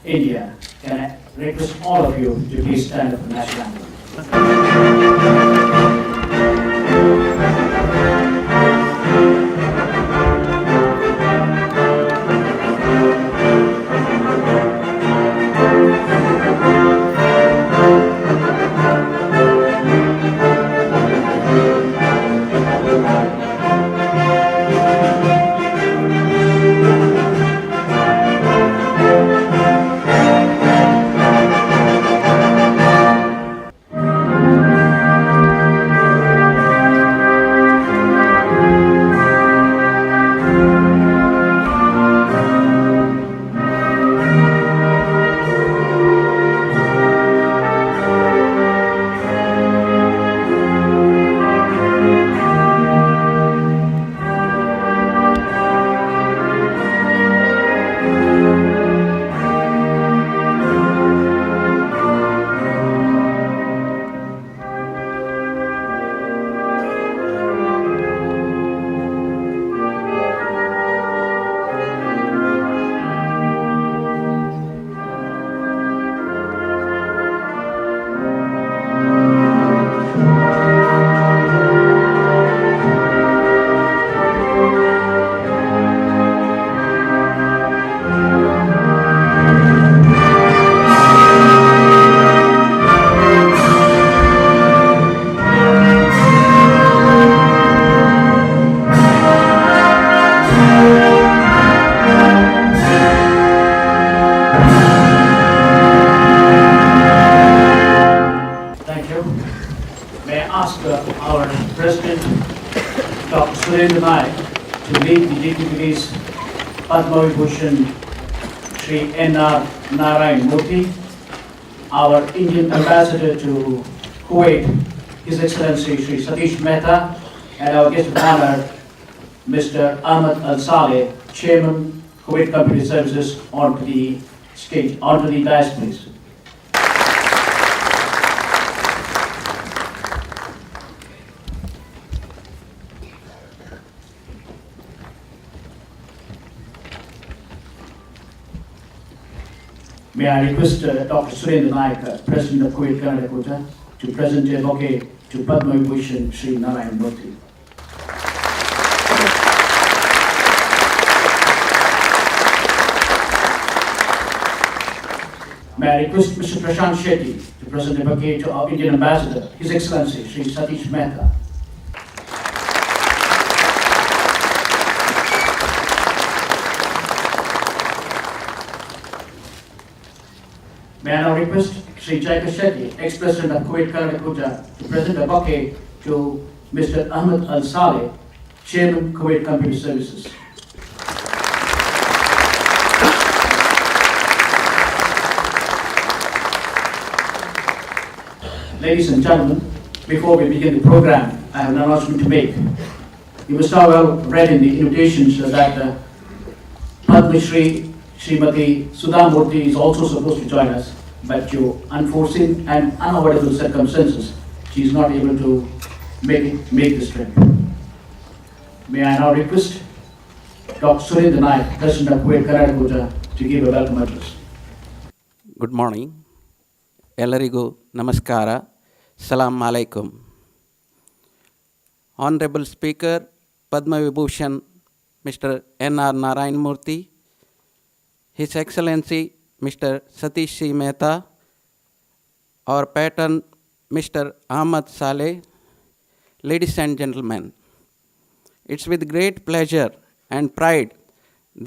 India. Can I request all of you to please stand up for the national anthem? Thank you. May I ask our President, Dr. Surendra Naik, to lead the dignitaries Padma Vibhushan Shri NRN Murthy, our Indian Ambassador to Kuwait, His Excellency Shri Satish Mehta, and our guest of honor, Mr. Ahmad Al Saleh, Chairman, Kuwait Community Services, onto the stage, onto the dais, please. May I request Dr. Surendra Naik, President of Kuwait Kannada Koota, to present a bouquet to Padma Vibhushan Shri NRN Murthy. May I request Mr. Prashant Shetty to present a bouquet to our Indian Ambassador, His Excellency Shri Satish Mehta. May I now request Sri Jaika Shetty, ex-President of Kuwait Kannada Koota, to present a bouquet to Mr. Ahmad Al Saleh, Chairman, Kuwait Community Services. Ladies and gentlemen, before we begin the program, I have an announcement to make. You must have well read in the invitations that Padma Shri Srimati Sudha Murthy is also supposed to join us, but due to unforeseen and unavoidable circumstances, she is not able to make this trip. May I now request Dr. Surendra Naik, President of Kuwait Kannada Koota, to give a welcome address. Good morning, ಎಲ್ಲರಿಗೂ ನಮಸ್ಕಾರ, ಸಲಾಂ ಅಲೈಕುಮ್. Honorable Speaker, Padma Vibhushan, Mr. N.R. Narayan Murthy, His Excellency Mr. Satish C. Mehta, our patron Mr. Ahmad Saleh, ladies and gentlemen, it's with great pleasure and pride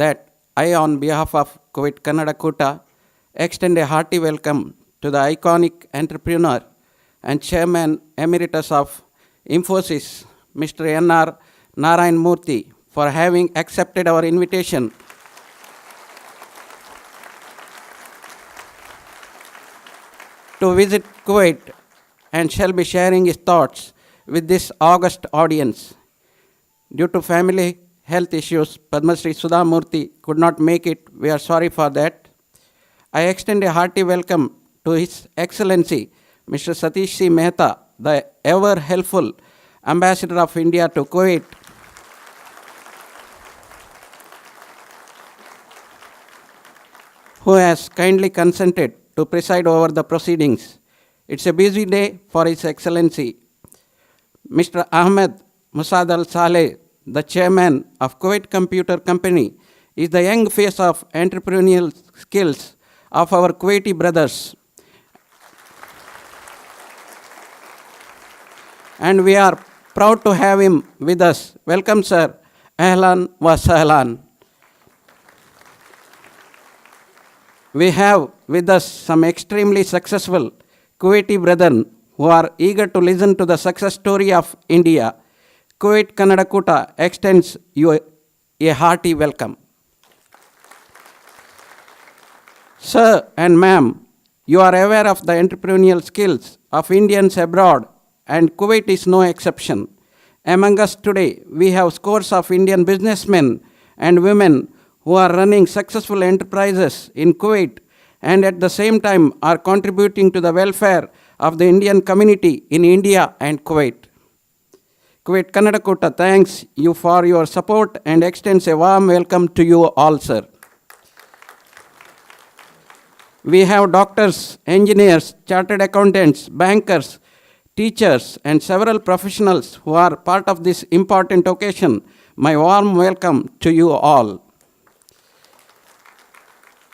that I, on behalf of Kuwait Kannada Koota, extend a hearty welcome to the iconic entrepreneur and Chairman Emeritus of Infosys, Mr. N.R. Narayan Murthy, for having accepted our invitation to visit Kuwait and shall be sharing his thoughts with this august audience. Due to family health issues, Padma Shri Sudha Murthy could not make it. We are sorry for that. I extend a hearty welcome to His Excellency Mr. Satish C. Mehta, the ever helpful Ambassador of India to Kuwait, who has kindly consented to preside over the proceedings. It's a busy day for His Excellency. Mr. Ahmed Musad Al Saleh, the chairman of Kuwait Computer Company, is the young face of entrepreneurial skills of our Kuwaiti brothers. And we are proud to have him with us. Welcome, sir. Ahlan wa sahlan. We have with us some extremely successful Kuwaiti brethren who are eager to listen to the success story of India. Kuwait Kannada Koota extends you a hearty welcome. Sir and ma'am, you are aware of the entrepreneurial skills of Indians abroad, and Kuwait is no exception. Among us today, we have scores of Indian businessmen and women who are running successful enterprises in Kuwait and at the same time are contributing to the welfare of the Indian community in India and Kuwait. Kuwait Kannada Koota thanks you for your support and extends a warm welcome to you all, sir. We have doctors, engineers, chartered accountants, bankers, teachers, and several professionals who are part of this important occasion. My warm welcome to you all.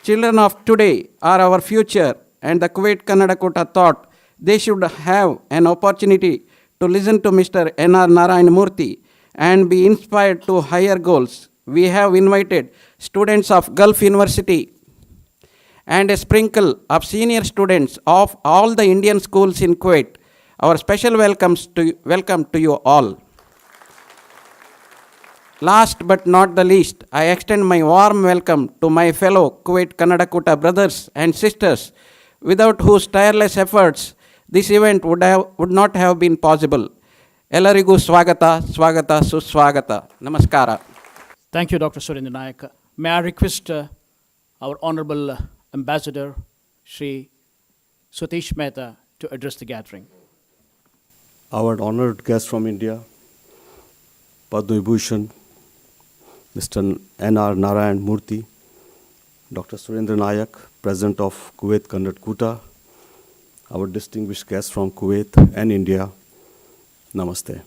Children of today are our future, and the Kuwait Kannada Koota thought they should have an opportunity to listen to Mr. N.R. Narayan Murthy and be inspired to higher goals. We have invited students of Gulf University and a sprinkle of senior students of all the Indian schools in Kuwait. Our special welcome to you all. Last but not the least, I extend my warm welcome to my fellow Kuwait Kannada Koota brothers and sisters, without whose tireless efforts this event would not have been possible. Ellarigu swagata, swagata, suswagata. Namaskara. Thank you, Dr. Surendra Nayak. May I request our Honorable Ambassador, Shri Satish Mehta, to address the gathering. Our honored guest from India, Padma Vibhushan, Mr. N.R. Narayan Murthy, Dr. Surendra Nayak, President of Kuwait Kannada Koota, our distinguished guests from Kuwait and India, Namaste.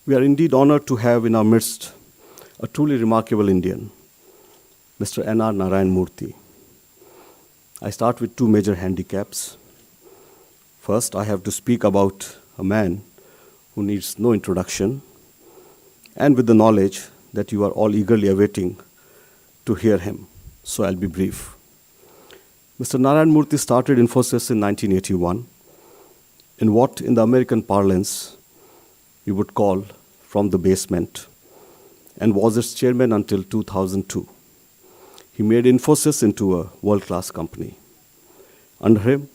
We are indeed honored to have in our midst a truly remarkable Indian, Mr. N.R. Narayan Murthy. I start with two major handicaps. First, I have to speak about a man who needs no introduction, and with the knowledge that you are all eagerly awaiting to hear him, so I'll be brief. Mr. Narayan Murthy started Infosys in 1981 in what in the American parlance you would call from the basement, and was its chairman until 2002. He made Infosys into a world-class company. Under him,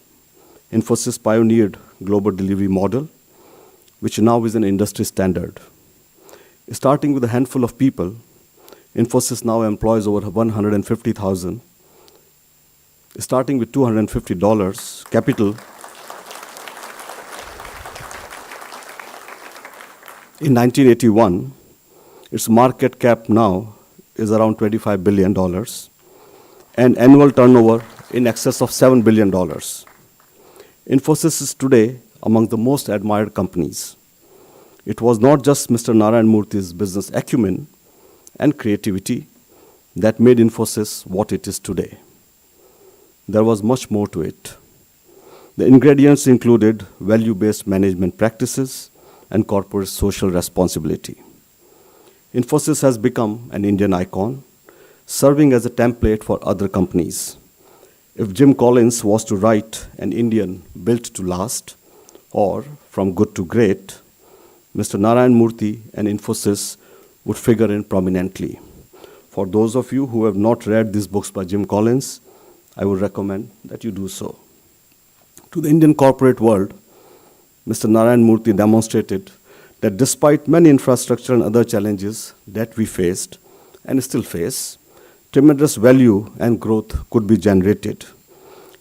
Infosys pioneered global delivery model, which now is an industry standard. Starting with a handful of people, Infosys now employs over 150,000. Starting with $250 capital, in 1981, its market cap now is around $25 billion, and annual turnover in excess of $7 billion. Infosys is today among the most admired companies. It was not just Mr. Narayan Murthy's business acumen and creativity that made Infosys what it is today. There was much more to it. The ingredients included value-based management practices and corporate social responsibility. Infosys has become an Indian icon, serving as a template for other companies. If Jim Collins was to write an Indian built to last, or from good to great, Mr. Narayan Murthy and Infosys would figure in prominently. For those of you who have not read these books by Jim Collins, I would recommend that you do so. To the Indian corporate world, Mr. Narayan Murthy demonstrated that despite many infrastructure and other challenges that we faced and still face, tremendous value and growth could be generated.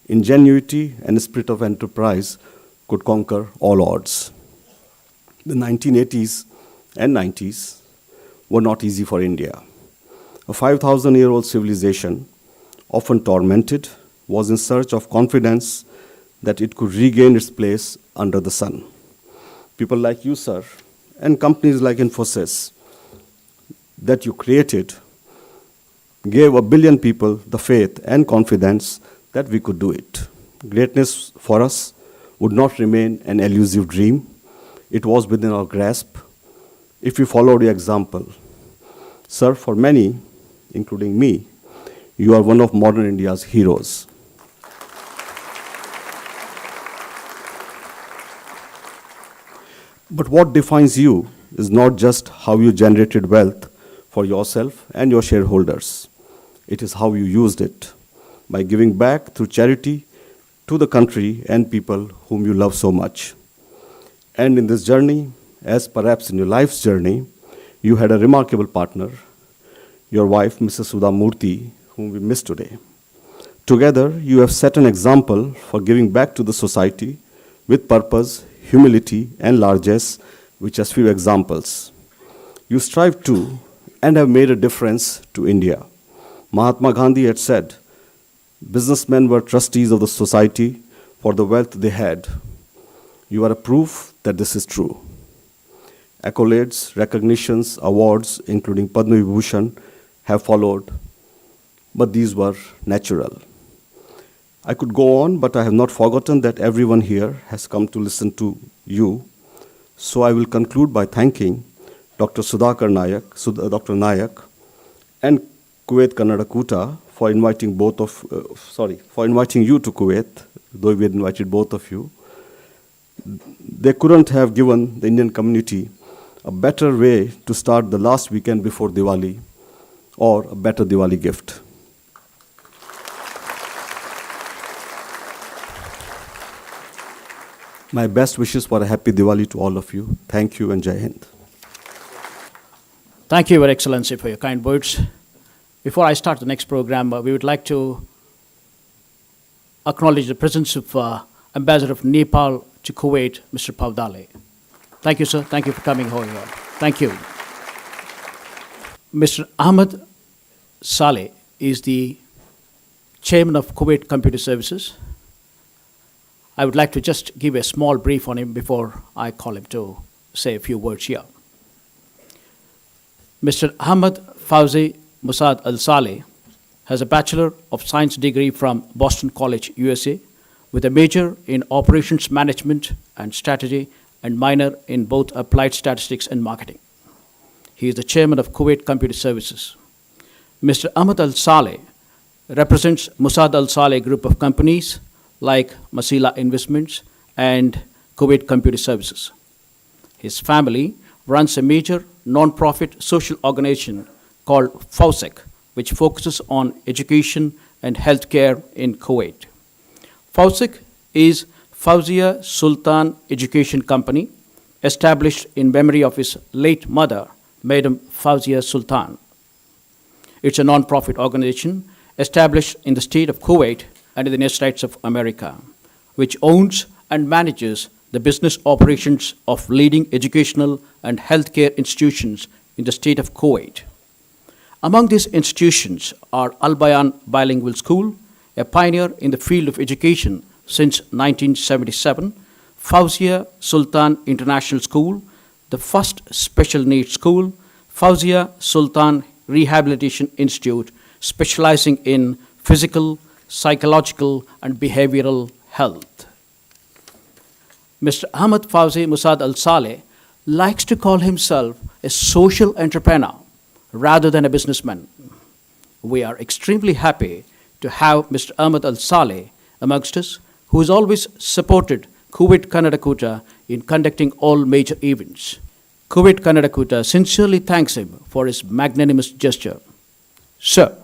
Ingenuity and spirit of enterprise could conquer all odds. The 1980s and 90s were not easy for India. A 5,000-year-old civilization often tormented, was in search of confidence that it could regain its place under the sun. People like you, sir, and companies like Infosys that you created gave 1 billion people the faith and confidence that we could do it. Greatness for us would not remain an elusive dream. It was within our grasp if we followed your example. Sir, for many, including me, you are one of modern India's heroes. But what defines you is not just how you generated wealth for yourself and your shareholders. It is how you used it, by giving back through charity to the country and people whom you love so much. And in this journey, as perhaps in your life's journey, you had a remarkable partner, your wife, Mrs. Sudha Murthy, whom we miss today. Together, you have set an example for giving back to the society with purpose, humility, and largesse, which has few examples. You strive to and have made a difference to India. Mahatma Gandhi had said, businessmen were trustees of the society for the wealth they had. You are a proof that this is true. Accolades, recognitions, awards, including Padma Vibhushan, have followed, but these were natural. I could go on, but I have not forgotten that everyone here has come to listen to you. So I will conclude by thanking Dr. Dr. Nayak and Kuwait Kannada Koota for inviting for inviting you to Kuwait, though we had invited both of you. They couldn't have given the Indian community a better way to start the last weekend before Diwali, or a better Diwali gift. My best wishes for a happy Diwali to all of you. Thank you and Jai Hind. Thank you, Your Excellency, for your kind words. Before I start the next program, we would like to acknowledge the presence of Ambassador of Nepal to Kuwait, Mr. Pavdale. Thank you, sir. Thank you for coming over here. Thank you. Mr. Ahmed Saleh is the chairman of Kuwait Computer Services. I would like to just give a small brief on him before I call him to say a few words here. Mr. Ahmed Fauzi Musad Al-Saleh has a Bachelor of Science degree from Boston College, USA, with a major in Operations Management and Strategy and minor in both Applied Statistics and Marketing. He is the chairman of Kuwait Computer Services. Mr. Ahmed Al-Saleh represents Musad Al-Saleh group of companies like Masila Investments and Kuwait Computer Services. His family runs a major non-profit social organization called FAUSEC, which focuses on education and healthcare in Kuwait. FAUSEC is Fauzia Sultan Education Company, established in memory of his late mother, Madam Fauzia Sultan. It's a non-profit organization established in the state of Kuwait and in the United States of America, which owns and manages the business operations of leading educational and healthcare institutions in the state of Kuwait. Among these institutions are Al Bayan Bilingual School, a pioneer in the field of education since 1977, Fauzia Sultan International School, the first special needs school, Fauzia Sultan Rehabilitation Institute, specializing in physical, psychological, and behavioral health. Mr. Ahmed Fauzi Musad Al-Saleh likes to call himself a social entrepreneur rather than a businessman. We are extremely happy to have Mr. Ahmed Al-Saleh amongst us, who has always supported Kuwait Kannada Koota in conducting all major events. Kuwait Kannada Koota sincerely thanks him for his magnanimous gesture. Sir,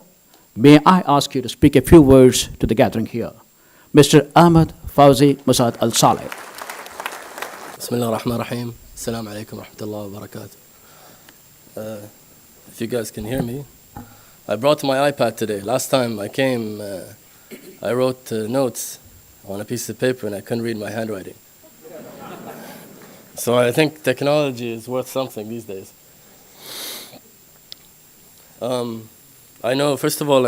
may I ask you to speak a few words to the gathering here? Mr. Ahmed Fauzi Musad Al-Saleh. Bismillah ar-Rahman ar-Rahim. Assalamu alaikum wa rahmatullahi wa barakatuh. If you guys can hear me, I brought my iPad today. Last time I came, I wrote notes on a piece of paper and I couldn't read my handwriting. So I think technology is worth something these days. I know, first of all,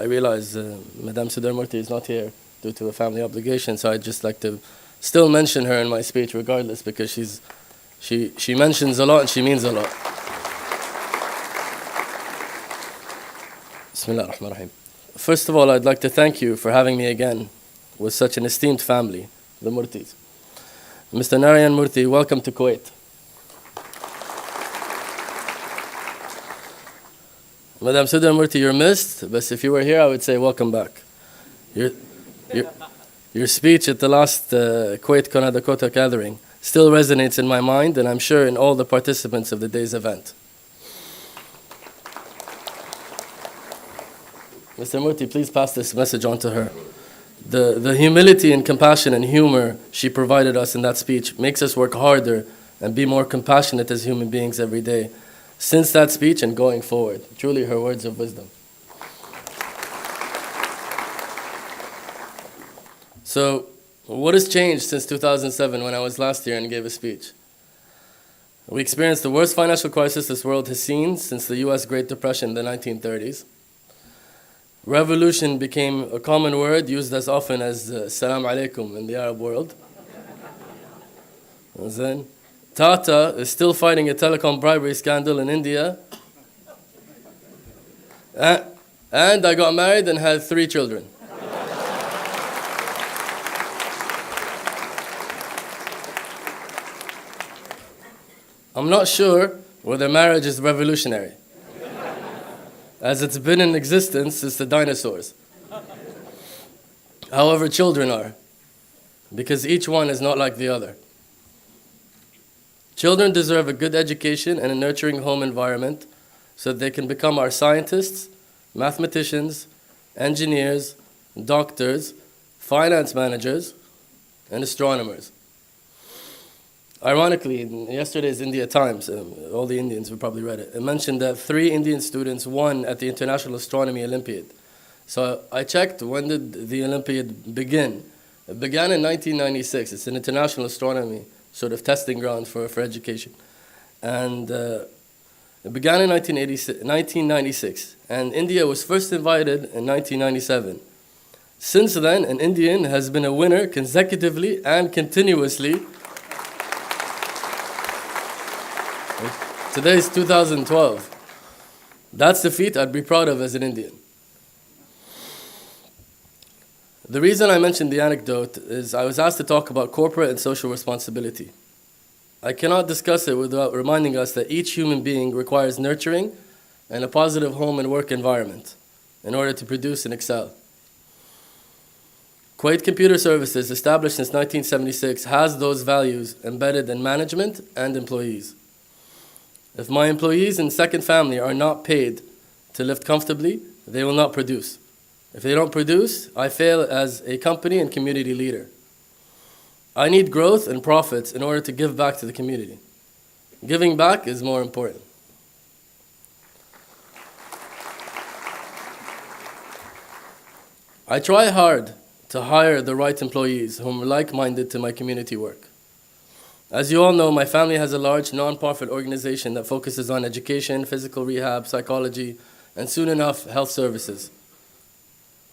I realize Madame Sudharmurthy is not here due to a family obligation, so I'd just like to still mention her in my speech regardless, because she mentions a lot and she means a lot. Bismillah ar-Rahman ar-Rahim. First of all, I'd like to thank you for having me again with such an esteemed family, the Murthis. Mr. Narayan Murthy, welcome to Kuwait. Madam Sudharmurthy, you're missed, but if you were here, I would say welcome back. Your speech at the last Kuwait Kannada Koota gathering still resonates in my mind, and I'm sure in all the participants of the day's event. Mr. Murthy, please pass this message on to her. The humility and compassion and humor she provided us in that speech makes us work harder and be more compassionate as human beings every day. Since that speech and going forward, truly her words of wisdom. So, what has changed since 2007 when I was last here and gave a speech? We experienced the worst financial crisis this world has seen since the US Great Depression in the 1930s. Revolution became a common word used as often as Salam Alaikum in the Arab world. And then, Tata is still fighting a telecom bribery scandal in India. And I got married and had 3 children. I'm not sure whether marriage is revolutionary, as it's been in existence since the dinosaurs. However, children are, because each one is not like the other. Children deserve a good education and a nurturing home environment so that they can become our scientists, mathematicians, engineers, doctors, finance managers, and astronomers. Ironically, in yesterday's India Times, all the Indians have probably read it, it mentioned that 3 Indian students won at the International Astronomy Olympiad. So I checked, when did the Olympiad begin? It began in 1996. It's an international astronomy sort of testing ground for education. And it began in 1996, and India was first invited in 1997. Since then, an Indian has been a winner consecutively and continuously. Today is 2012. That's the feat I'd be proud of as an Indian. The reason I mentioned the anecdote is I was asked to talk about corporate and social responsibility. I cannot discuss it without reminding us that each human being requires nurturing and a positive home and work environment in order to produce and excel. Kuwait Computer Services, established since 1976, has those values embedded in management and employees. If my employees and second family are not paid to live comfortably, they will not produce. If they don't produce, I fail as a company and community leader. I need growth and profits in order to give back to the community. Giving back is more important. I try hard to hire the right employees whom are like-minded to my community work. As you all know, my family has a large non-profit organization that focuses on education, physical rehab, psychology, and soon enough, health services.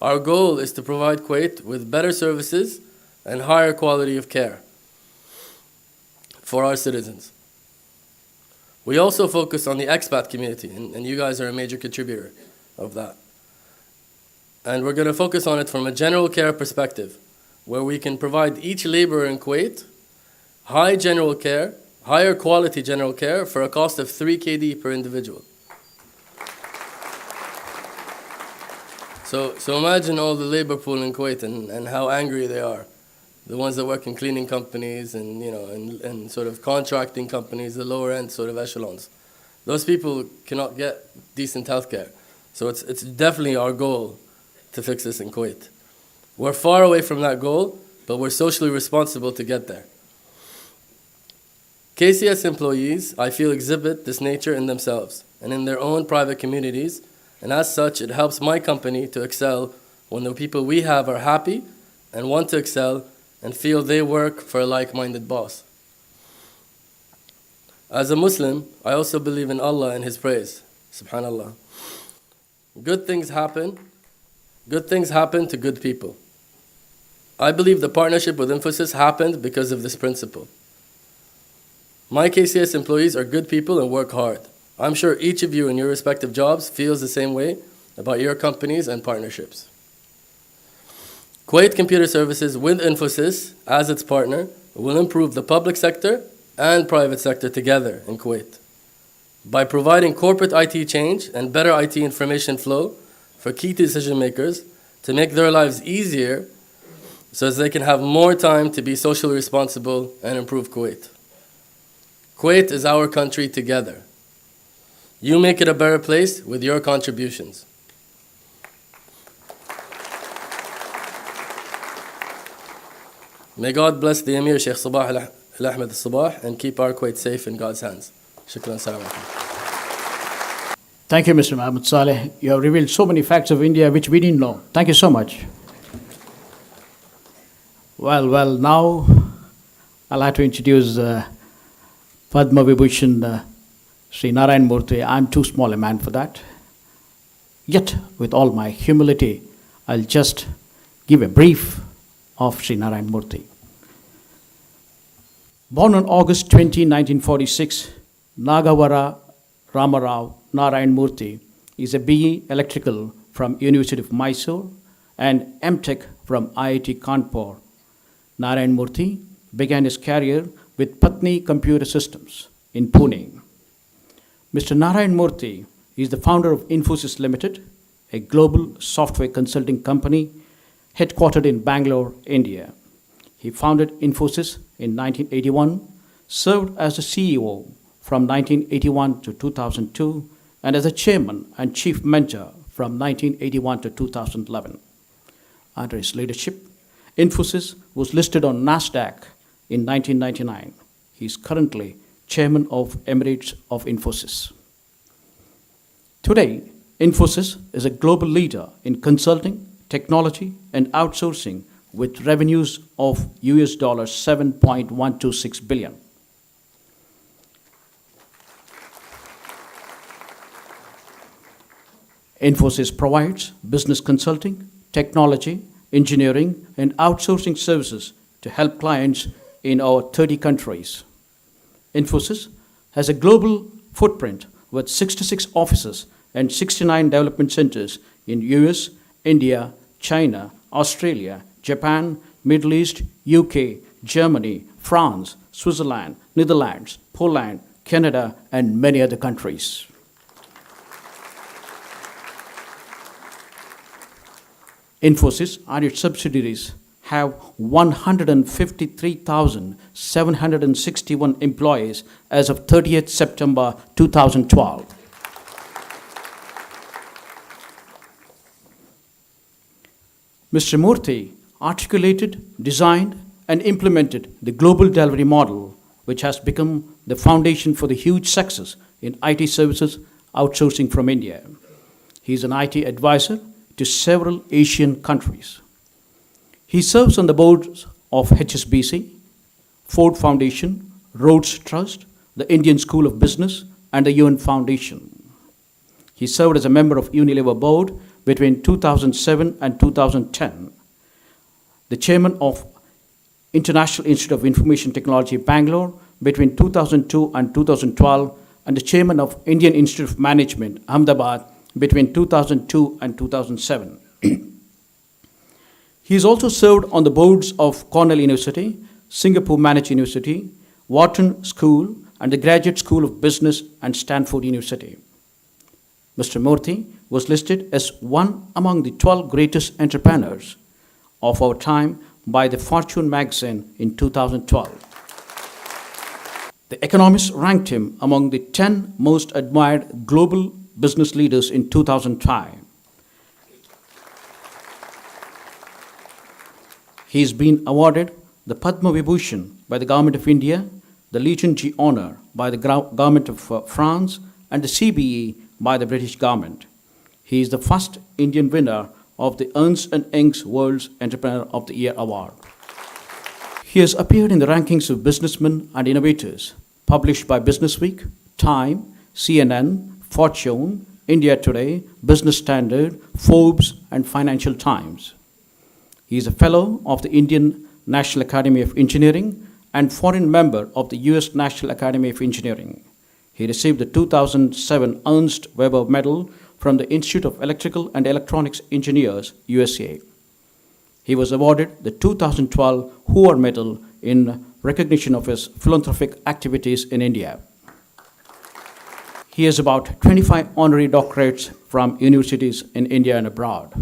Our goal is to provide Kuwait with better services and higher quality of care for our citizens. We also focus on the expat community, and you guys are a major contributor of that. And we're going to focus on it from a general care perspective, where we can provide each laborer in Kuwait higher quality general care for a cost of 3 KD per individual. So imagine all the labor pool in Kuwait and how angry they are. The ones that work in cleaning companies and sort of contracting companies, the lower end sort of echelons. Those people cannot get decent health care. So it's definitely our goal to fix this in Kuwait. We're far away from that goal, but we're socially responsible to get there. KCS employees, I feel, exhibit this nature in themselves and in their own private communities, and as such, it helps my company to excel when the people we have are happy and want to excel and feel they work for a like-minded boss. As a Muslim, I also believe in Allah and His praise, subhanallah. Good things happen Good things happen to good people. I believe the partnership with Infosys happened because of this principle. My KCS employees are good people and work hard. I'm sure each of you in your respective jobs feels the same way about your companies and partnerships. Kuwait Computer Services with Infosys as its partner will improve the public sector and private sector together in Kuwait by providing corporate IT change and better IT information flow for key decision makers to make their lives easier so as they can have more time to be socially responsible and improve Kuwait. Kuwait is our country together. You make it a better place with your contributions. May God bless the Emir Sheikh Sabah Al-Ahmed Al-Sabah and keep our Kuwait safe in God's hands. Shukran, salam alaikum. Thank you, Mr. Mahmoud Saleh. You have revealed so many facts of India which we didn't know. Thank you so much. Well, now I'd like to introduce Padma Vibhushan Sri Narayan Murthy. I'm too small a man for that. Yet, with all my humility, I'll just give a brief of Sri Narayan Murthy. Born on August 20, 1946, Nagavara Ramarao Narayan Murthy is a BE Electrical from University of Mysore and MTech from IIT Kanpur. Narayan Murthy began his career with Patni Computer Systems in Pune. Mr. Narayan Murthy is the founder of Infosys Limited, a global software consulting company headquartered in Bangalore, India. He founded Infosys in 1981, served as the CEO from 1981 to 2002, and as a chairman and chief mentor from 1981 to 2011. Under his leadership, Infosys was listed on NASDAQ in 1999. He is currently chairman of Emirates of Infosys. Today, Infosys is a global leader in consulting, technology, and outsourcing with revenues of US $7.126 billion. Infosys provides business consulting, technology, engineering, and outsourcing services to help clients in over 30 countries. Infosys has a global footprint with 66 offices and 69 development centers in US, India, China, Australia, Japan, Middle East, UK, Germany, France, Switzerland, Netherlands, Poland, Canada, and many other countries. Infosys and its subsidiaries have 153,761 employees as of 30th September 2012. Mr. Murthy articulated, designed, and implemented the global delivery model, which has become the foundation for the huge success in IT services outsourcing from India. He is an IT advisor to several Asian countries. He serves on the boards of HSBC, Ford Foundation, Rhodes Trust, the Indian School of Business, and the UN Foundation. He served as a member of Unilever Board between 2007 and 2010, the chairman of International Institute of Information Technology, Bangalore, between 2002 and 2012, and the chairman of Indian Institute of Management, Ahmedabad, between 2002 and 2007. He has also served on the boards of Cornell University, Singapore Managed University, Wharton School, and the Graduate School of Business and Stanford University. Mr. Murthy was listed as one among the 12 greatest entrepreneurs of our time by the Fortune magazine in 2012. The Economist ranked him among the 10 most admired global business leaders in 2005. He's been awarded the Padma Vibhushan by the Government of India, the Legion G Honor by the Government of France, and the CBE by the British government. He is the first Indian winner of the Ernst & Young's World's Entrepreneur of the Year Award. He has appeared in the rankings of businessmen and innovators published by Businessweek, Time, CNN, Fortune, India Today, Business Standard, Forbes, and Financial Times. He is a fellow of the Indian National Academy of Engineering and foreign member of the US National Academy of Engineering. He received the 2007 Ernst Weber Medal from the Institute of Electrical and Electronics Engineers, USA. He was awarded the 2012 Hoover Medal in recognition of his philanthropic activities in India. He has about 25 honorary doctorates from universities in India and abroad.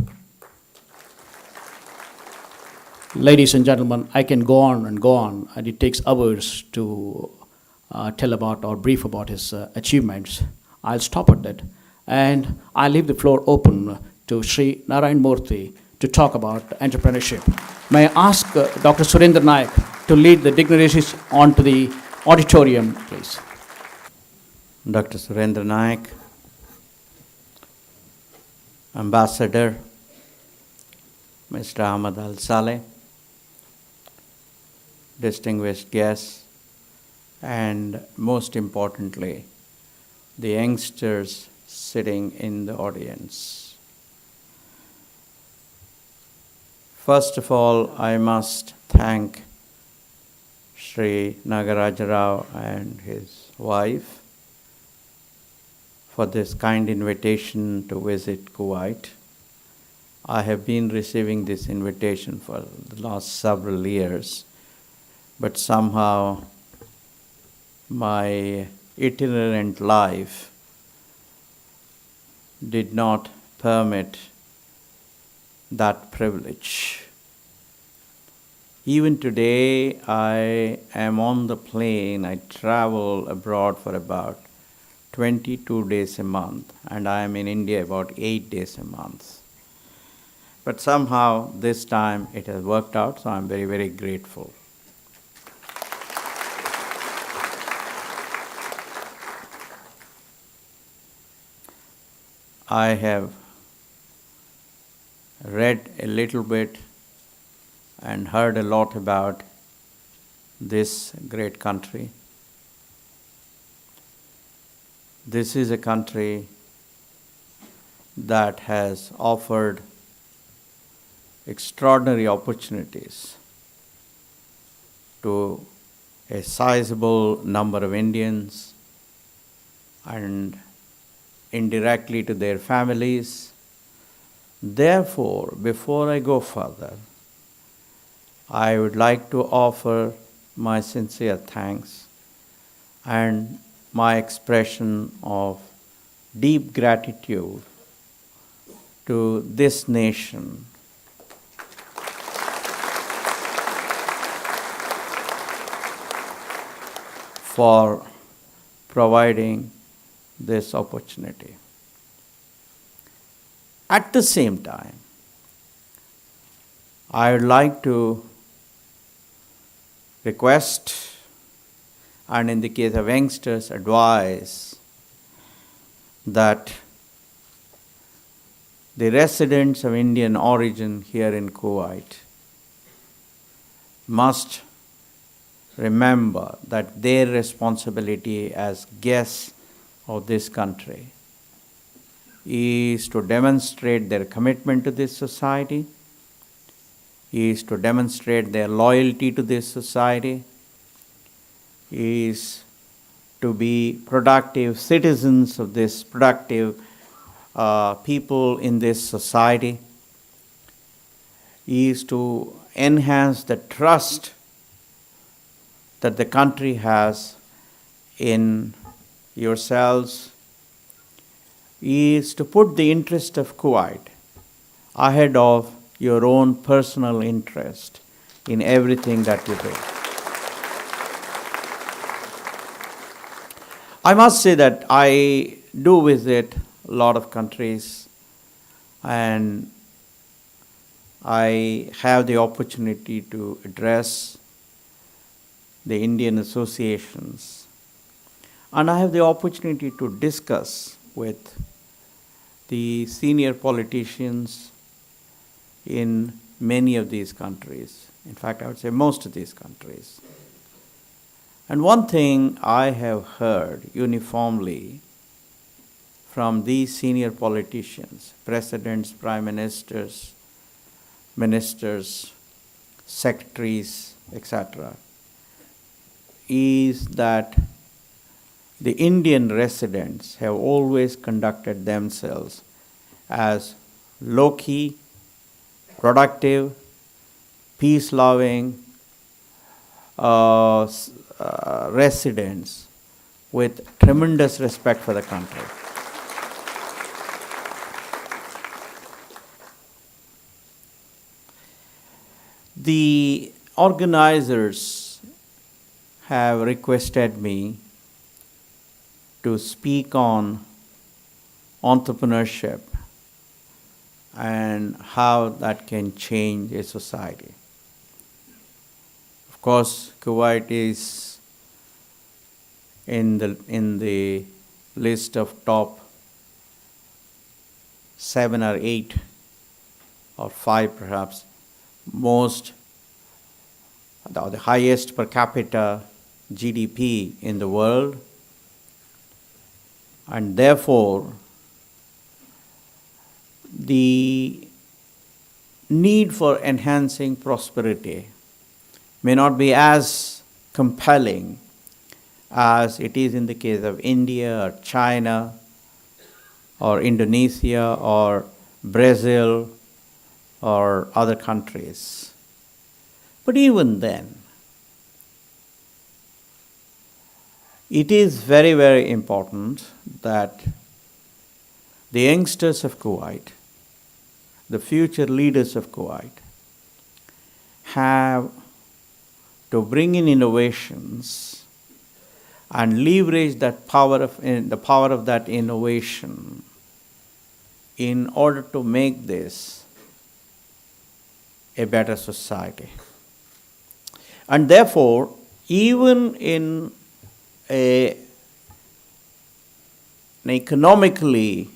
Ladies and gentlemen, I can go on, and it takes hours to tell about or brief about his achievements. I'll stop at that, and I'll leave the floor open to Sri Narayan Murthy to talk about entrepreneurship. May I ask Dr. Surendra Nayak to lead the dignitaries onto the auditorium, please. Dr. Surendra Nayak, Ambassador, Mr. Ahmad Al-Saleh, distinguished guests, and most importantly, the youngsters sitting in the audience. First of all, I must thank Sri Nagaraja Rao and his wife for this kind invitation to visit Kuwait. I have been receiving this invitation for the last several years, but somehow my itinerant life did not permit that privilege. Even today, I am on the plane. I travel abroad for about 22 days a month, and I am in India about 8 days a month. But somehow this time it has worked out, so I'm very, very grateful. I have read a little bit and heard a lot about this great country. This is a country that has offered extraordinary opportunities to a sizable number of Indians and indirectly to their families. Therefore, before I go further, I would like to offer my sincere thanks and my expression of deep gratitude to this nation for providing this opportunity. At the same time, I would like to request, and in the case of youngsters, advise that the residents of Indian origin here in Kuwait must remember that their responsibility as guests of this country is to demonstrate their commitment to this society, is to demonstrate their loyalty to this society, is to be productive citizens of this productive people in this society, is to enhance the trust that the country has in yourselves, is to put the interest of Kuwait ahead of your own personal interest in everything that you do. I must say that I do visit a lot of countries, and I have the opportunity to address the Indian associations, and I have the opportunity to discuss with the senior politicians in many of these countries. In fact, I would say most of these countries. And one thing I have heard uniformly from these senior politicians, presidents, prime ministers, ministers, secretaries, etc., is that the Indian residents have always conducted themselves as low-key, productive, peace-loving residents with tremendous respect for the country. The organizers have requested me to speak on entrepreneurship and how that can change a society. Of course, Kuwait is in the list of top 7 or 8 or 5 perhaps the highest per capita GDP in the world, and therefore the need for enhancing prosperity may not be as compelling as it is in the case of India or China or Indonesia or Brazil or other countries. But even then, it is very, very important that the youngsters of Kuwait, the future leaders of Kuwait, have to bring in innovations and leverage that the power of that innovation in order to make this a better society. And therefore, even in an economically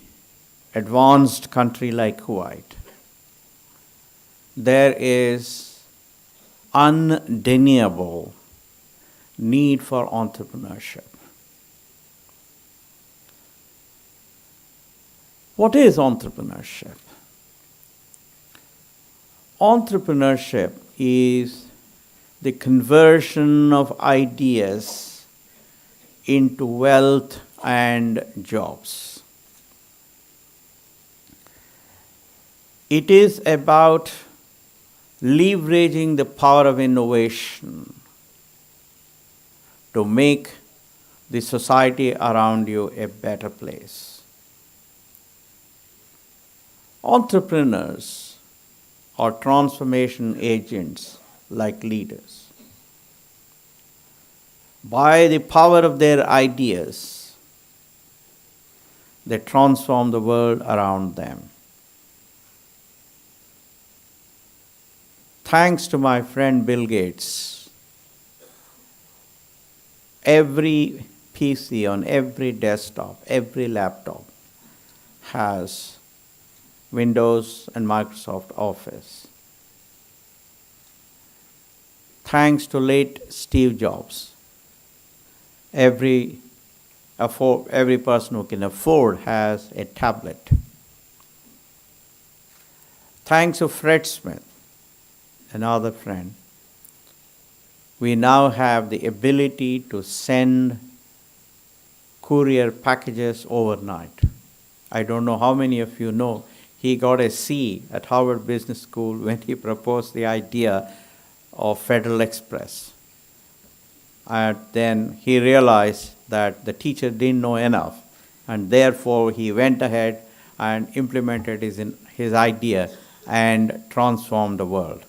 advanced country like Kuwait, there is undeniable need for entrepreneurship. What is entrepreneurship? Entrepreneurship is the conversion of ideas into wealth and jobs. It is about leveraging the power of innovation to make the society around you a better place. Entrepreneurs are transformation agents like leaders. By the power of their ideas, they transform the world around them. Thanks to my friend Bill Gates, every PC on every desktop, every laptop has Windows and Microsoft Office. Thanks to late Steve Jobs, every person who can afford has a tablet. Thanks to Fred Smith, another friend, we now have the ability to send courier packages overnight. I don't know how many of you know, he got a C at Harvard Business School when he proposed the idea of Federal Express. And then he realized that the teacher didn't know enough, and therefore he went ahead and implemented his idea and transformed the world.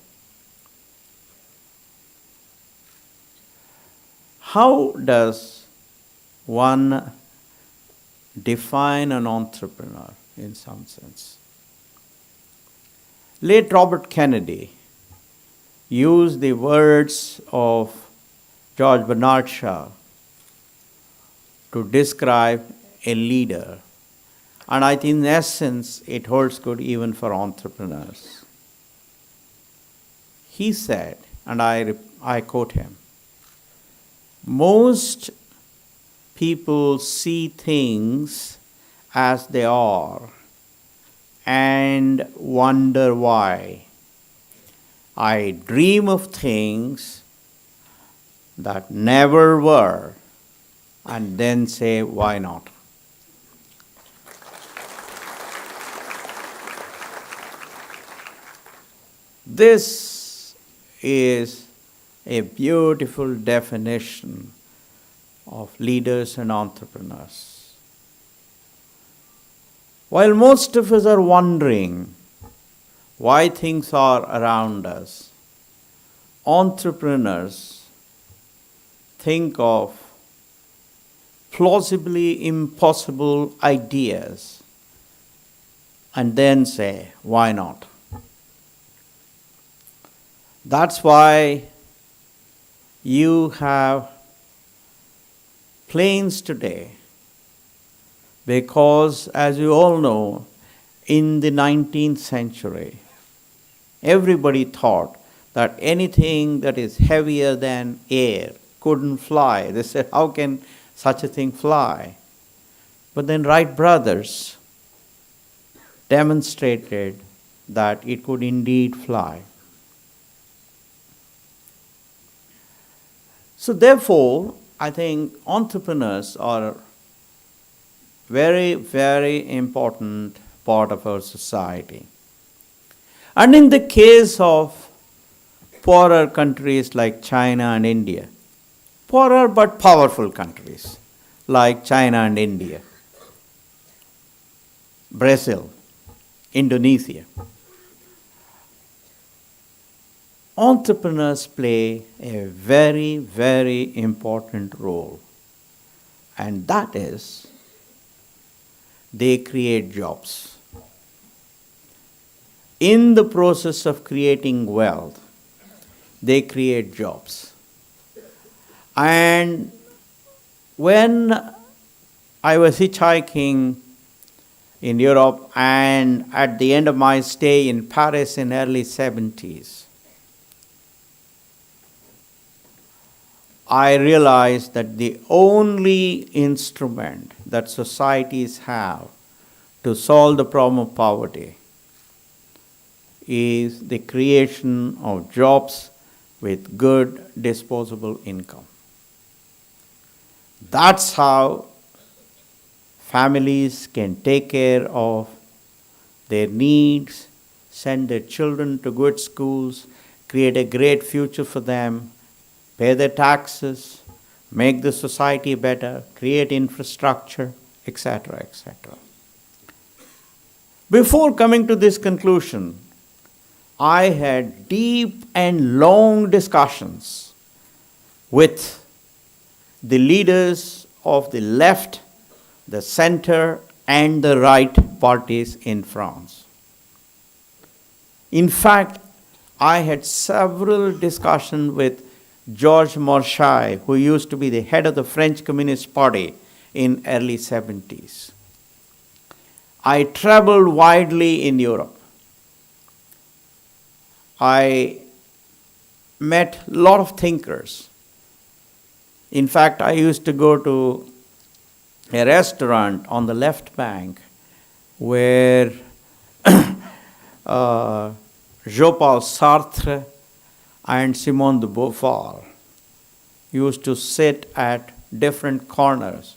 How does one define an entrepreneur in some sense? Late Robert Kennedy used the words of George Bernard Shaw to describe a leader. And I think in essence it holds good even for entrepreneurs. He said, and I quote him, "Most people see things as they are and wonder why. I dream of things that never were and then say, why not? This is a beautiful definition of leaders and entrepreneurs. While most of us are wondering why things are around us, entrepreneurs think of plausibly impossible ideas and then say, why not? That's why you have planes today, because as you all know, in the 19th century, everybody thought that anything that is heavier than air couldn't fly. They said, how can such a thing fly? But then Wright brothers demonstrated that it could indeed fly. So therefore, I think entrepreneurs are a very, very important part of our society. And in the case of poorer countries like China and India, poorer but powerful countries like China and India, Brazil, Indonesia, entrepreneurs play a very, very important role. And that is, they create jobs. In the process of creating wealth, they create jobs. And when I was hitchhiking in Europe and at the end of my stay in Paris in early 70s, I realized that the only instrument that societies have to solve the problem of poverty is the creation of jobs with good disposable income. That's how families can take care of their needs, send their children to good schools, create a great future for them, pay their taxes, make the society better, create infrastructure, etc., etc. Before coming to this conclusion, I had deep and long discussions with the leaders of the left, the center, and the right parties in France. In fact, I had several discussions with Georges Marchais, who used to be the head of the French Communist Party in early 70s. I traveled widely in Europe. I met a lot of thinkers. In fact, I used to go to a restaurant on the left bank where Jean-Paul Sartre and Simone de Beauvoir used to sit at different corners,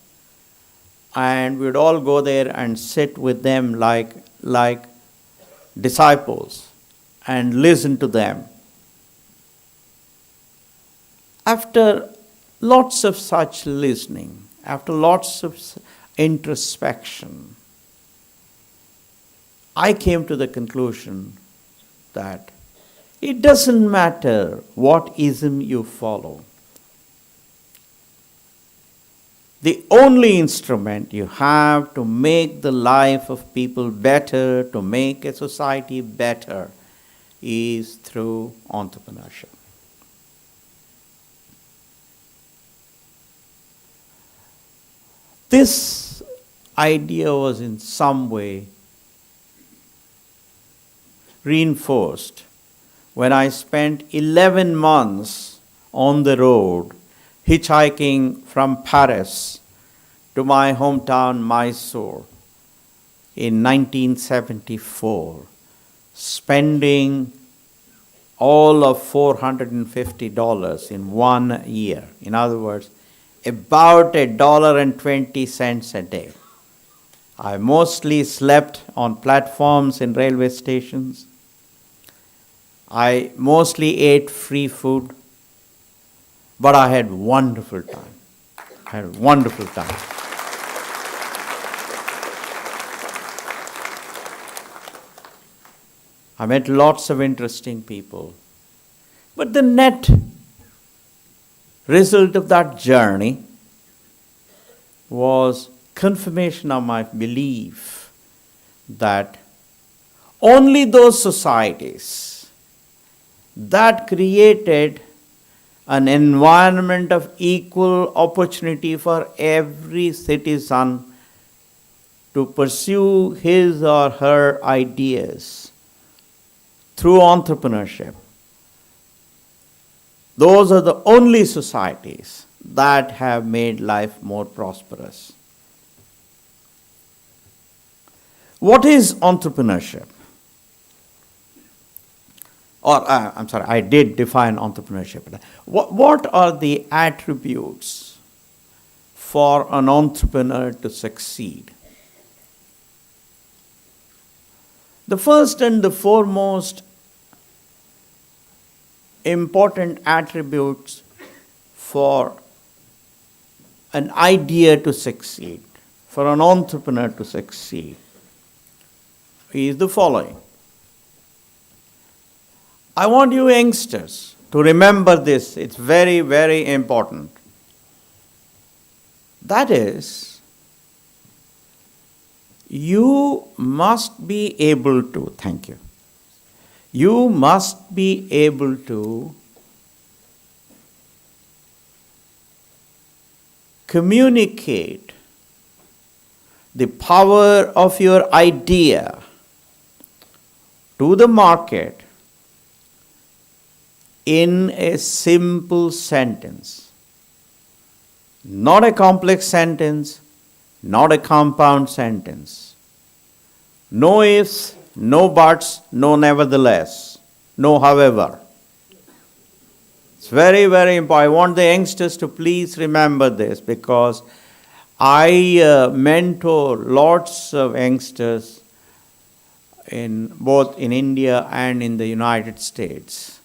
and we'd all go there and sit with them like disciples and listen to them. After lots of such listening, after lots of introspection, I came to the conclusion that it doesn't matter what ism you follow. The only instrument you have to make the life of people better, to make a society better, is through entrepreneurship. This idea was in some way reinforced when I spent 11 months on the road hitchhiking from Paris to my hometown Mysore in 1974, spending all of $450 in 1 year. In other words, about $1.20 a day. I mostly slept on platforms in railway stations. I mostly ate free food, but I had wonderful time. I had a wonderful time. I met lots of interesting people. But the net result of that journey was confirmation of my belief that only those societies that created an environment of equal opportunity for every citizen to pursue his or her ideas through entrepreneurship, those are the only societies that have made life more prosperous. What is entrepreneurship? I did define entrepreneurship. What are the attributes for an entrepreneur to succeed? The first and the foremost important attributes for an idea to succeed, for an entrepreneur to succeed, is the following. I want you youngsters to remember this. It's very, very important. That is, you must be able to, thank you. You must be able to communicate the power of your idea to the market in a simple sentence. Not a complex sentence, not a compound sentence. No ifs, no buts, no nevertheless, no however. It's very, very important. I want the youngsters to please remember this, because I mentor lots of youngsters both in India and in the United States.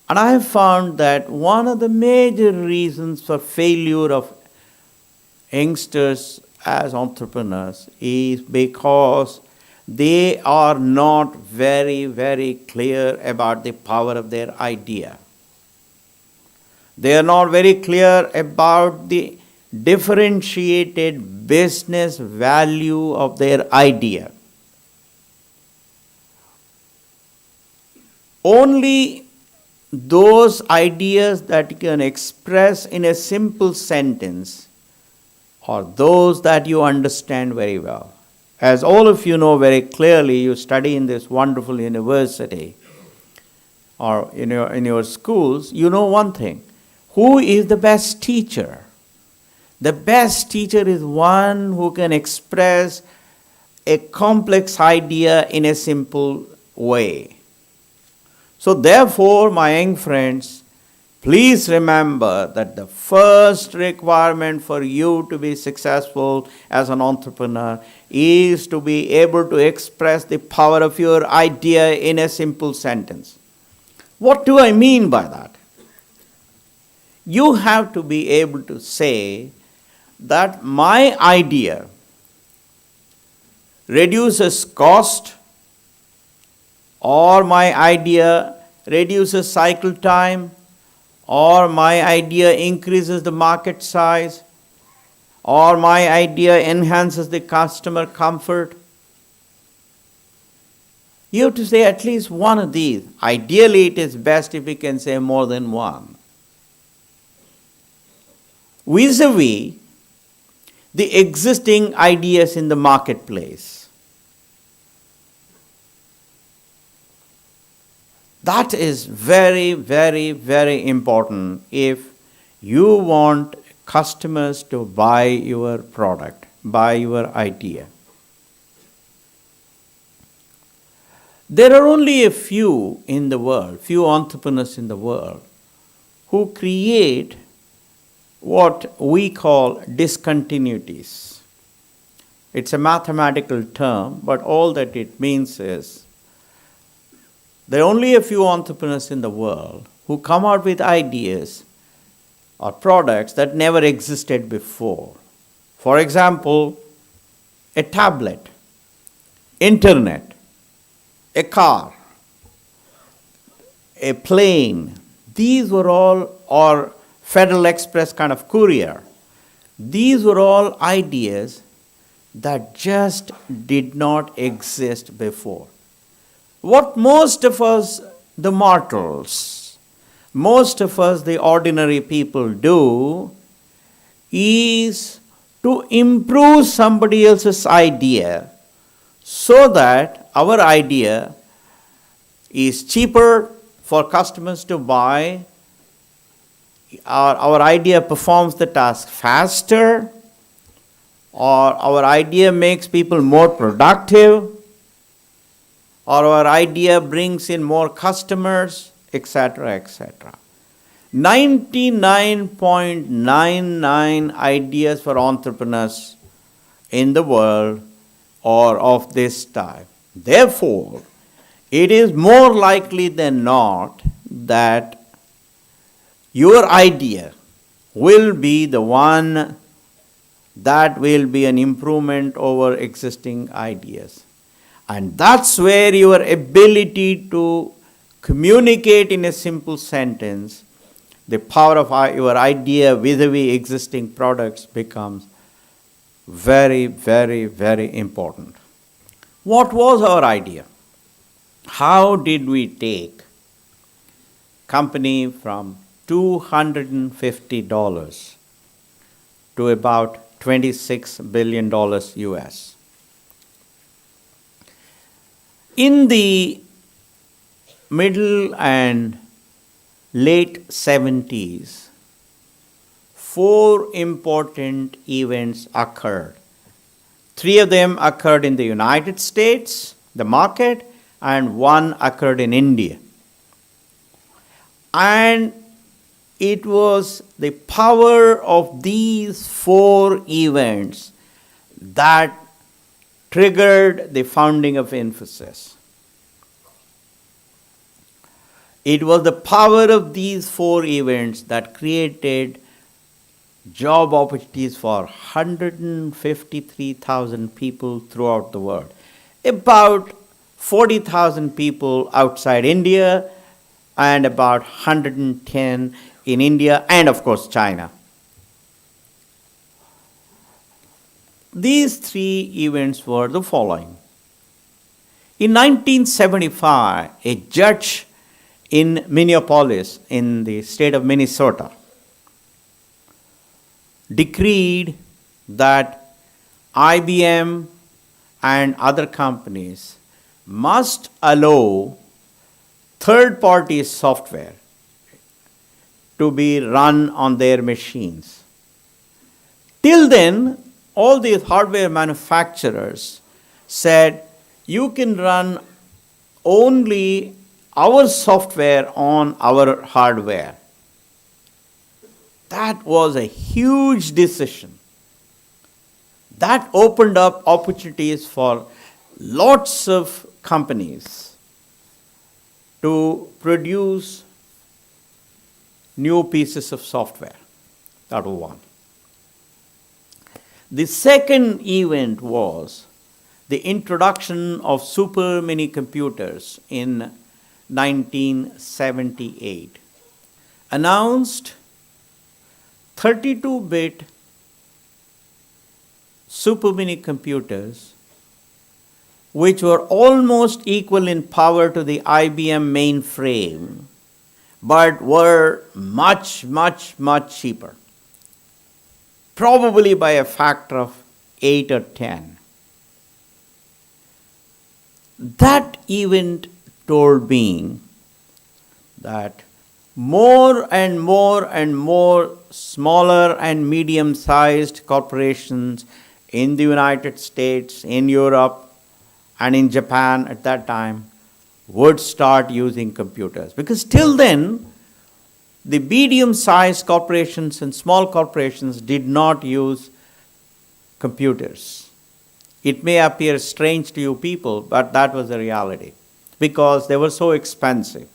And I have found that one of the major reasons for failure of youngsters as entrepreneurs is because they are not very, very clear about the power of their idea. They are not very clear about the differentiated business value of their idea. Only those ideas that you can express in a simple sentence are those that you understand very well. As all of you know very clearly, you study in this wonderful university or in your schools, you know one thing. Who is the best teacher? The best teacher is one who can express a complex idea in a simple way. So therefore, my young friends, please remember that the first requirement for you to be successful as an entrepreneur is to be able to express the power of your idea in a simple sentence. What do I mean by that? You have to be able to say that my idea reduces cost, or my idea reduces cycle time, or my idea increases the market size, or my idea enhances the customer comfort. You have to say at least one of these. Ideally, it is best if we can say more than one. Vis-a-vis the existing ideas in the marketplace. That is very, very, very important if you want customers to buy your product, buy your idea. There are only a few in the world, few entrepreneurs in the world, who create what we call discontinuities. It's a mathematical term, but all that it means is there are only a few entrepreneurs in the world who come out with ideas or products that never existed before. For example, a tablet, internet, a car, a plane. These were all, or Federal Express kind of courier. These were all ideas that just did not exist before. What most of us, the mortals, most of us, the ordinary people, do is to improve somebody else's idea so that our idea is cheaper for customers to buy, our idea performs the task faster, or our idea makes people more productive, or our idea brings in more customers, etc., etc. 99.99 ideas for entrepreneurs in the world are of this type. Therefore, it is more likely than not that your idea will be the one that will be an improvement over existing ideas. And that's where your ability to communicate in a simple sentence the power of your idea vis-a-vis existing products becomes very, very, very important. What was our idea? How did we take company from $250 to about $26 billion US? In the middle and late 70s, 4 important events occurred. 3 of them occurred in the United States, the market, and 1 occurred in India. And it was the power of these 4 events that triggered the founding of Infosys. It was the power of these 4 events that created job opportunities for 153,000 people throughout the world. About 40,000 people outside India and about 110 in India and of course China. These 3 events were the following. In 1975, a judge in Minneapolis, in the state of Minnesota, decreed that IBM and other companies must allow third-party software to be run on their machines. Till then, all these hardware manufacturers said, you can run only our software on our hardware. That was a huge decision. That opened up opportunities for lots of companies to produce new pieces of software. That was one. The second event was the introduction of super mini computers in 1978. Announced 32-bit super mini computers which were almost equal in power to the IBM mainframe, but were much, much, much cheaper. Probably by a factor of 8 or 10. That event told me that more and more and more smaller and medium-sized corporations in the United States, in Europe, and in Japan at that time would start using computers. Because till then, the medium-sized corporations and small corporations did not use computers. It may appear strange to you people, but that was the reality, because they were so expensive.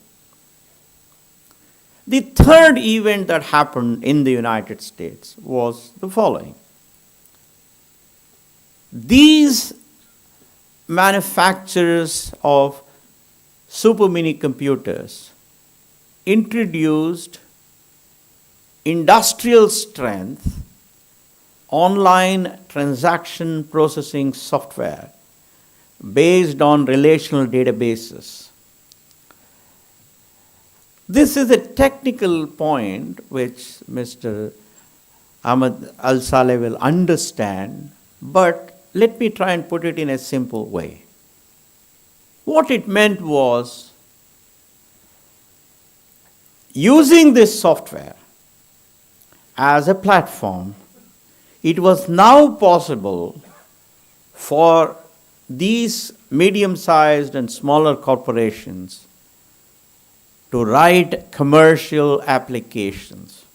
The third event that happened in the United States was the following. These manufacturers of super mini computers introduced industrial strength online transaction processing software based on relational databases. This is a technical point which Mr. Ahmed Al-Saleh will understand, but let me try and put it in a simple way. What it meant was, using this software as a platform, it was now possible for these medium-sized and smaller corporations to write commercial applications.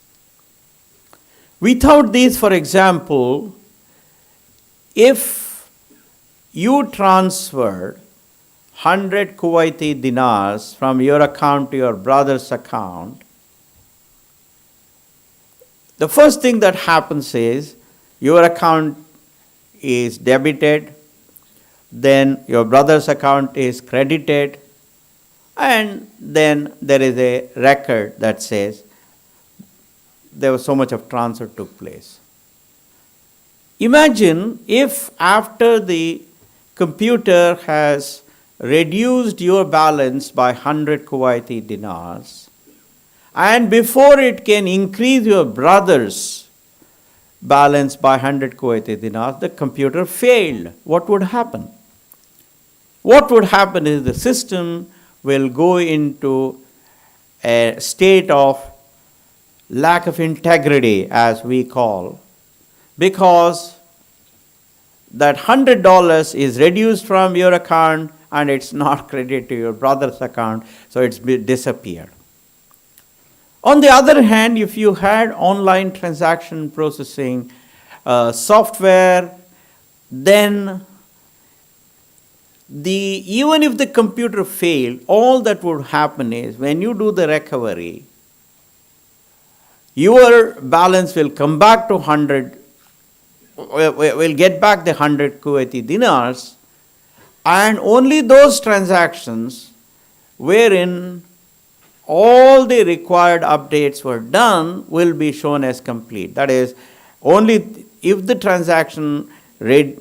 Without these, for example, if you transferred 100 Kuwaiti dinars from your account to your brother's account, the first thing that happens is your account is debited, then your brother's account is credited, and then there is a record that says there was so much of transfer took place. Imagine if after the computer has reduced your balance by 100 Kuwaiti dinars, and before it can increase your brother's balance by 100 Kuwaiti dinars, the computer failed. What would happen? What would happen is the system will go into a state of lack of integrity, as we call, because that $100 is reduced from your account and it's not credited to your brother's account, so it's disappeared. On the other hand, if you had online transaction processing software, then even if the computer failed, all that would happen is when you do the recovery, your balance will come back to 100, will get back the 100 Kuwaiti dinars, and only those transactions wherein all the required updates were done will be shown as complete. That is, only if the transaction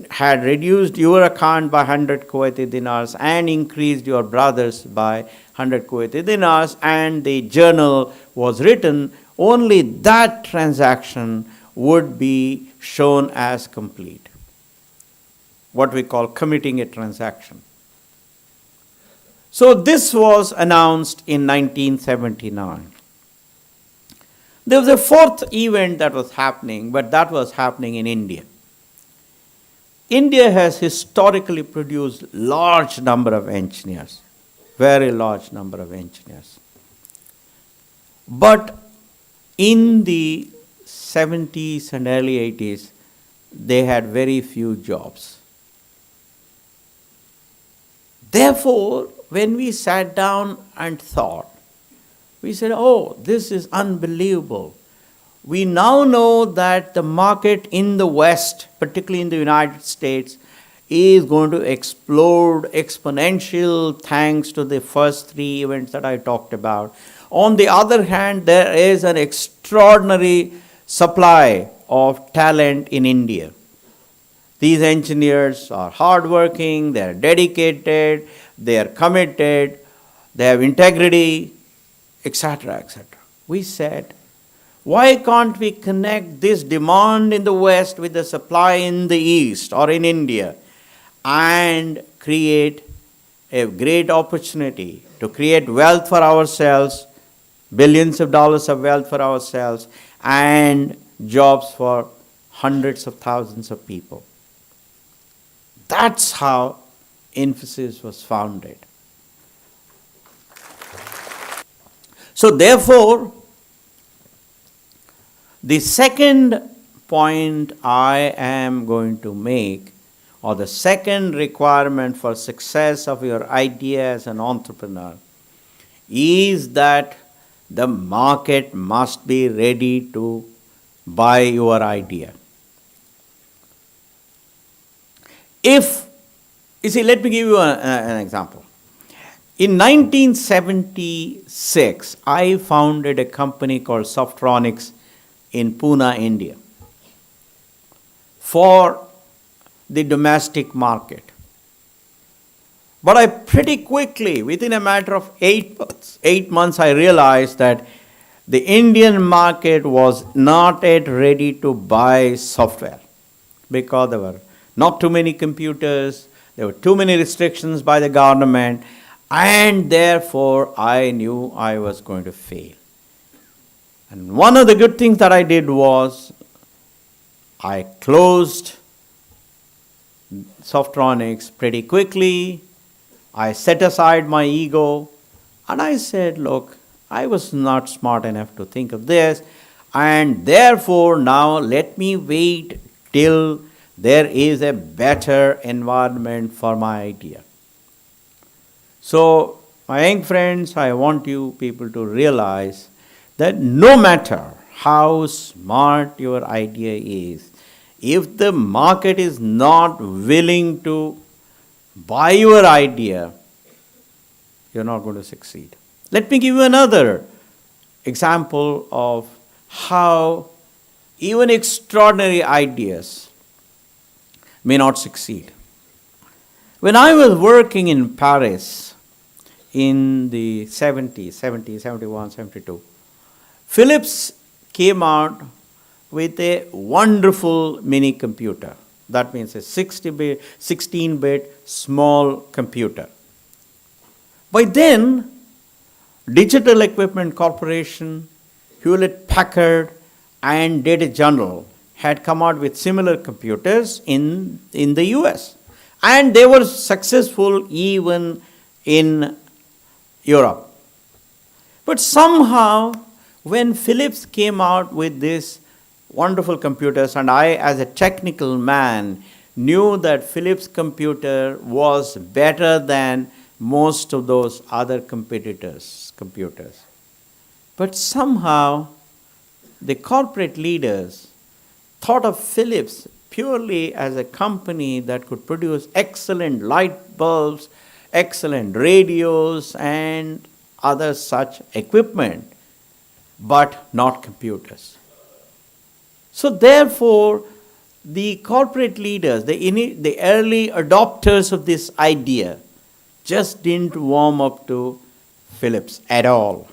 had reduced your account by 100 Kuwaiti dinars and increased your brother's by 100 Kuwaiti dinars, and the journal was written, only that transaction would be shown as complete. What we call committing a transaction. So this was announced in 1979. There was a fourth event that was happening, but that was happening in India. India has historically produced large number of engineers, very large number of engineers. But in the 70s and early 80s, they had very few jobs. Therefore, when we sat down and thought, we said, oh, this is unbelievable. We now know that the market in the West, particularly in the United States, is going to explode exponential thanks to the first three events that I talked about. On the other hand, there is an extraordinary supply of talent in India. These engineers are hardworking, they are dedicated, they are committed, they have integrity, etc., etc. We said, why can't we connect this demand in the West with the supply in the East or in India and create a great opportunity to create wealth for ourselves, billions of dollars of wealth for ourselves, and jobs for hundreds of thousands of people. That's how Infosys was founded. So therefore, the second point I am going to make, or the second requirement for success of your idea as an entrepreneur, is that the market must be ready to buy your idea. If, you see, let me give you an example. In 1976, I founded a company called Softronics in Pune, India, for the domestic market. But I pretty quickly, within a matter of 8 months, I realized that the Indian market was not yet ready to buy software because there were not too many computers, there were too many restrictions by the government, and therefore I knew I was going to fail. And one of the good things that I did was I closed Softronics pretty quickly. I set aside my ego and I said, look, I was not smart enough to think of this, and therefore now let me wait till there is a better environment for my idea. So, my young friends, I want you people to realize that no matter how smart your idea is, if the market is not willing to buy your idea, you're not going to succeed. Let me give you another example of how even extraordinary ideas may not succeed. When I was working in Paris in the 70s, 71, 72, Philips came out with a wonderful mini computer. That means a 16-bit small computer. By then, Digital Equipment Corporation, Hewlett-Packard, and Data General had come out with similar computers in the US. And they were successful even in Europe. But somehow, when Philips came out with these wonderful computers, and I, as a technical man, knew that Philips' computer was better than most of those other competitors' computers. But somehow, the corporate leaders thought of Philips purely as a company that could produce excellent light bulbs, excellent radios, and other such equipment, but not computers. So therefore, the corporate leaders, the early adopters of this idea, just didn't warm up to Philips at all.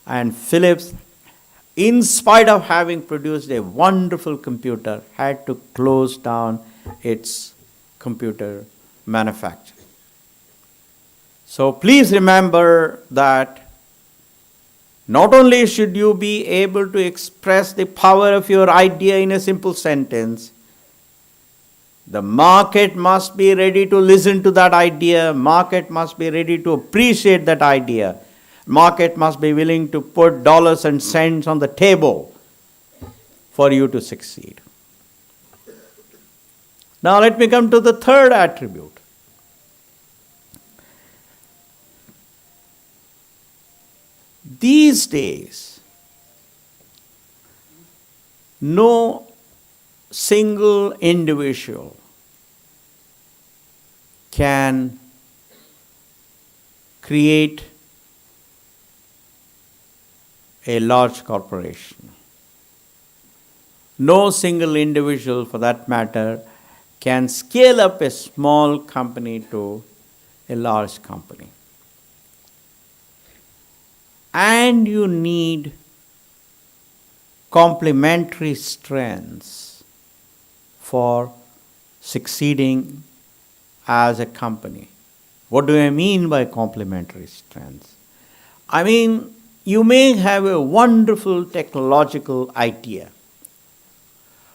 And Philips, in spite of having produced a wonderful computer, had to close down its computer manufacturing. So please remember that not only should you be able to express the power of your idea in a simple sentence, the market must be ready to listen to that idea. Market must be ready to appreciate that idea. Market must be willing to put dollars and cents on the table for you to succeed. Now let me come to the third attribute. These days, no single individual can create a large corporation. No single individual, for that matter, can scale up a small company to a large company. And you need complementary strengths for succeeding as a company. What do I mean by complementary strengths? I mean, you may have a wonderful technological idea,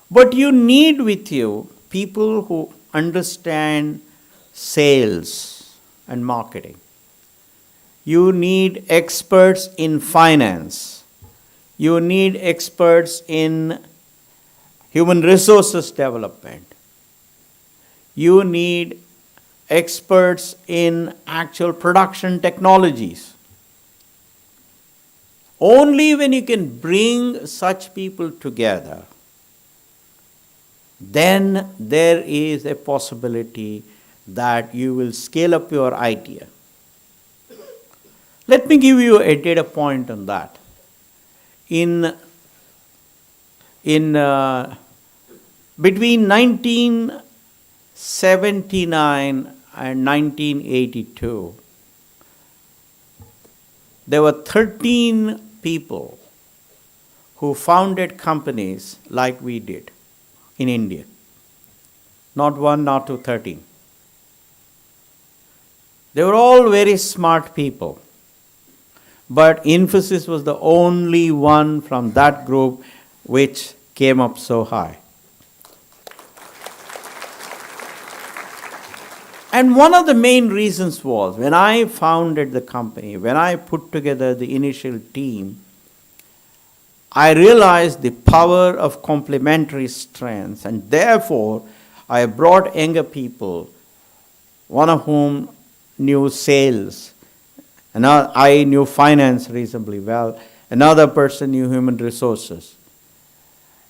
but you need with you people who understand sales and marketing. You need experts in finance. You need experts in human resources development. You need experts in actual production technologies. Only when you can bring such people together, then there is a possibility that you will scale up your idea. Let me give you a data point on that. In between 1979 and 1982, there were 13 people who founded companies like we did in India. Not one, not two, 13. They were all very smart people. But Infosys was the only one from that group which came up so high. And one of the main reasons was, when I founded the company, when I put together the initial team, I realized the power of complementary strengths, and therefore I brought younger people, one of whom knew sales, I knew finance reasonably well, another person knew human resources,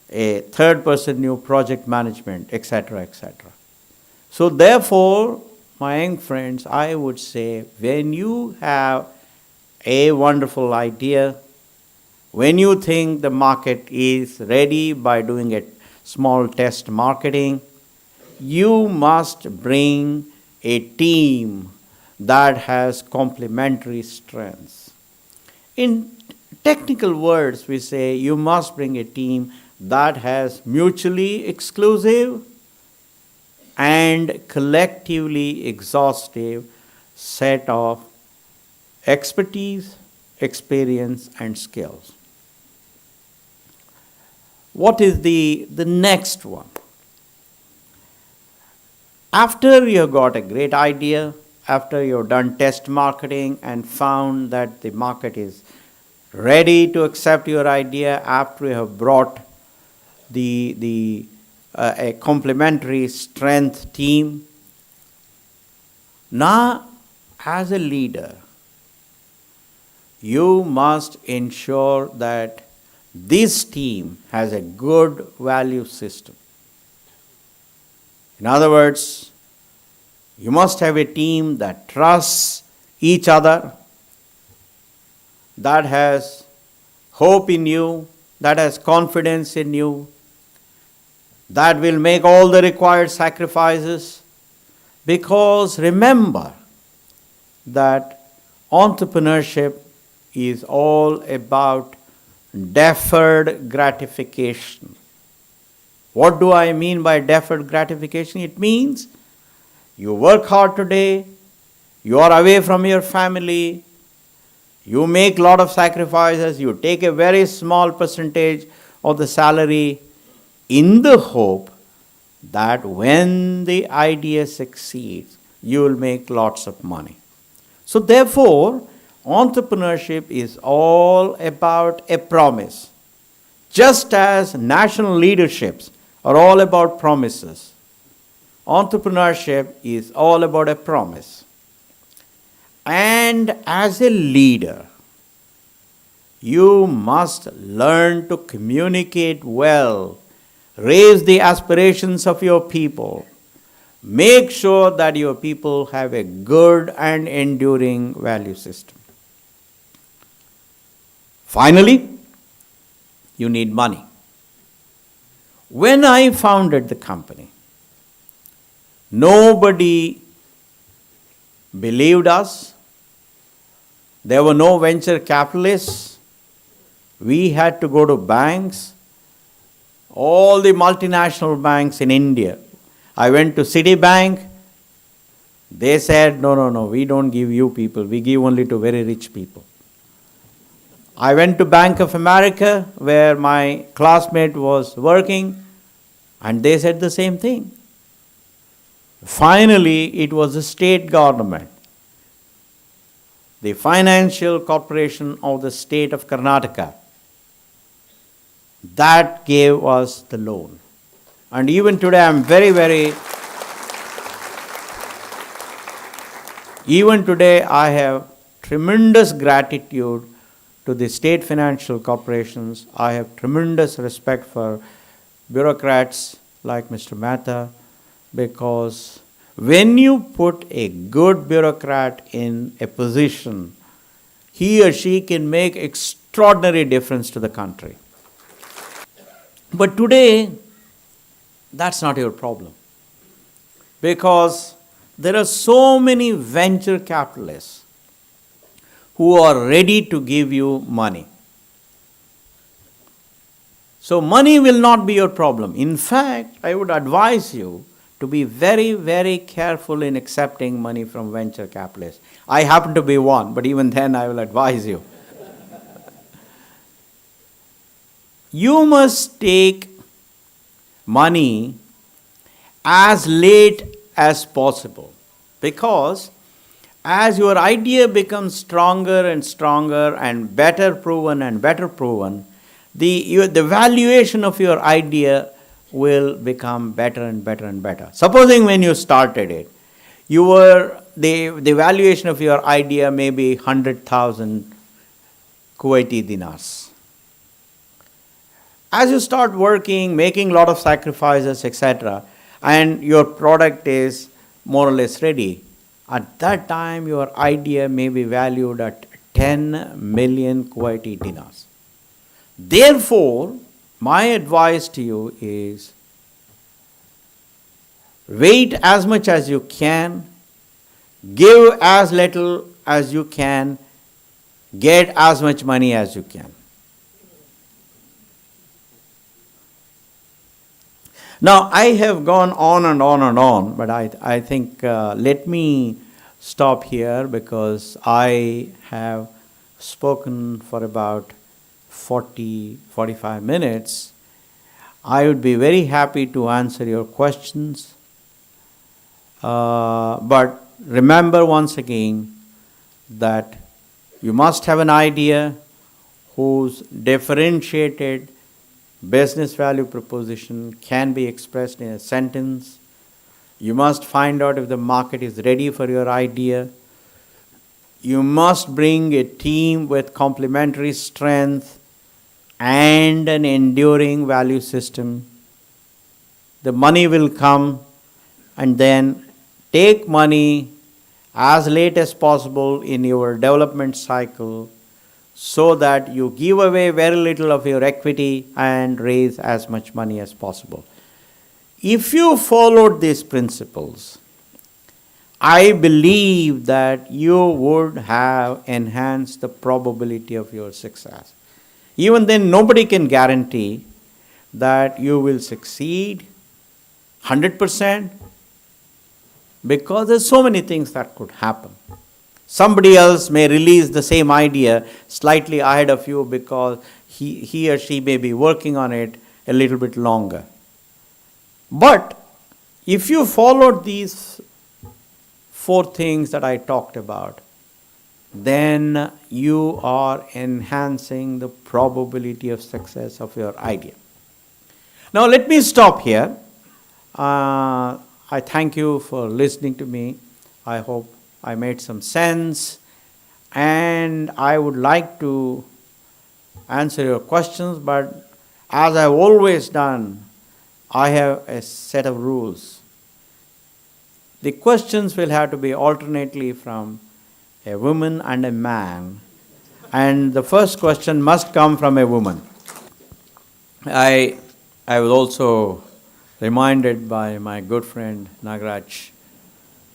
a third person knew project management, etc., etc. So therefore, my young friends, I would say, when you have a wonderful idea, when you think the market is ready by doing a small test marketing, you must bring a team that has complementary strengths. In technical words, we say you must bring a team that has mutually exclusive and collectively exhaustive set of expertise, experience, and skills. What is the next one? After you have got a great idea, after you've done test marketing and found that the market is ready to accept your idea, after you have brought a complementary strength team, now as a leader, you must ensure that this team has a good value system. In other words, you must have a team that trusts each other, that has hope in you, that has confidence in you, that will make all the required sacrifices. Because remember that entrepreneurship is all about deferred gratification. What do I mean by deferred gratification? It means you work hard today, you are away from your family, you make a lot of sacrifices, you take a very small percentage of the salary in the hope that when the idea succeeds, you will make lots of money. So therefore, entrepreneurship is all about a promise. Just as national leaderships are all about promises, entrepreneurship is all about a promise. And as a leader, you must learn to communicate well, raise the aspirations of your people, make sure that your people have a good and enduring value system. Finally, you need money. When I founded the company, nobody believed us. There were no venture capitalists. We had to go to banks, all the multinational banks in India. I went to Citibank. They said, no, we don't give you people. We give only to very rich people. I went to Bank of America, where my classmate was working, and they said the same thing. Finally, it was the state government the Financial Corporation of the state of Karnataka, that gave us the loan. And even today I'm even today I have tremendous gratitude to the state financial corporations. I have tremendous respect for bureaucrats like Mr. Mehta, because when you put a good bureaucrat in a position, he or she can make extraordinary difference to the country. But today, that's not your problem, because there are so many venture capitalists who are ready to give you money. So money will not be your problem. In fact, I would advise you to be very, very careful in accepting money from venture capitalists. I happen to be one, but even then I will advise you. You must take money as late as possible, because as your idea becomes stronger and stronger and better proven, the valuation of your idea will become better and better and better. Supposing when you started it, the valuation of your idea may be 100,000 Kuwaiti dinars. As you start working, making a lot of sacrifices, etc., and your product is more or less ready, at that time your idea may be valued at 10 million Kuwaiti dinars. Therefore, my advice to you is wait as much as you can, give as little as you can, get as much money as you can. Now, I have gone on and on and on, but I think let me stop here, because I have spoken for about 45 minutes. I would be very happy to answer your questions. But remember once again that you must have an idea whose differentiated business value proposition can be expressed in a sentence. You must find out if the market is ready for your idea. You must bring a team with complementary strength and an enduring value system. The money will come, and then take money as late as possible in your development cycle, so that you give away very little of your equity and raise as much money as possible. If you followed these principles, I believe that you would have enhanced the probability of your success. Even then, nobody can guarantee that you will succeed 100%, because there's so many things that could happen. Somebody else may release the same idea slightly ahead of you, because he or she may be working on it a little bit longer. But if you followed these 4 things that I talked about, then you are enhancing the probability of success of your idea. Now let me stop here. I thank you for listening to me. I hope I made some sense, and I would like to answer your questions, but as I've always done, I have a set of rules. The questions will have to be alternately from a woman and a man, and the first question must come from a woman. I was also reminded by my good friend Nagaraj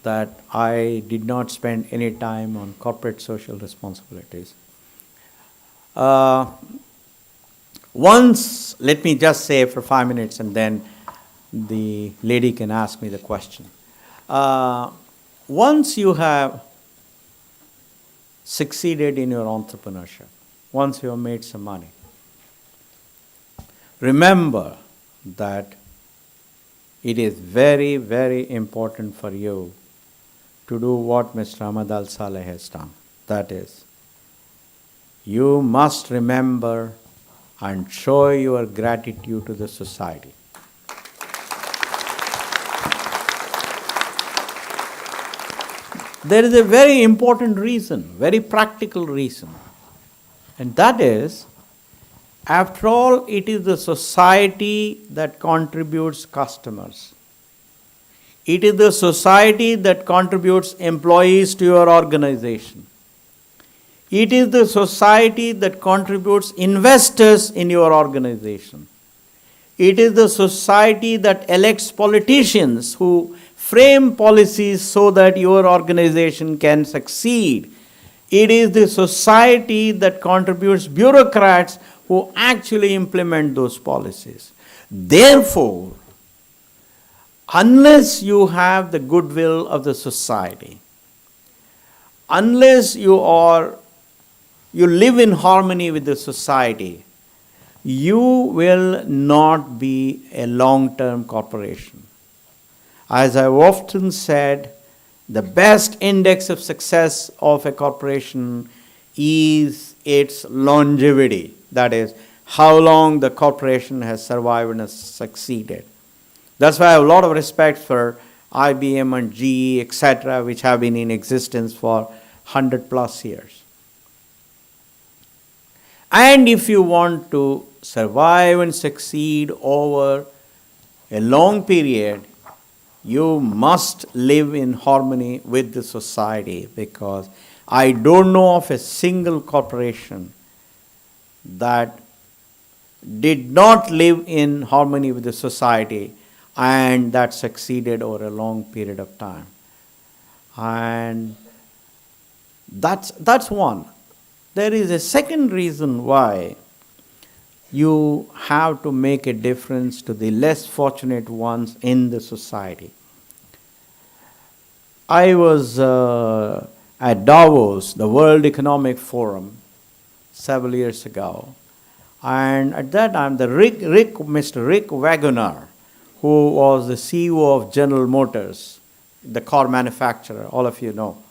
that I did not spend any time on corporate social responsibilities. Once, let me just say for 5 minutes, and then the lady can ask me the question. Once you have succeeded in your entrepreneurship, once you have made some money, remember that it is very, very important for you to do what Mr. Ahmad Al Saleh has done. That is, you must remember and show your gratitude to the society. There is a very important reason, very practical reason, and that is, after all, it is the society that contributes customers. It is the society that contributes employees to your organization. It is the society that contributes investors in your organization. It is the society that elects politicians who frame policies so that your organization can succeed. It is the society that contributes bureaucrats who actually implement those policies. Therefore, unless you have the goodwill of the society, unless you live in harmony with the society, you will not be a long-term corporation. As I've often said, the best index of success of a corporation is its longevity. That is, how long the corporation has survived and has succeeded. That's why I have a lot of respect for IBM and GE, etc., which have been in existence for 100 plus years. And if you want to survive and succeed over a long period, you must live in harmony with the society, because I don't know of a single corporation that did not live in harmony with the society and that succeeded over a long period of time. And that's one. There is a second reason why you have to make a difference to the less fortunate ones in the society. I was at Davos, the World Economic Forum, several years ago, and at that time Mr. Rick Wagoner, who was the CEO of General Motors, the car manufacturer, all of you know,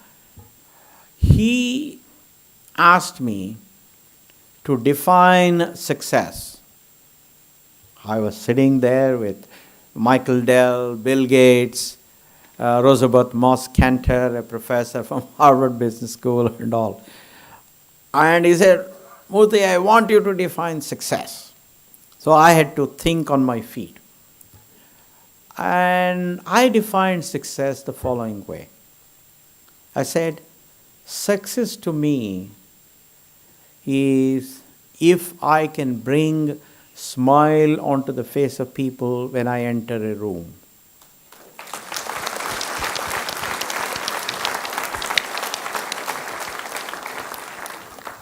he asked me to define success. I was sitting there with Michael Dell, Bill Gates, Roosevelt Moss Cantor, a professor from Harvard Business School and all. And he said, Murthy, I want you to define success. So I had to think on my feet. And I defined success the following way. I said, success to me is if I can bring smile onto the face of people when I enter a room.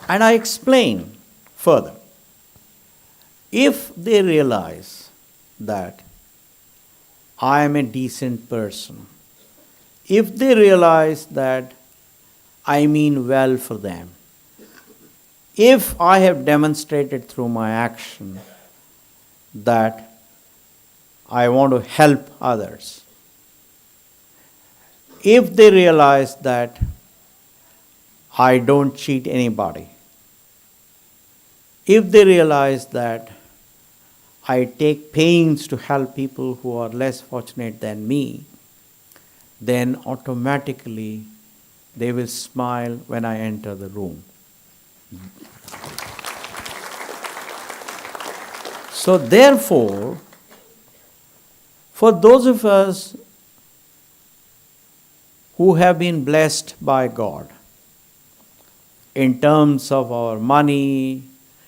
And I explain further. If they realize that I am a decent person, if they realize that I mean well for them, if I have demonstrated through my action that I want to help others, if they realize that I don't cheat anybody, if they realize that I take pains to help people who are less fortunate than me, then automatically they will smile when I enter the room. So therefore, for those of us who have been blessed by God in terms of our money,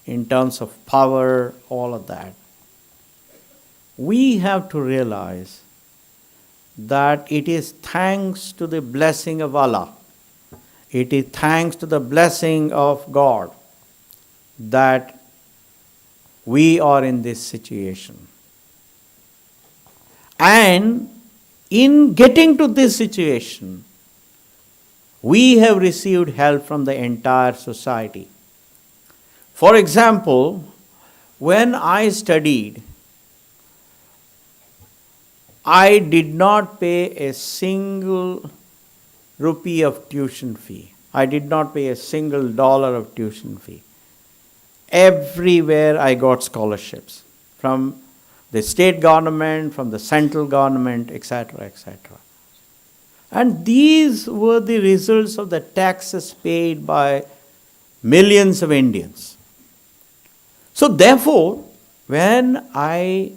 in terms of power, all of that, we have to realize that it is thanks to the blessing of Allah, it is thanks to the blessing of God that we are in this situation. And in getting to this situation, we have received help from the entire society. For example, when I studied, I did not pay a single rupee of tuition fee. I did not pay a single dollar of tuition fee. Everywhere I got scholarships from the state government, from the central government, etc., etc. And these were the results of the taxes paid by millions of Indians. So therefore, when I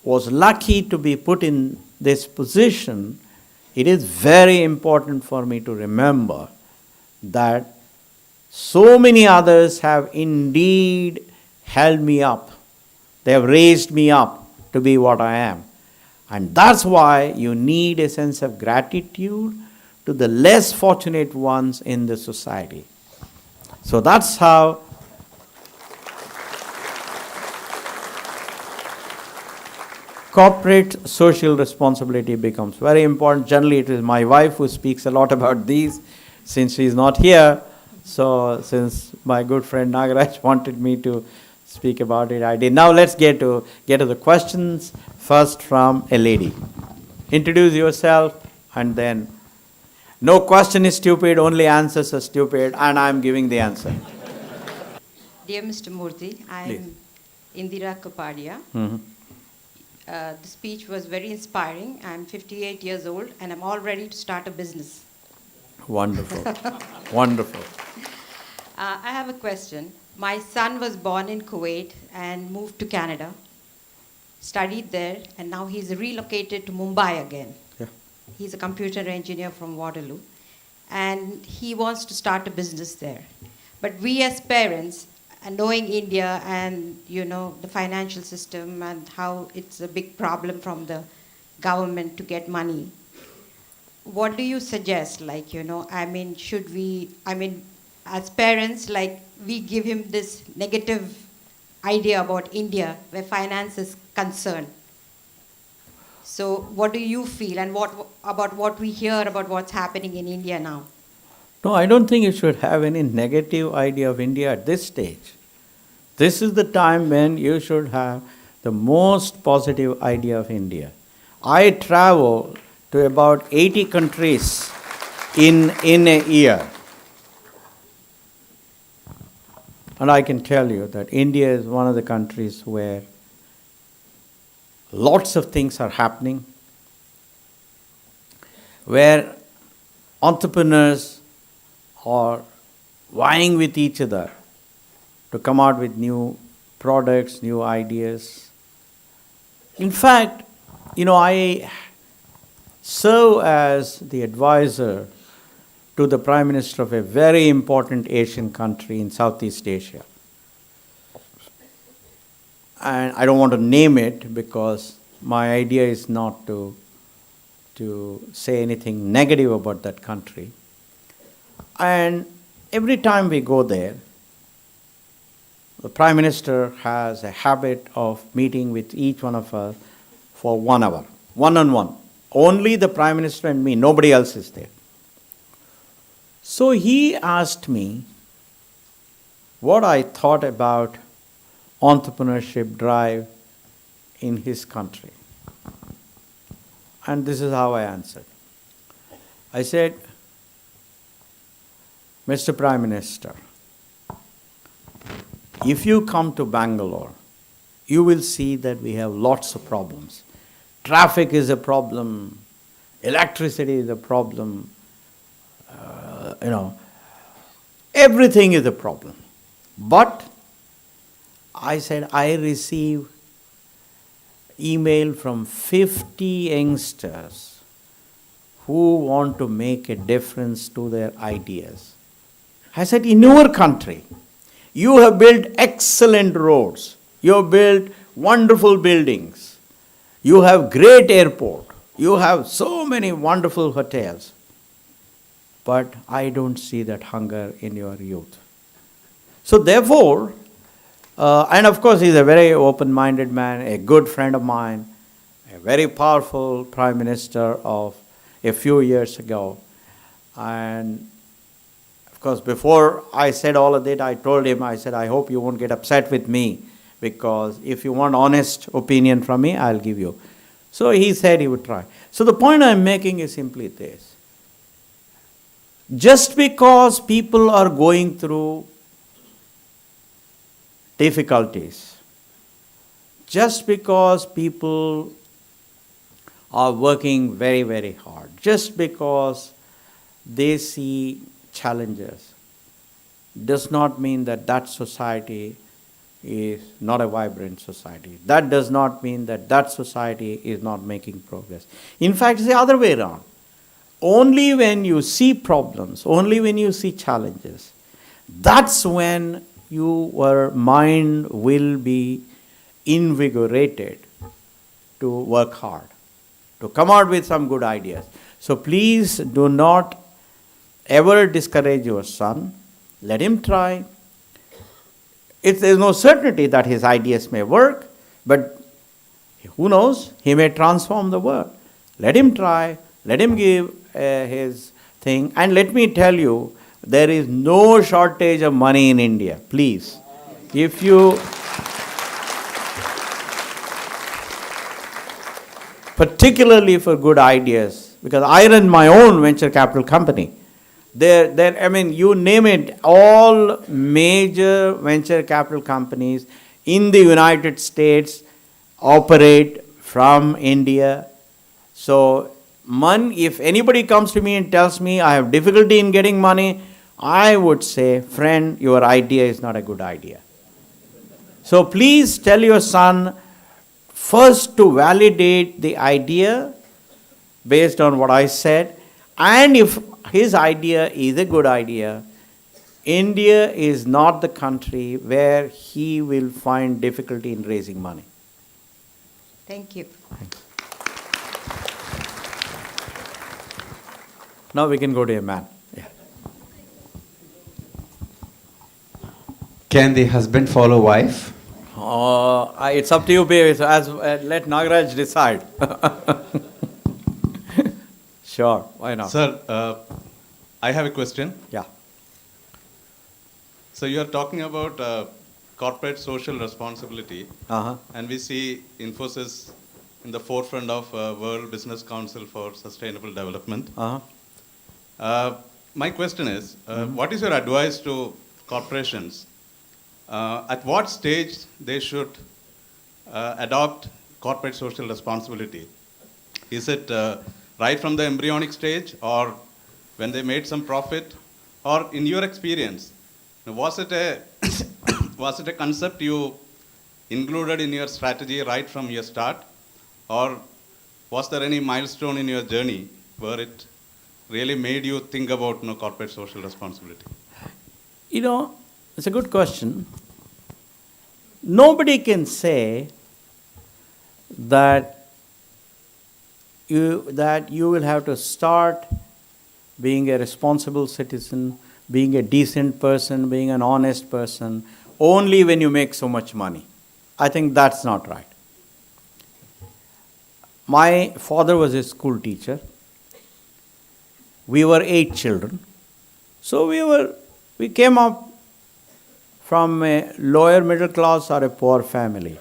was lucky to be put in this position, it is very important for me to remember that so many others have indeed held me up. They have raised me up to be what I am. And that's why you need a sense of gratitude to the less fortunate ones in the society. So that's how corporate social responsibility becomes very important. Generally, it is my wife who speaks a lot about these since she is not here. So since my good friend Nagaraj wanted me to speak about it, I did. Now let's get to the questions. First from a lady. Introduce yourself, and then no question is stupid, only answers are stupid, and I'm giving the answer. Dear Mr. Murthy, I'm Indira Kapadia. The speech was very inspiring. I'm 58 years old and I'm all ready to start a business. Wonderful. Wonderful. I have a question. My son was born in Kuwait and moved to Canada, studied there, and now he's relocated to Mumbai again. Yeah. He's a computer engineer from Waterloo, and he wants to start a business there. But we as parents, and knowing India and the financial system and how it's a big problem from the government to get money, what do you suggest? Should we, as parents, we give him this negative idea about India where finance is concerned. So what do you feel, and what about what we hear about what's happening in India now? No, I don't think you should have any negative idea of India at this stage. This is the time when you should have the most positive idea of India. I travel to about 80 countries in a year. And I can tell you that India is one of the countries where lots of things are happening, where entrepreneurs are vying with each other to come out with new products, new ideas. In fact, I serve as the advisor to the Prime Minister of a very important Asian country in Southeast Asia. And I don't want to name it because my idea is not to say anything negative about that country. And every time we go there, the Prime Minister has a habit of meeting with each one of us for 1 hour, one-on-one. Only the Prime Minister and me, nobody else is there. So he asked me what I thought about entrepreneurship drive in his country. And this is how I answered. I said, Mr. Prime Minister, if you come to Bangalore, you will see that we have lots of problems. Traffic is a problem, electricity is a problem, everything is a problem. But I said, I receive email from 50 youngsters who want to make a difference to their ideas. I said, in your country, you have built excellent roads. You have built wonderful buildings. You have great airport. You have so many wonderful hotels. But I don't see that hunger in your youth. So therefore, and of course he's a very open-minded man, a good friend of mine, a very powerful Prime Minister of a few years ago. And of course, before I said all of that, I told him, I said, I hope you won't get upset with me, because if you want honest opinion from me, I'll give you. So he said he would try. So the point I'm making is simply this. Just because people are going through difficulties, just because people are working very, very hard, just because they see challenges, does not mean that that society is not a vibrant society. That does not mean that that society is not making progress. In fact, it's the other way around. Only when you see problems, only when you see challenges, that's when your mind will be invigorated to work hard, to come out with some good ideas. So please do not ever discourage your son. Let him try. There's no certainty that his ideas may work, but who knows? He may transform the world. Let him try. Let him give his thing. And let me tell you, there is no shortage of money in India. Please. If you... particularly for good ideas, because I run my own venture capital company. You name it, all major venture capital companies in the United States operate from India. So, if anybody comes to me and tells me I have difficulty in getting money, I would say, friend, your idea is not a good idea. So please tell your son first to validate the idea based on what I said, and if his idea is a good idea, India is not the country where he will find difficulty in raising money. Thank you. Thanks. Now we can go to a man. Yeah. Can the husband follow wife? It's up to you, baby. Let Nagaraj decide. Sure, why not? Sir, I have a question. Yeah. So you are talking about corporate social responsibility, and we see Infosys in the forefront of World Business Council for Sustainable Development. My question is, what is your advice to corporations? At what stage they should adopt corporate social responsibility? Is it right from the embryonic stage, or when they made some profit, or in your experience, was it a concept you included in your strategy right from your start, or was there any milestone in your journey where it really made you think about corporate social responsibility? It's a good question. Nobody can say that you will have to start being a responsible citizen, being a decent person, being an honest person, only when you make so much money. I think that's not right. My father was a school teacher. We were 8 children. So we came up from a lower middle class or a poor family.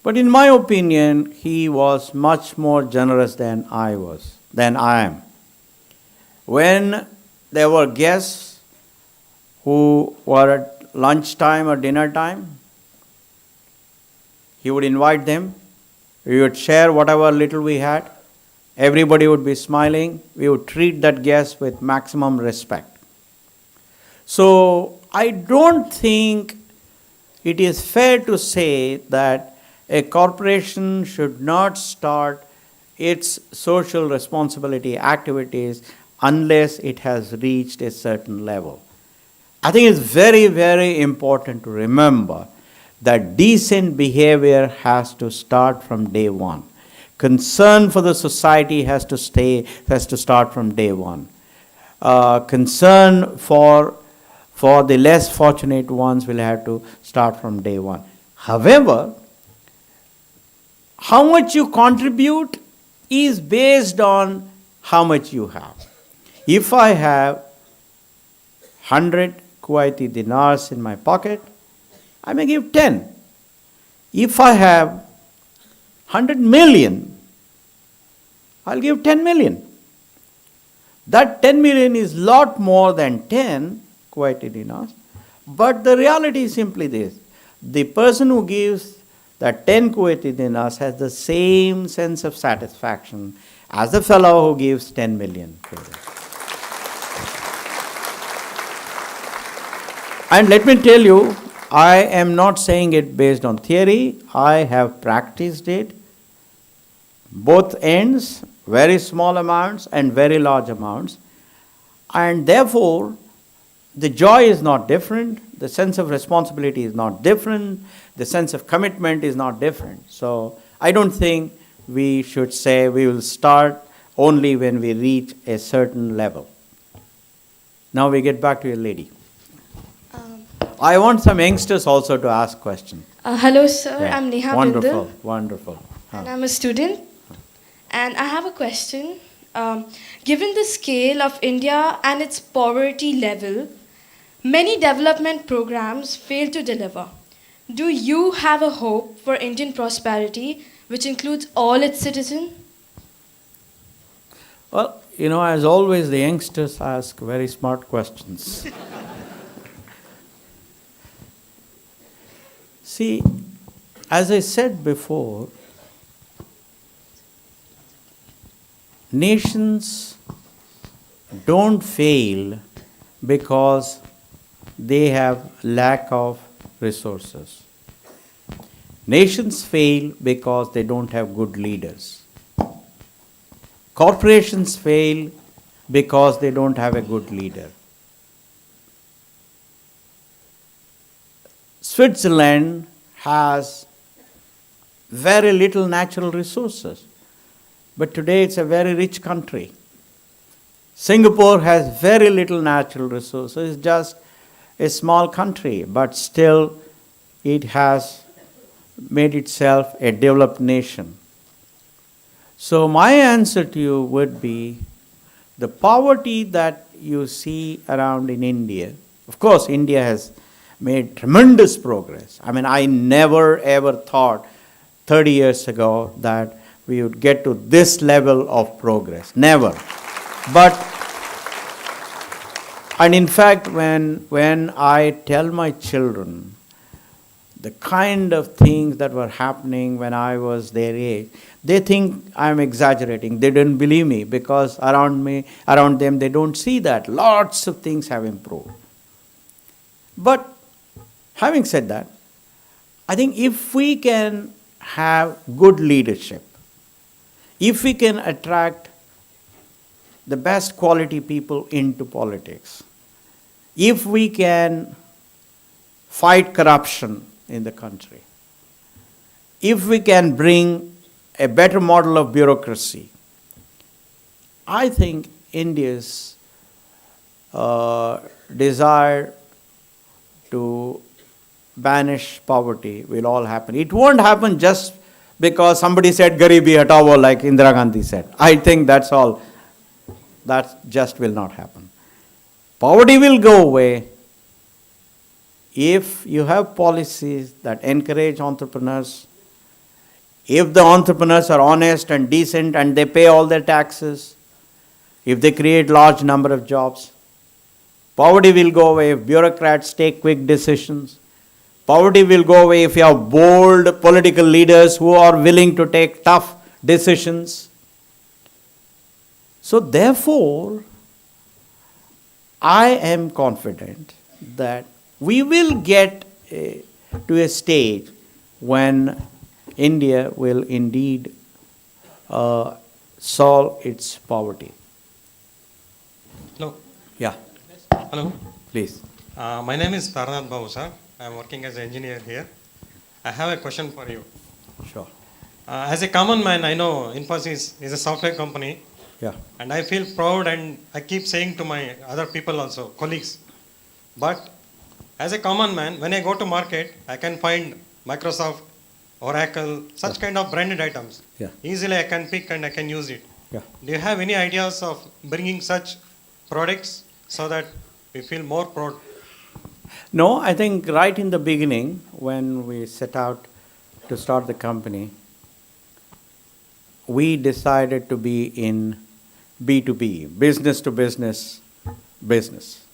But in my opinion, he was much more generous than I am. When there were guests who were at lunchtime or dinner time, he would invite them. We would share whatever little we had. Everybody would be smiling. We would treat that guest with maximum respect. So I don't think it is fair to say that a corporation should not start its social responsibility activities unless it has reached a certain level. I think it's very, very important to remember that decent behavior has to start from day one. Concern for the society has to start from day one. Concern for the less fortunate ones will have to start from day one. However, how much you contribute is based on how much you have. If I have 100 Kuwaiti dinars in my pocket, I may give 10. If I have 100 million, I'll give 10 million. That 10 million is lot more than 10 Kuwaiti dinars, but the reality is simply this. The person who gives that 10 Kuwaiti dinars has the same sense of satisfaction as the fellow who gives 10 million. And let me tell you, I am not saying it based on theory. I have practiced it. Both ends, very small amounts and very large amounts. And therefore, the joy is not different. The sense of responsibility is not different. The sense of commitment is not different. So I don't think we should say we will start only when we reach a certain level. Now we get back to your lady. I want some youngsters also to ask questions. Hello, sir. Yeah. I'm Neha Wonderful, Bindal, wonderful. and I'm a student. And I have a question. Given the scale of India and its poverty level, many development programs fail to deliver. Do you have a hope for Indian prosperity, which includes all its citizens? Well, as always, the youngsters ask very smart questions. See, as I said before, nations don't fail because they have lack of resources. Nations fail because they don't have good leaders. Corporations fail because they don't have a good leader. Switzerland has very little natural resources, but today it's a very rich country. Singapore has very little natural resources, it's just a small country, but still it has made itself a developed nation. So my answer to you would be the poverty that you see around in India. Of course, India has made tremendous progress. I mean, I never ever thought 30 years ago that we would get to this level of progress. Never. And in fact, when I tell my children the kind of things that were happening when I was their age, they think I'm exaggerating. They don't believe me because around them, they don't see that. Lots of things have improved. But having said that, I think if we can have good leadership, if we can attract the best quality people into politics, if we can fight corruption in the country, if we can bring a better model of bureaucracy, I think India's desire to banish poverty will all happen. It won't happen just because somebody said Garibi Hatao like Indira Gandhi said. I think that's all. That just will not happen. Poverty will go away if you have policies that encourage entrepreneurs, if the entrepreneurs are honest and decent and they pay all their taxes, if they create large number of jobs. Poverty will go away if bureaucrats take quick decisions. Poverty will go away if you have bold political leaders who are willing to take tough decisions. So therefore, I am confident that we will get to a stage when India will indeed solve its poverty. Hello. Yeah, Hello. please. My name is Tarnath Babu, sir. I am working as an engineer here. I have a question for you. Sure. As a common man, I know Infosys is a software company. Yeah. And I feel proud, and I keep saying to my other people also, colleagues. But as a common man, when I go to market, I can find Microsoft, Oracle, such kind of branded items. Yeah. Easily I can pick and I can use it. Yeah. Do you have any ideas of bringing such products so that we feel more proud? No, I think right in the beginning, when we set out to start the company, we decided to be in B2B, business to business business.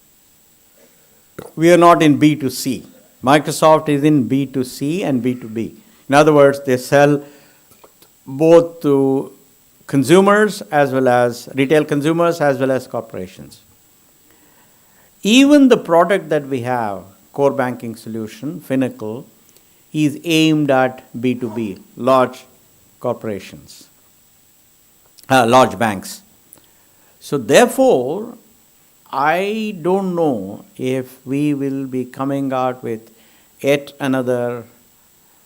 We are not in B2C. Microsoft is in B2C and B2B. In other words, they sell both to consumers as well as retail consumers as well as corporations. Even the product that we have, core banking solution, Finacle, is aimed at B2B, large corporations, large banks. So therefore, I don't know if we will be coming out with yet another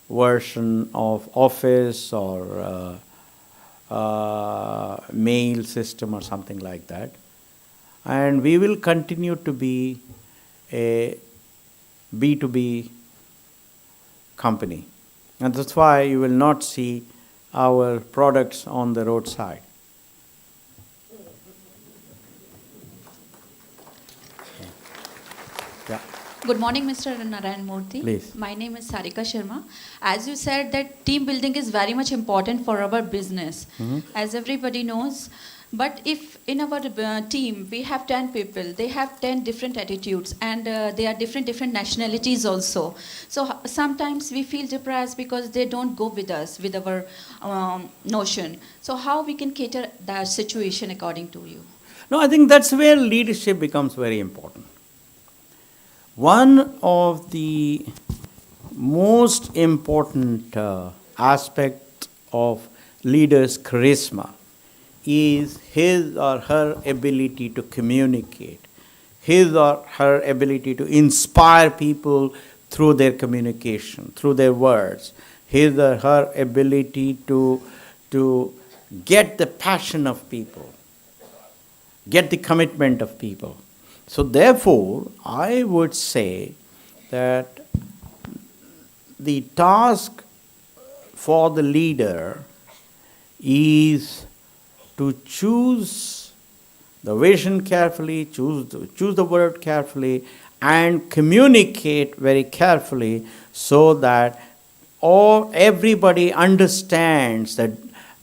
version of Office or mail system or something like that. And we will continue to be a B2B company. And that's why you will not see our products on the roadside. Yeah. Good morning, Mr. Narayan Murthy. Please. My name is Sarika Sharma. As you said that team building is very much important for our business, as everybody knows. But if in our team we have 10 people, they have 10 different attitudes and they are different nationalities also. So sometimes we feel depressed because they don't go with us, with our notion. So how we can cater that situation according to you? No, I think that's where leadership becomes very important. One of the most important aspect of leaders' charisma is his or her ability to communicate, his or her ability to inspire people through their communication, through their words, his or her ability to get the passion of people, get the commitment of people. So therefore, I would say that the task for the leader is to choose the vision carefully, choose the word carefully, and communicate very carefully so that everybody understands that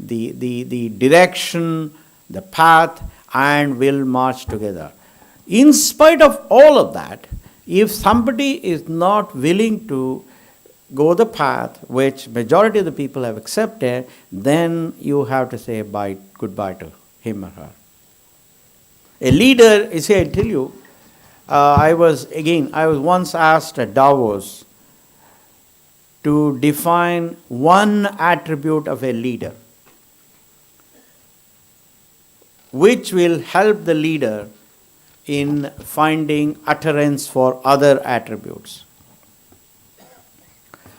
the direction, the path, and will march together. In spite of all of that, if somebody is not willing to go the path which majority of the people have accepted, then you have to say goodbye to him or her. A leader, you see, I tell you, I was once asked at Davos to define one attribute of a leader which will help the leader in finding utterance for other attributes.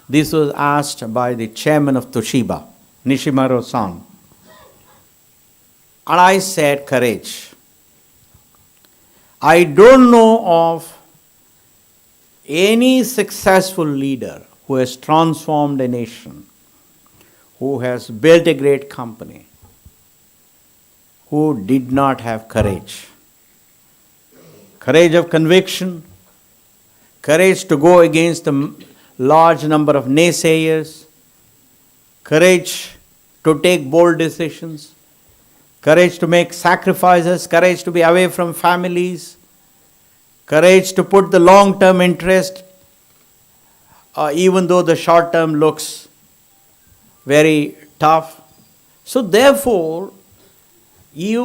This was asked by the chairman of Toshiba, Nishimaro-san. And I said courage. I don't know of any successful leader who has transformed a nation, who has built a great company, who did not have courage. Courage of conviction, courage to go against the large number of naysayers, courage to take bold decisions, courage to make sacrifices, courage to be away from families, courage to put the long-term interest, even though the short-term looks very tough. So therefore, a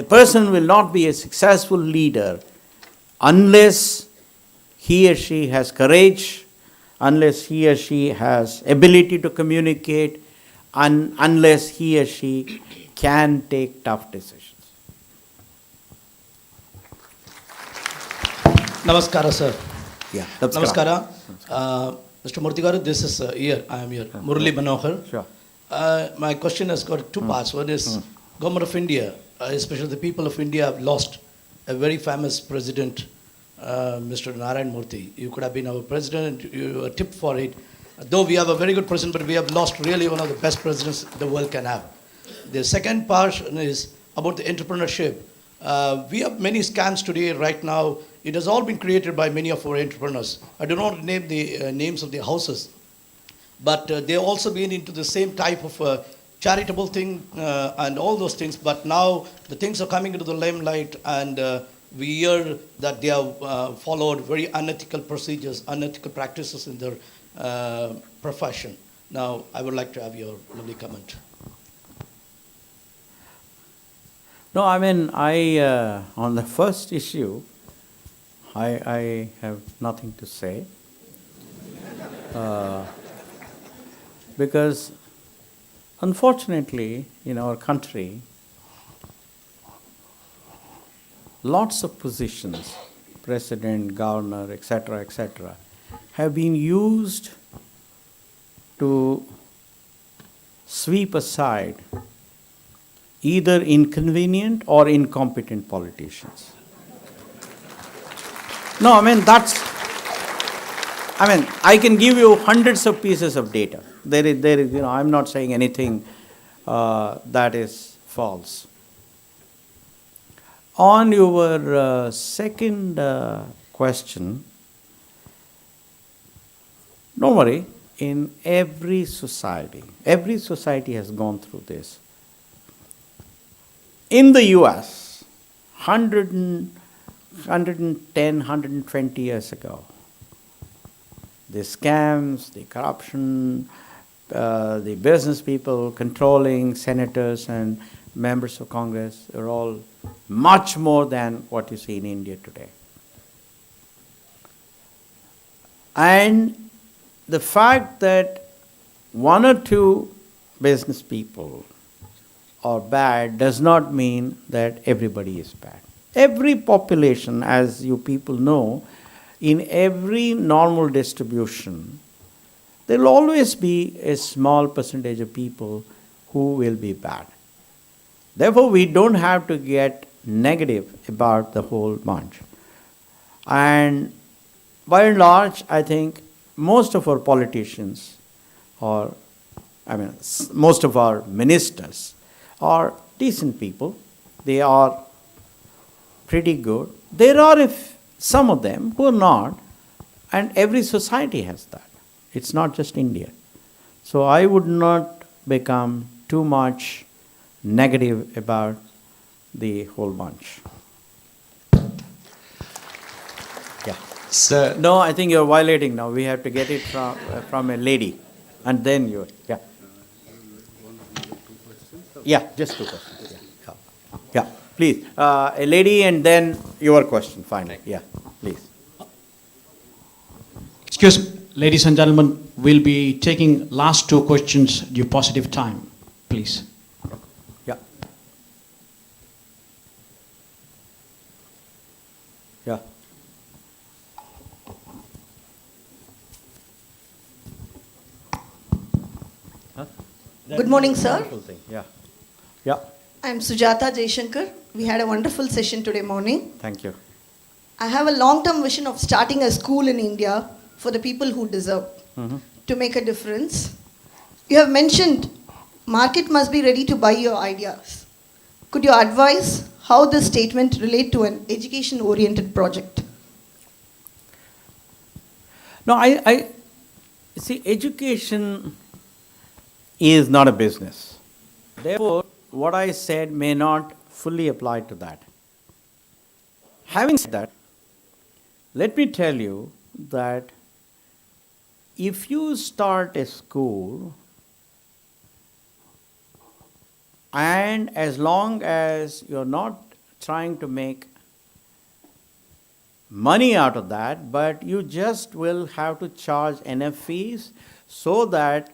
person will not be a successful leader unless he or she has courage, unless he or she has ability to communicate, and unless he or she can take tough decisions. Namaskara, sir. Yeah. Namaskara. Mr. Murthy, this is here. I am here. Murli Manohar. Sure. My question has got two parts. One is Government of India, especially the people of India, have lost a very famous president, Mr. Narayan Murthy. You could have been our president, you were tipped for it. Though we have a very good president, but we have lost really one of the best presidents the world can have. The second part is about the entrepreneurship. We have many scams today, right now. It has all been created by many of our entrepreneurs. I do not name the names of the houses, but they have also been into the same type of charitable thing and all those things, but now the things are coming into the limelight, and we hear that they have followed very unethical procedures, unethical practices in their profession. Now, I would like to have your lovely comment. No, I mean, on the first issue, I have nothing to say. Because unfortunately, in our country, lots of positions, president, governor, etc., have been used to sweep aside either inconvenient or incompetent politicians. No, I can give you hundreds of pieces of data. There is, I'm not saying anything that is false. On your second question, don't worry, in every society has gone through this. In the US, 110, 120 years ago, the scams, the corruption, the business people controlling senators and members of Congress are all much more than what you see in India today. And the fact that one or two business people are bad does not mean that everybody is bad. Every population, as you people know, in every normal distribution, there will always be a small percentage of people who will be bad. Therefore, we don't have to get negative about the whole bunch. And by and large, I think most of our politicians, most of our ministers are decent people. They are pretty good. There are some of them who are not, and every society has that. It's not just India. So I would not become too much negative about the whole bunch. Yeah. Sir. No, I think you're violating now. We have to get it from a lady. And then you, yeah. Yeah, just two questions. Yeah, please. A lady and then your question, finally. Yeah, please. Excuse me, ladies and gentlemen, we'll be taking last two questions due positive time, please. Yeah. Yeah. Good morning, sir. Yeah. Yeah. I'm Sujata Jaishankar. We had a wonderful session today morning. Thank you. I have a long-term vision of starting a school in India for the people who deserve to make a difference. You have mentioned market must be ready to buy your ideas. Could you advise how this statement relate to an education-oriented project? No, I see, education is not a business. Therefore, what I said may not fully apply to that. Having said that, let me tell you that if you start a school, and as long as you're not trying to make money out of that, but you just will have to charge enough fees so that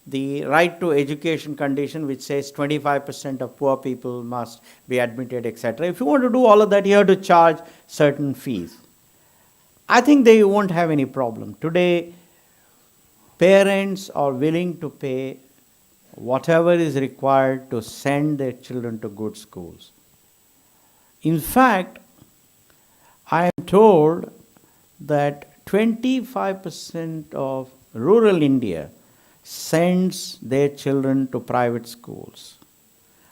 the right to education condition, which says 25% of poor people must be admitted, etc. If you want to do all of that, you have to charge certain fees. I think they won't have any problem. Today, parents are willing to pay whatever is required to send their children to good schools. In fact, I am told that 25% of rural India sends their children to private schools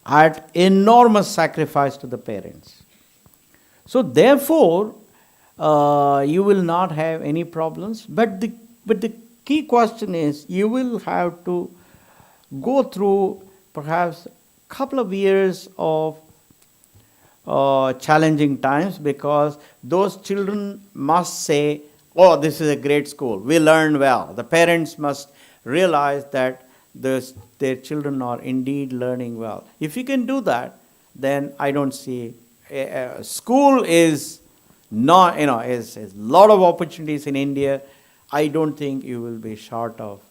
at enormous sacrifice to the parents. So therefore, you will not have any problems. But the key question is, you will have to go through perhaps a couple of years of challenging times, because those children must say, oh, this is a great school, we learned well. The parents must realize that their children are indeed learning well. If you can do that, then I don't see, school is not, is a lot of opportunities in India. I don't think you will be short of,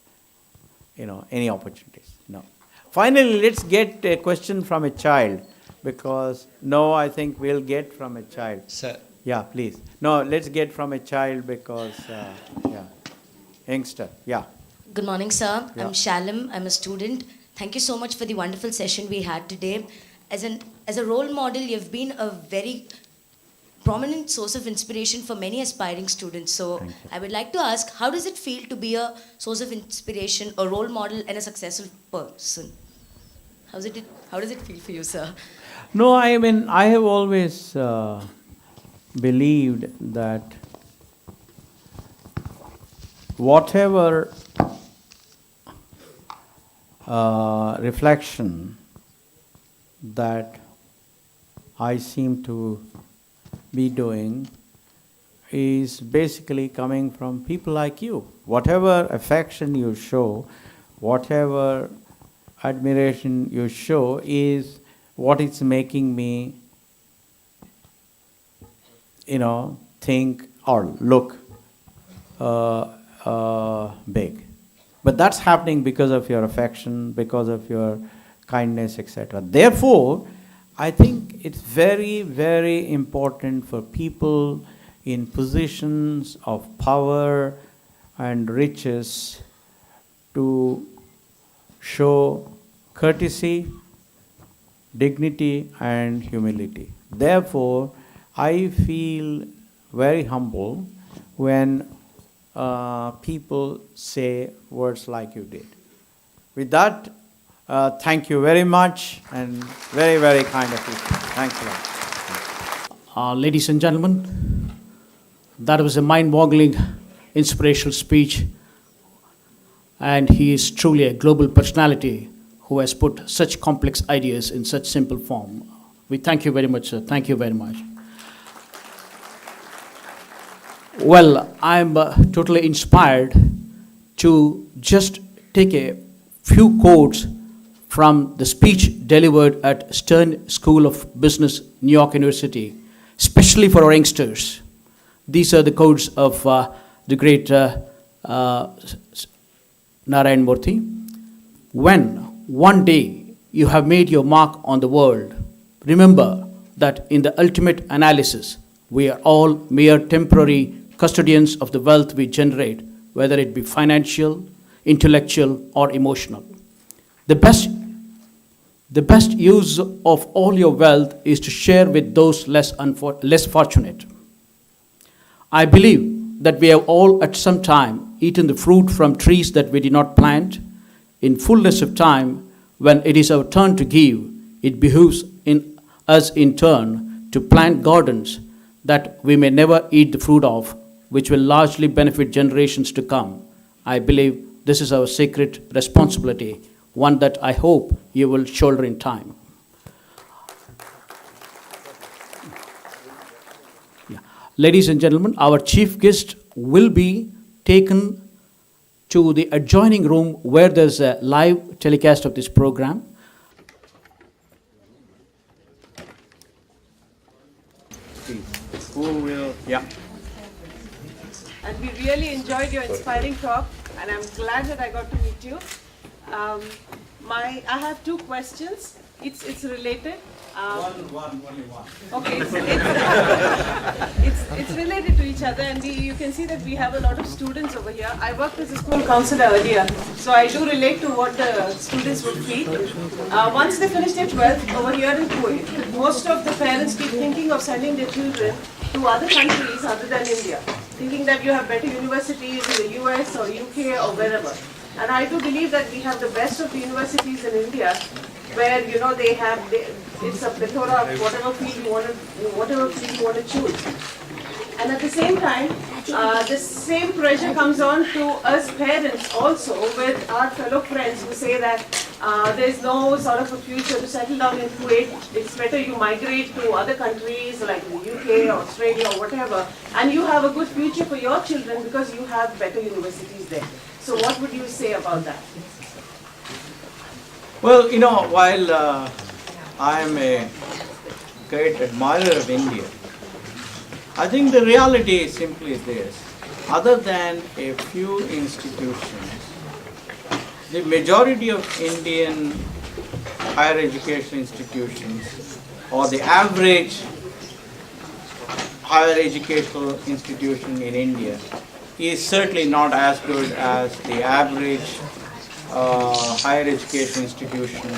any opportunities. No. Finally, let's get a question from a child, because I think we'll get from a child. Sir. Yeah, please. No, let's get from a child, because, youngster. Yeah. Good morning, sir. Yeah. I'm Shalim. I'm a student. Thank you so much for the wonderful session we had today. As a role model, you've been a very prominent source of inspiration for many aspiring students. So I would like to ask, how does it feel to be a source of inspiration, a role model, and a successful person? How does it feel for you, sir? No, I mean, I have always believed that whatever reflection that I seem to be doing is basically coming from people like you. Whatever affection you show, whatever admiration you show is what is making me, think or look big. But that's happening because of your affection, because of your kindness, etc. Therefore, I think it's very, very important for people in positions of power and riches to show courtesy, dignity, and humility. Therefore, I feel very humble when people say words like you did. With that, thank you very much, and very, very kind of you. Thanks a lot. Ladies and gentlemen, that was a mind-boggling, inspirational speech, and he is truly a global personality who has put such complex ideas in such simple form. We thank you very much, sir. Thank you very much. Well, I'm totally inspired to just take a few quotes from the speech delivered at Stern School of Business, New York University, especially for our youngsters. These are the quotes of the great Narayan Murthy. When one day you have made your mark on the world, remember that in the ultimate analysis, we are all mere temporary custodians of the wealth we generate, whether it be financial, intellectual, or emotional. The best use of all your wealth is to share with those less fortunate. I believe that we have all at some time eaten the fruit from trees that we did not plant. In fullness of time, when it is our turn to give, it behooves us in turn to plant gardens that we may never eat the fruit of, which will largely benefit generations to come. I believe this is our sacred responsibility, one that I hope you will shoulder in time. Yeah. Ladies and gentlemen, our chief guest will be taken to the adjoining room where there's a live telecast of this program. Who will? Yeah. And we really enjoyed your inspiring talk, and I'm glad that I got to meet you. I have two questions. It's related. Only one. Okay, it's related to each other, and you can see that we have a lot of students over here. I worked as a school counselor earlier, so I do relate to what the students would feel. Once they finish their 12th over here in Kuwait, most of the parents keep thinking of sending their children to other countries other than India, thinking that you have better universities in the US or UK or wherever. And I do believe that we have the best of the universities in India, where it's a plethora of whatever field you want to choose. And at the same time, the same pressure comes on to us parents also with our fellow friends who say that there's no sort of a future to settle down in Kuwait. It's better you migrate to other countries like the UK or Australia or whatever, and you have a good future for your children because you have better universities there. So what would you say about that? Well, while I am a great admirer of India, I think the reality is simply this. Other than a few institutions, the majority of Indian higher education institutions, or the average higher educational institution in India, is certainly not as good as the average higher education institution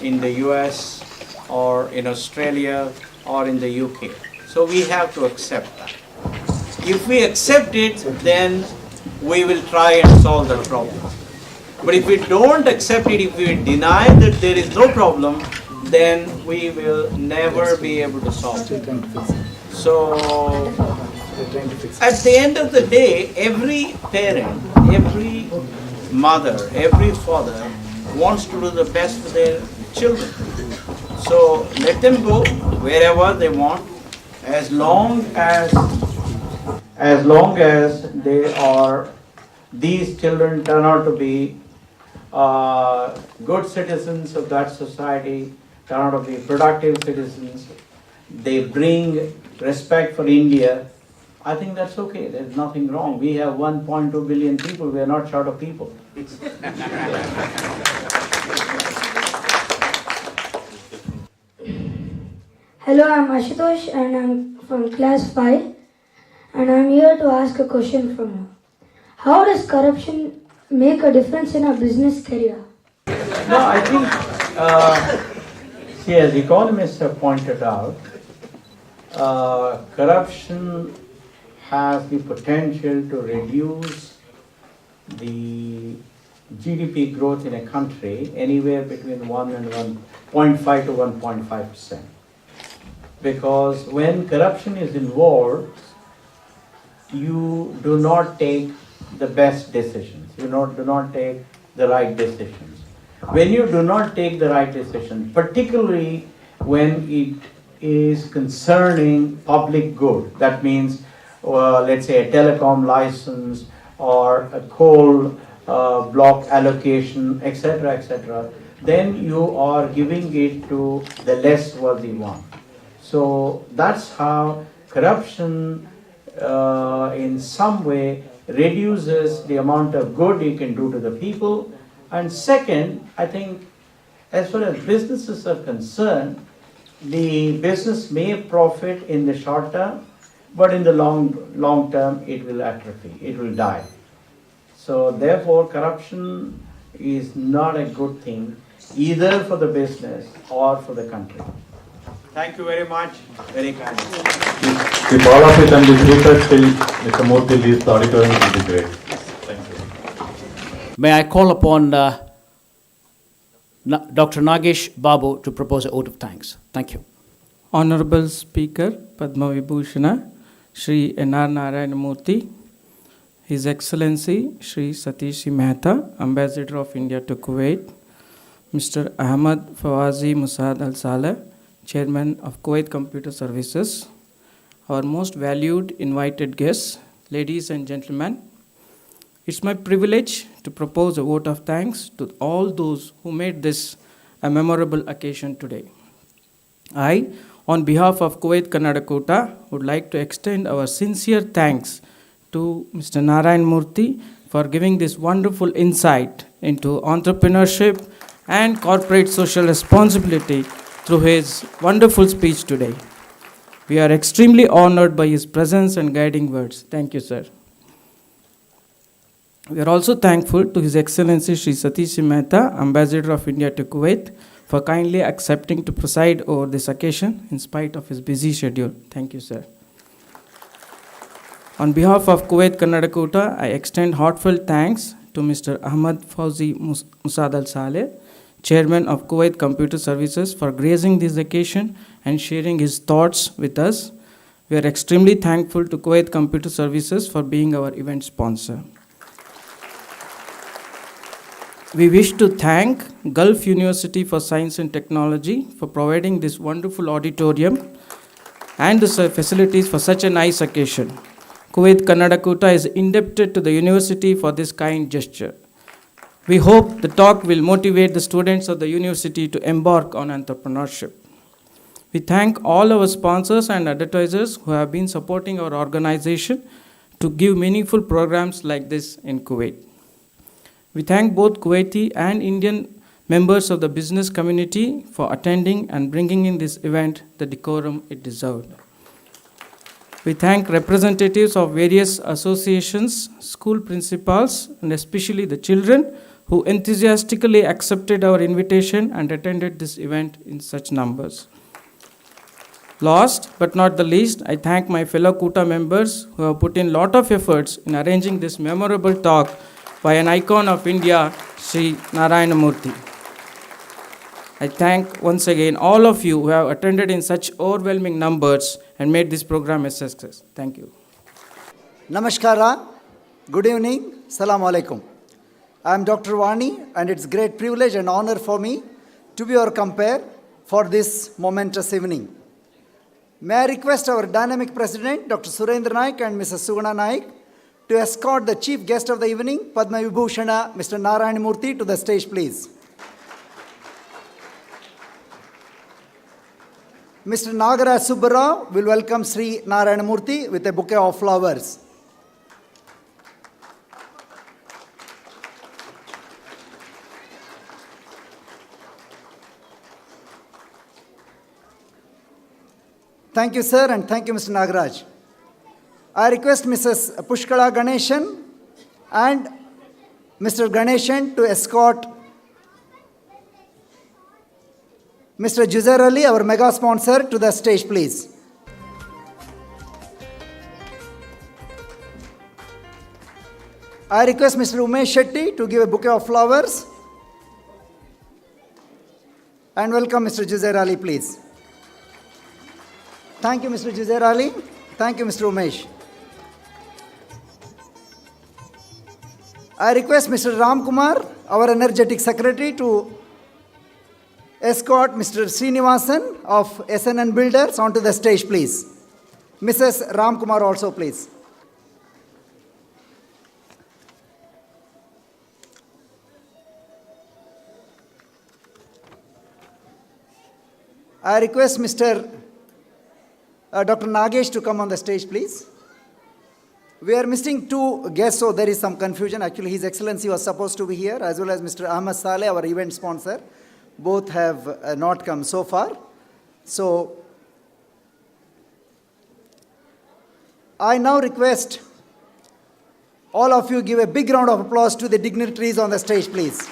in the US or in Australia or in the UK. So we have to accept that. If we accept it, then we will try and solve the problem. But if we don't accept it, if we deny that there is no problem, then we will never be able to solve it. So, at the end of the day, every parent, every mother, every father wants to do the best for their children. So, let them go wherever they want, as long as these children turn out to be good citizens of that society, turn out to be productive citizens, they bring respect for India, I think that's okay. There's nothing wrong. We have 1.2 billion people. We are not short of people. Hello, I'm Ashutosh and I'm from class 5 and I'm here to ask a question from you. How does corruption make a difference in a business career? No, I think, as economists have pointed out, corruption has the potential to reduce the GDP growth in a country anywhere between 1 and 1.5 to 1.5%. Because when corruption is involved, you do not take the best decisions. You do not take the right decisions. When you do not take the right decision, particularly when it is concerning public good, that means, let's say, a telecom license or a coal block allocation, etc., then you are giving it to the less worthy one. So that's how corruption in some way reduces the amount of good you can do to the people. And second, I think as far as businesses are concerned, the business may profit in the short term, but in the long term it will atrophy, it will die. So therefore corruption is not a good thing either for the business or for the country. Thank you very much. Very kind. If all of it and the speakers till Mr. Murthy leaves the auditorium, it will be great. Thank you. May I call upon Dr. Nagesh Babu to propose a vote of thanks. Thank you. Honorable Speaker Padma Vibhushana Shri N.R. Narayan Murthy, His Excellency Shri Satish Mehta, Ambassador of India to Kuwait, Mr. Ahmad Fawazi Musad Al Saleh, Chairman of Kuwait Computer Services, our most valued invited guests, ladies and gentlemen, it's my privilege to propose a vote of thanks to all those who made this a memorable occasion today. I, on behalf of Kuwait Kannada Koota, would like to extend our sincere thanks to Mr. Narayan Murthy for giving this wonderful insight into entrepreneurship and corporate social responsibility through his wonderful speech today. We are extremely honored by his presence and guiding words. Thank you, sir. We are also thankful to His Excellency Shri Satish Mehta, Ambassador of India to Kuwait, for kindly accepting to preside over this occasion in spite of his busy schedule. Thank you, sir. On behalf of Kuwait Kannada Koota, I extend heartfelt thanks to Mr. Ahmad Fauzi Musad Al Saleh, Chairman of Kuwait Computer Services, for gracing this occasion and sharing his thoughts with us. We are extremely thankful to Kuwait Computer Services for being our event sponsor. we wish to thank Gulf University for Science and Technology for providing this wonderful auditorium and the facilities for such a nice occasion. Kuwait Kannada Koota is indebted to the university for this kind gesture. We hope the talk will motivate the students of the university to embark on entrepreneurship. We thank all our sponsors and advertisers who have been supporting our organization to give meaningful programs like this in Kuwait. We thank both Kuwaiti and Indian members of the business community for attending and bringing in this event the decorum it deserved. We thank representatives of various associations, school principals, and especially the children who enthusiastically accepted our invitation and attended this event in such numbers. Last but not the least, I thank my fellow Koota members who have put in a lot of efforts in arranging this memorable talk by an icon of India, Sri Narayana Murthy. I thank once again all of you who have attended in such overwhelming numbers and made this program a success. Thank you. Namaskara, good evening, Salam Alaikum. I am Dr. Vani and it's great privilege and honor for me to be your compare for this momentous evening. May I request our dynamic president, Dr. Surendra Naik and Mrs. Sugana Naik, to escort the chief guest of the evening, Padma Vibhushana, Mr. Narayana Murthy, to the stage, please. Mr. Nagaraj Subbarao will welcome Sri Narayana Murthy with a bouquet of flowers. Thank you, sir, and thank you, Mr. Nagaraj. I request Mrs. Pushkala Ganeshan and Mr. Ganeshan to escort Mr. Juzair Ali, our mega sponsor, to the stage, please. I request Mr. Umesh Shetty to give a bouquet of flowers. And welcome Mr. Juzair Ali, please. Thank you, Mr. Juzair Ali. Thank you, Mr. Umesh. I request Mr. Ram Kumar, our energetic secretary, to escort Mr. Srinivasan of SNN Builders onto the stage, please. Mrs. Ram Kumar also, please. I request Mr. Dr. Nagesh to come on the stage, please. We are missing two guests, so there is some confusion. Actually, His Excellency was supposed to be here, as well as Mr. Ahmad Saleh, our event sponsor. Both have not come so far. So, I now request all of you give a big round of applause to the dignitaries on the stage, please.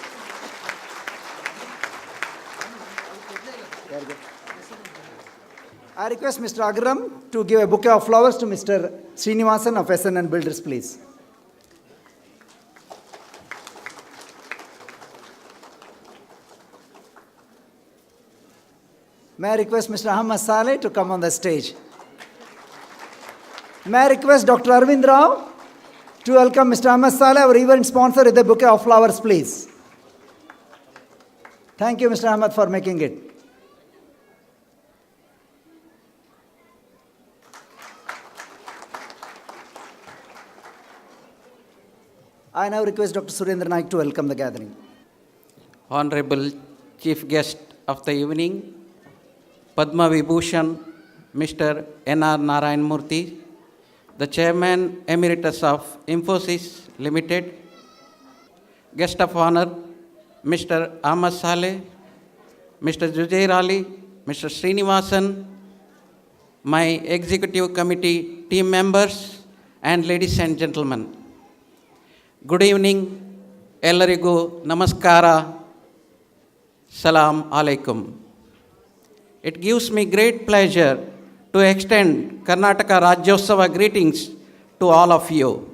I request Mr. Agram to give a bouquet of flowers to Mr. Srinivasan of SNN Builders, please. May I request Mr. Ahmad Saleh to come on the stage. May I request Dr. Arvind Rao to welcome Mr. Ahmad Saleh, our event sponsor, with a bouquet of flowers, please. Thank you, Mr. Ahmad, for making it. I now request Dr. Surendra Naik to welcome the gathering. Honorable Chief Guest of the evening, Padma Vibhushan, Mr. N.R. Narayan Murthy, the Chairman Emeritus of Infosys Limited, Guest of Honor, Mr. Ahmad Saleh, Mr. Juzair Ali, Mr. Srinivasan, my Executive Committee team members, and ladies and gentlemen. Good evening, ellarigu namaskara, salam alaikum. It gives me great pleasure to extend Karnataka Rajyotsava greetings to all of you.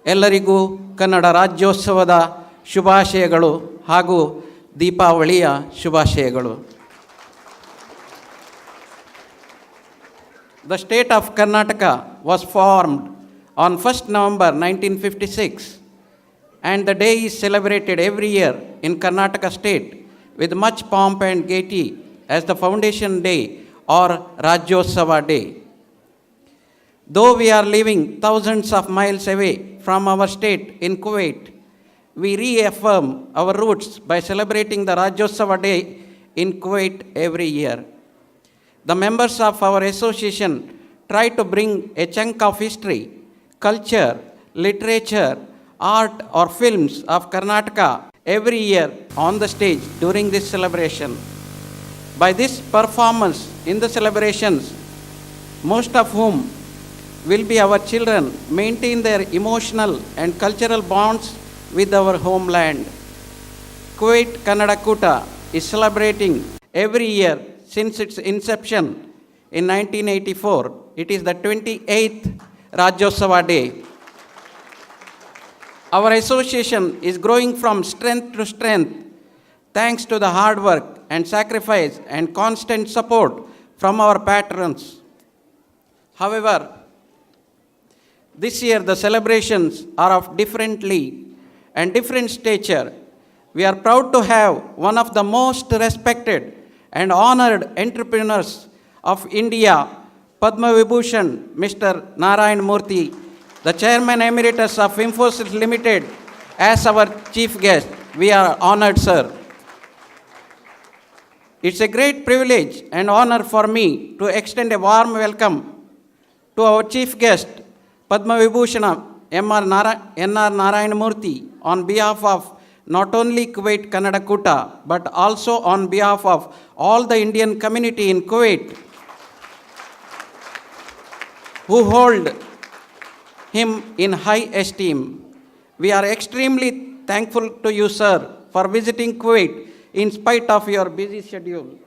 Ellarigu Kannada Rajyotsavada Shubhashayagalu ಹಾಗೂ ದೀಪಾವಳಿಯ ಶುಭಾಶಯಗಳು. The state of Karnataka was formed on 1st November 1956 and the day is celebrated every year in Karnataka state with much pomp and gaiety as the Foundation Day or Rajyotsava Day. Though we are living thousands of miles away from our state in Kuwait, we reaffirm our roots by celebrating the Rajyotsava Day in Kuwait every year. The members of our association try to bring a chunk of history, culture, literature, art or films of Karnataka every year on the stage during this celebration. By this performance in the celebrations, most of whom will be our children, maintain their emotional and cultural bonds with our homeland. Kuwait Kannada Koota is celebrating every year since its inception in 1984. It is the 28th Rajyotsava Day. Our association is growing from strength to strength thanks to the hard work and sacrifice and constant support from our patrons. However, this year the celebrations are of differently and different stature. We are proud to have one of the most respected and honored entrepreneurs of India, Padma Vibhushan, Mr. Narayan Murthy, the Chairman Emeritus of Infosys Limited, as our chief guest. We are honored, sir. It's a great privilege and honor for me to extend a warm welcome to our chief guest, Padma Vibhushana NR Narayan Murthy, on behalf of not only Kuwait Kannada Koota, but also on behalf of all the Indian community in Kuwait, who hold him in high esteem. We are extremely thankful to you, sir, for visiting Kuwait in spite of your busy schedule.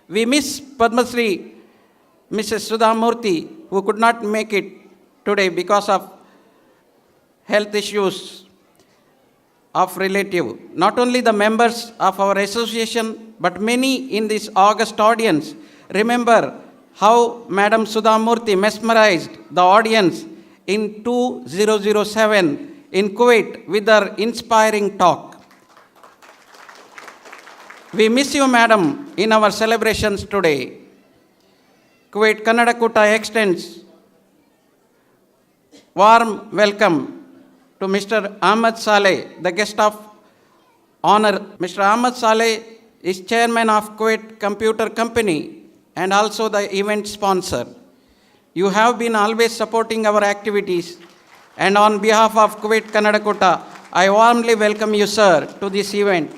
We miss Padma Shri Mrs. Sudha Murthy, who could not make it today because of health issues of relative. Not only the members of our association, but many in this august audience remember how Madam Sudha Murthy mesmerized the audience in 2007 in Kuwait with her inspiring talk. We miss you, Madam, in our celebrations today. Kuwait Kannada Koota extends warm welcome to Mr. Ahmed Saleh, the guest of honor. Mr. Ahmed Saleh is chairman of Kuwait Computer Company and also the event sponsor. You have been always supporting our activities, and on behalf of Kuwait Kannada Koota, I warmly welcome you, sir, to this event.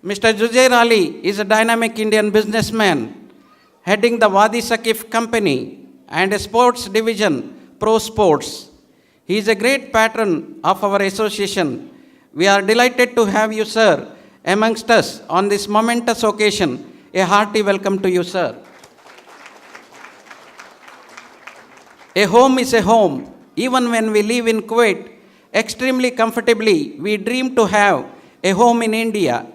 Mr. Jujair Ali is a dynamic Indian businessman heading the Wadi Sakif company and a sports division, Pro Sports. He is a great patron of our association. We are delighted to have you, sir, amongst us on this momentous occasion. A hearty welcome to you, sir. A home is a home. Even when we live in Kuwait extremely comfortably, we dream to have a home in India.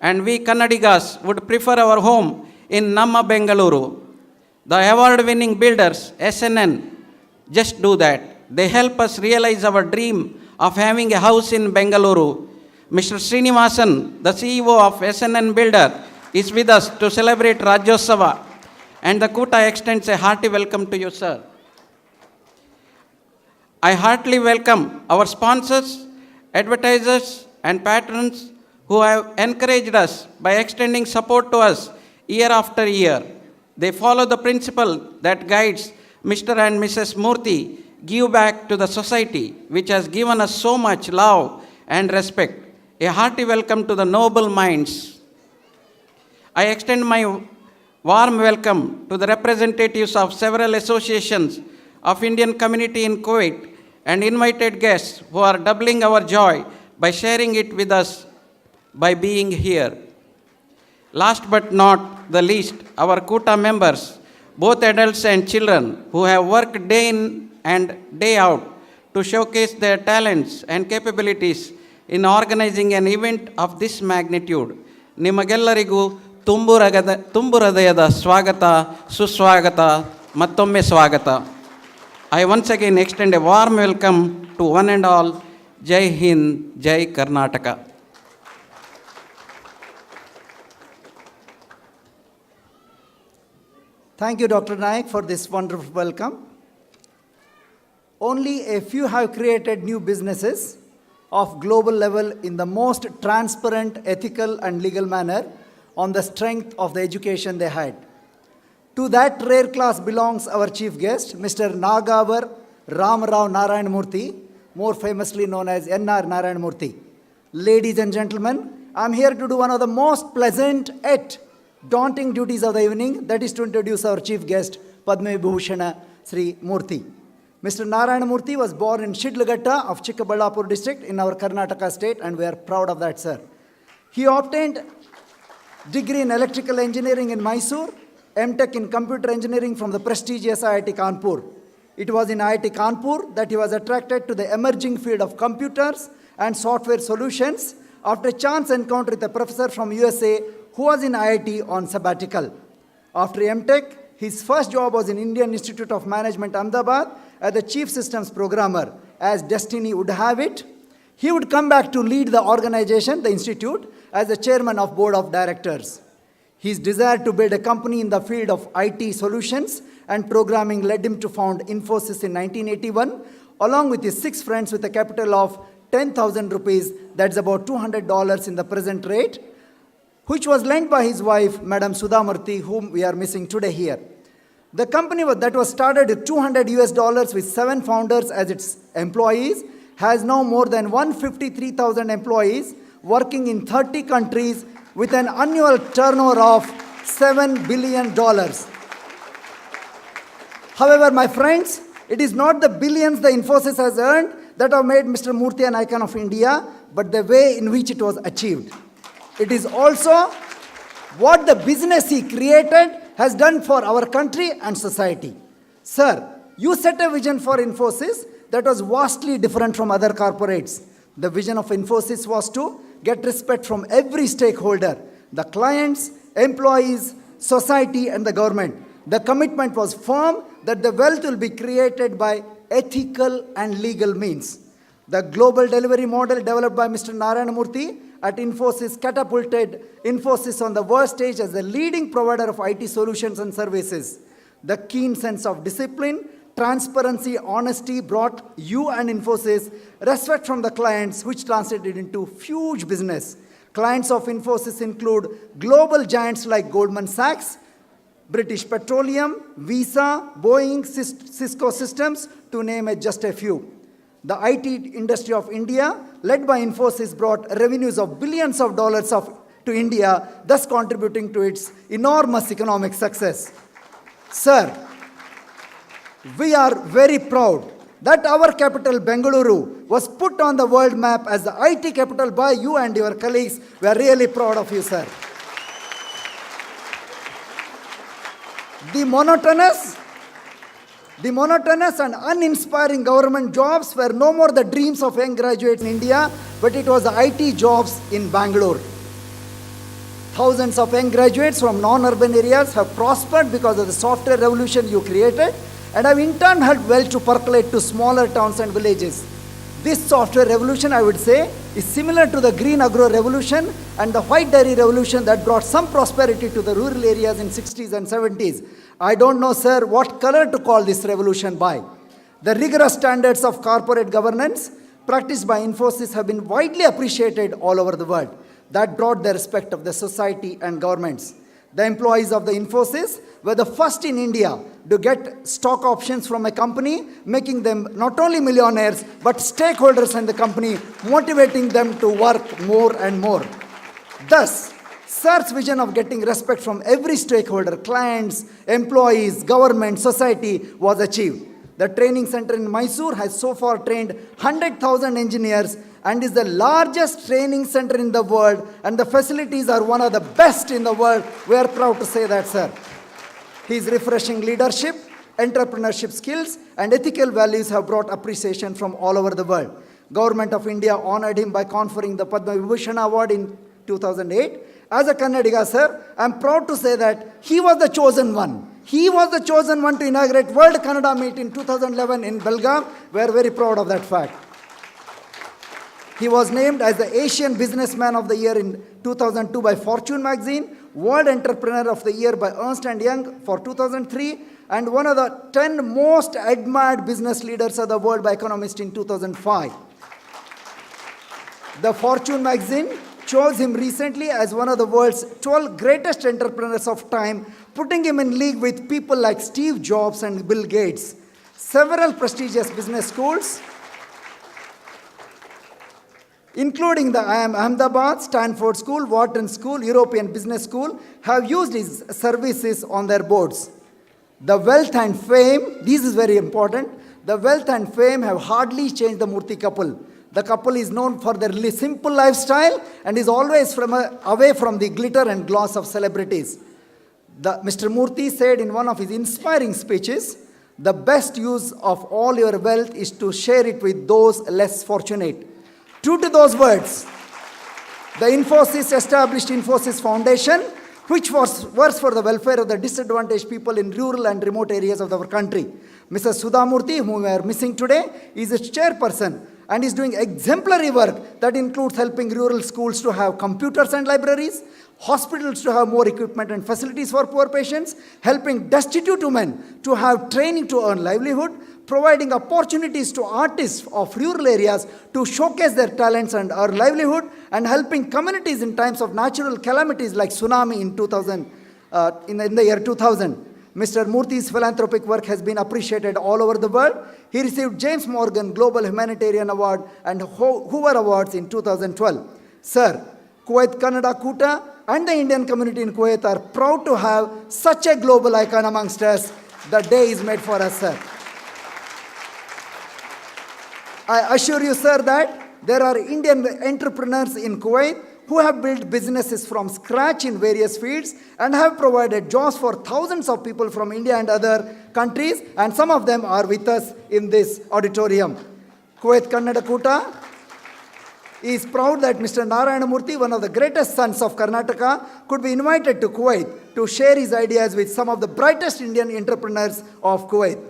And we Kannadigas would prefer our home in Namma Bengaluru. The award-winning builders, SNN, just do that. They help us realize our dream of having a house in Bengaluru. Mr. Srinivasan, the CEO of SNN Builder, is with us to celebrate Rajyotsava, and the Koota extends a hearty welcome to you, sir. I heartily welcome our sponsors, advertisers, and patrons who have encouraged us by extending support to us year after year. They follow the principle that guides Mr. and Mrs. Murthy, give back to the society which has given us so much love and respect. A hearty welcome to the noble minds. I extend my warm welcome to the representatives of several associations of Indian community in Kuwait and invited guests who are doubling our joy by sharing it with us by being here. Last but not the least, our Koota members, both adults and children, who have worked day in and day out to showcase their talents and capabilities in organizing an event of this magnitude. ನಿಮಗೆಲ್ಲರಿಗೂ ತುಂಬು ಹೃದಯದ ಸ್ವಾಗತ, ಸುಸ್ವಾಗತ, ಮತ್ತೊಮ್ಮೆ ಸ್ವಾಗತ. I once again extend a warm welcome to one and all. Jai Hind, Jai Karnataka. Thank you, Dr. Naik, for this wonderful welcome. Only a few have created new businesses of global level in the most transparent, ethical, and legal manner on the strength of the education they had. To that rare class belongs our chief guest, Mr. Nagavar Ramarao Narayan Murthy, more famously known as NR Narayan Murthy. Ladies and gentlemen, I'm here to do one of the most pleasant yet daunting duties of the evening, that is to introduce our chief guest, Padma Vibhushan Sri Murthy. Mr. Narayan Murthy was born in Shidlagatta of Chikkaballapur district in our Karnataka state, and we are proud of that, sir. He obtained degree in electrical engineering in Mysore, M.Tech in computer engineering from the prestigious IIT Kanpur. It was in IIT Kanpur that he was attracted to the emerging field of computers and software solutions after a chance encounter with a professor from USA who was in IIT on sabbatical. After M.Tech, his first job was in Indian Institute of Management, Ahmedabad, as the chief systems programmer. As destiny would have it, he would come back to lead the organization, the institute, as the chairman of board of directors. His desire to build a company in the field of IT solutions and programming led him to found Infosys in 1981, along with his 6 friends with a capital of 10,000 rupees, that's about $200 in the present rate, which was lent by his wife, Madam Sudha Murthy, whom we are missing today here. The company that was started with $200 with 7 founders as its employees has now more than 153,000 employees working in 30 countries with an annual turnover of $7 billion. However, my friends, it is not the billions the Infosys has earned that have made Mr. Murthy an icon of India, but the way in which it was achieved. It is also what the business he created has done for our country and society. Sir, you set a vision for Infosys that was vastly different from other corporates. The vision of Infosys was to get respect from every stakeholder, the clients, employees, society, and the government. The commitment was firm that the wealth will be created by ethical and legal means. The global delivery model developed by Mr. Narayan Murthy at Infosys catapulted Infosys on the world stage as the leading provider of IT solutions and services. The keen sense of discipline, transparency, honesty brought you and Infosys respect from the clients, which translated into huge business. Clients of Infosys include global giants like Goldman Sachs, British Petroleum, Visa, Boeing, Cisco Systems, to name just a few. The IT industry of India, led by Infosys, brought revenues of billions of dollars to India, thus contributing to its enormous economic success. Sir, we are very proud that our capital, Bengaluru, was put on the world map as the IT capital by you and your colleagues. We are really proud of you, sir. The monotonous and uninspiring government jobs were no more the dreams of young graduates in India, but it was the IT jobs in Bangalore. Thousands of young graduates from non-urban areas have prospered because of the software revolution you created, and have in turn helped wealth to percolate to smaller towns and villages. This software revolution, I would say, is similar to the green agro revolution and the white dairy revolution that brought some prosperity to the rural areas in 60s and 70s. I don't know, sir, what color to call this revolution by. The rigorous standards of corporate governance practiced by Infosys have been widely appreciated all over the world. That brought the respect of the society and governments. The employees of the Infosys were the first in India to get stock options from a company, making them not only millionaires, but stakeholders in the company, motivating them to work more and more. Thus, Sir's vision of getting respect from every stakeholder, clients, employees, government, society, was achieved. The training center in Mysore has so far trained 100,000 engineers and is the largest training center in the world, and the facilities are one of the best in the world. We are proud to say that, sir. His refreshing leadership, entrepreneurship skills, and ethical values have brought appreciation from all over the world. Government of India honored him by conferring the Padma Vibhushan Award in 2008. As a Kannadiga, sir, I am proud to say that he was the chosen one. He was the chosen one to inaugurate World Kannada Meet in 2011 in Belgaum. We are very proud of that fact. He was named as the Asian Businessman of the Year in 2002 by Fortune magazine, World Entrepreneur of the Year by Ernst & Young for 2003, and one of the 10 most admired business leaders of the world by Economist in 2005. The Fortune magazine chose him recently as one of the world's 12 greatest entrepreneurs of time, putting him in league with people like Steve Jobs and Bill Gates. Several prestigious business schools, including the IIM Ahmedabad, Stanford School, Wharton School, European Business School, have used his services on their boards. The wealth and fame, this is very important, the wealth and fame have hardly changed the Murthy couple. The couple is known for their simple lifestyle and is always away from the glitter and gloss of celebrities. Mr. Murthy said in one of his inspiring speeches, the best use of all your wealth is to share it with those less fortunate. True to those words, the established Infosys Foundation, which works for the welfare of the disadvantaged people in rural and remote areas of our country. Mrs. Sudha Murthy, whom we are missing today, is its chairperson and is doing exemplary work that includes helping rural schools to have computers and libraries, hospitals to have more equipment and facilities for poor patients, helping destitute women to have training to earn livelihood, providing opportunities to artists of rural areas to showcase their talents and earn livelihood, and helping communities in times of natural calamities like tsunami in the year 2000. Mr. Murthy's philanthropic work has been appreciated all over the world. He received James Morgan Global Humanitarian Award and Hoover Awards in 2012. Sir, Kuwait Kannada Koota and the Indian community in Kuwait are proud to have such a global icon amongst us. The day is made for us, sir. I assure you, sir, that there are Indian entrepreneurs in Kuwait who have built businesses from scratch in various fields and have provided jobs for thousands of people from India and other countries, and some of them are with us in this auditorium. Kuwait Kannada Koota is proud that Mr. Narayana Murthy, one of the greatest sons of Karnataka, could be invited to Kuwait to share his ideas with some of the brightest Indian entrepreneurs of Kuwait.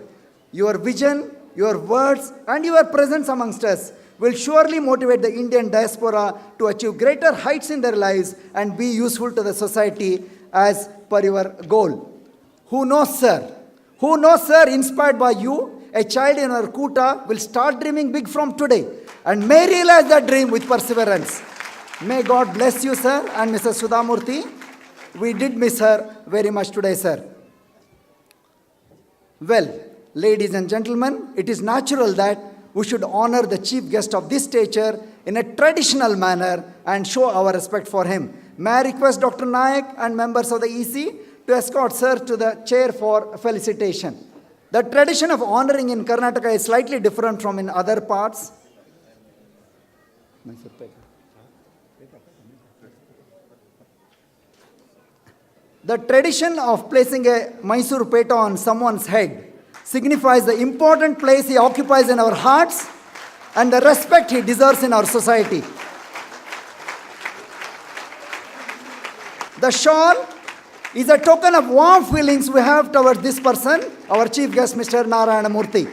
Your vision, your words, and your presence amongst us will surely motivate the Indian diaspora to achieve greater heights in their lives and be useful to the society as per your goal. Who knows, sir? Who knows, sir, inspired by you, a child in our Koota will start dreaming big from today and may realize that dream with perseverance. May God bless you, sir, and Mrs. Sudha Murthy. We did miss her very much today, sir. Well, ladies and gentlemen, it is natural that we should honor the chief guest of this stature in a traditional manner and show our respect for him. May I request Dr. Nayak and members of the EC to escort sir to the chair for felicitation. The tradition of honoring in Karnataka is slightly different from in other parts. The tradition of placing a Mysore Peta on someone's head signifies the important place he occupies in our hearts and the respect he deserves in our society. The shawl is a token of warm feelings we have towards this person, our chief guest, Mr. Narayana Murthy.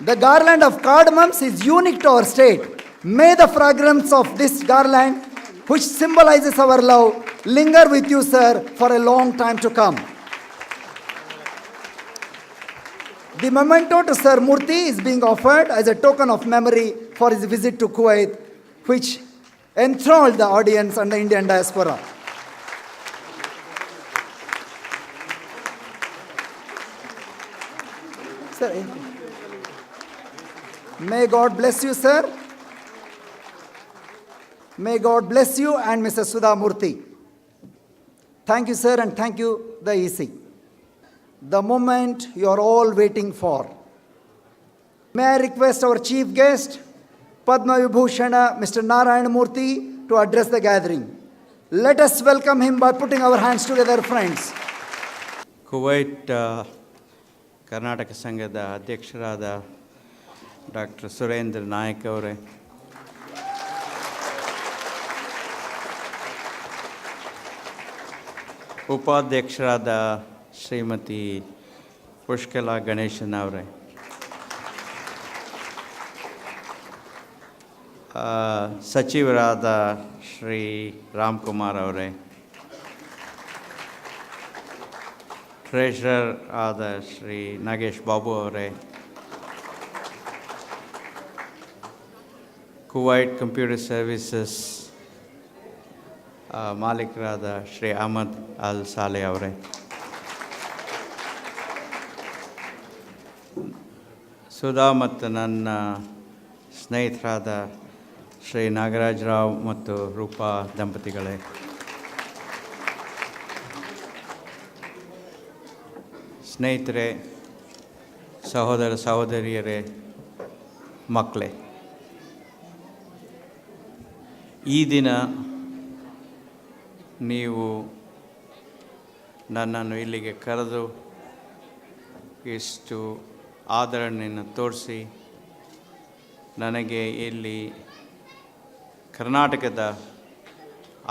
The garland of cardamoms is unique to our state. May the fragrance of this garland, which symbolizes our love, linger with you, sir, for a long time to come. The memento to Sir Murthy is being offered as a token of memory for his visit to Kuwait, which enthralled the audience and the Indian diaspora. Sir, may God bless you, sir. May God bless you and Mr. Sudha Murthy. Thank you, sir, and thank you, the EC. The moment you are all waiting for. May I request our chief guest, Padma Vibhushana, Mr. Narayana Murthy, to address the gathering. Let us welcome him by putting our hands together, friends. Kuwait Karnataka Sanghada Adhyaksharaada Dr. Surendra Nayak avare, ಉಪಾಧ್ಯಕ್ಷರಾದ ಶ್ರೀಮತಿ ಪುಷ್ಕಲಾ ಗಣೇಶನ್ ಅವರೇ, ಸಚಿವರಾದ ಶ್ರೀ ರಾಮ್ಕುಮಾರ್ ಅವರೇ, treasurer ಆದ ಶ್ರೀ ನಾಗೇಶ್ ಬಾಬು ಅವರೇ, Kuwait computer services ಮಾಲೀಕರಾದ Shri Ahmed Al Saleh ಅವರೇ, ಸುಧಾ ಮತ್ತು ನನ್ನ ಸ್ನೇಹಿತರಾದ ಶ್ರೀ ನಾಗರಾಜ್ ರಾವ್ ಮತ್ತು ರೂಪಾ ದಂಪತಿಗಳೇ, ಸ್ನೇಹಿತರೆ, ಸಹೋದರ ಸಹೋದರಿಯರೇ, ಮಕ್ಕಳೇ, ಈ ದಿನ ನೀವು ನನ್ನನ್ನು ಇಲ್ಲಿಗೆ ಕರೆದು ಇಷ್ಟು ಆದರಣೆಯನ್ನು ತೋರಿಸಿ ನನಗೆ ಇಲ್ಲಿ ಕರ್ನಾಟಕದ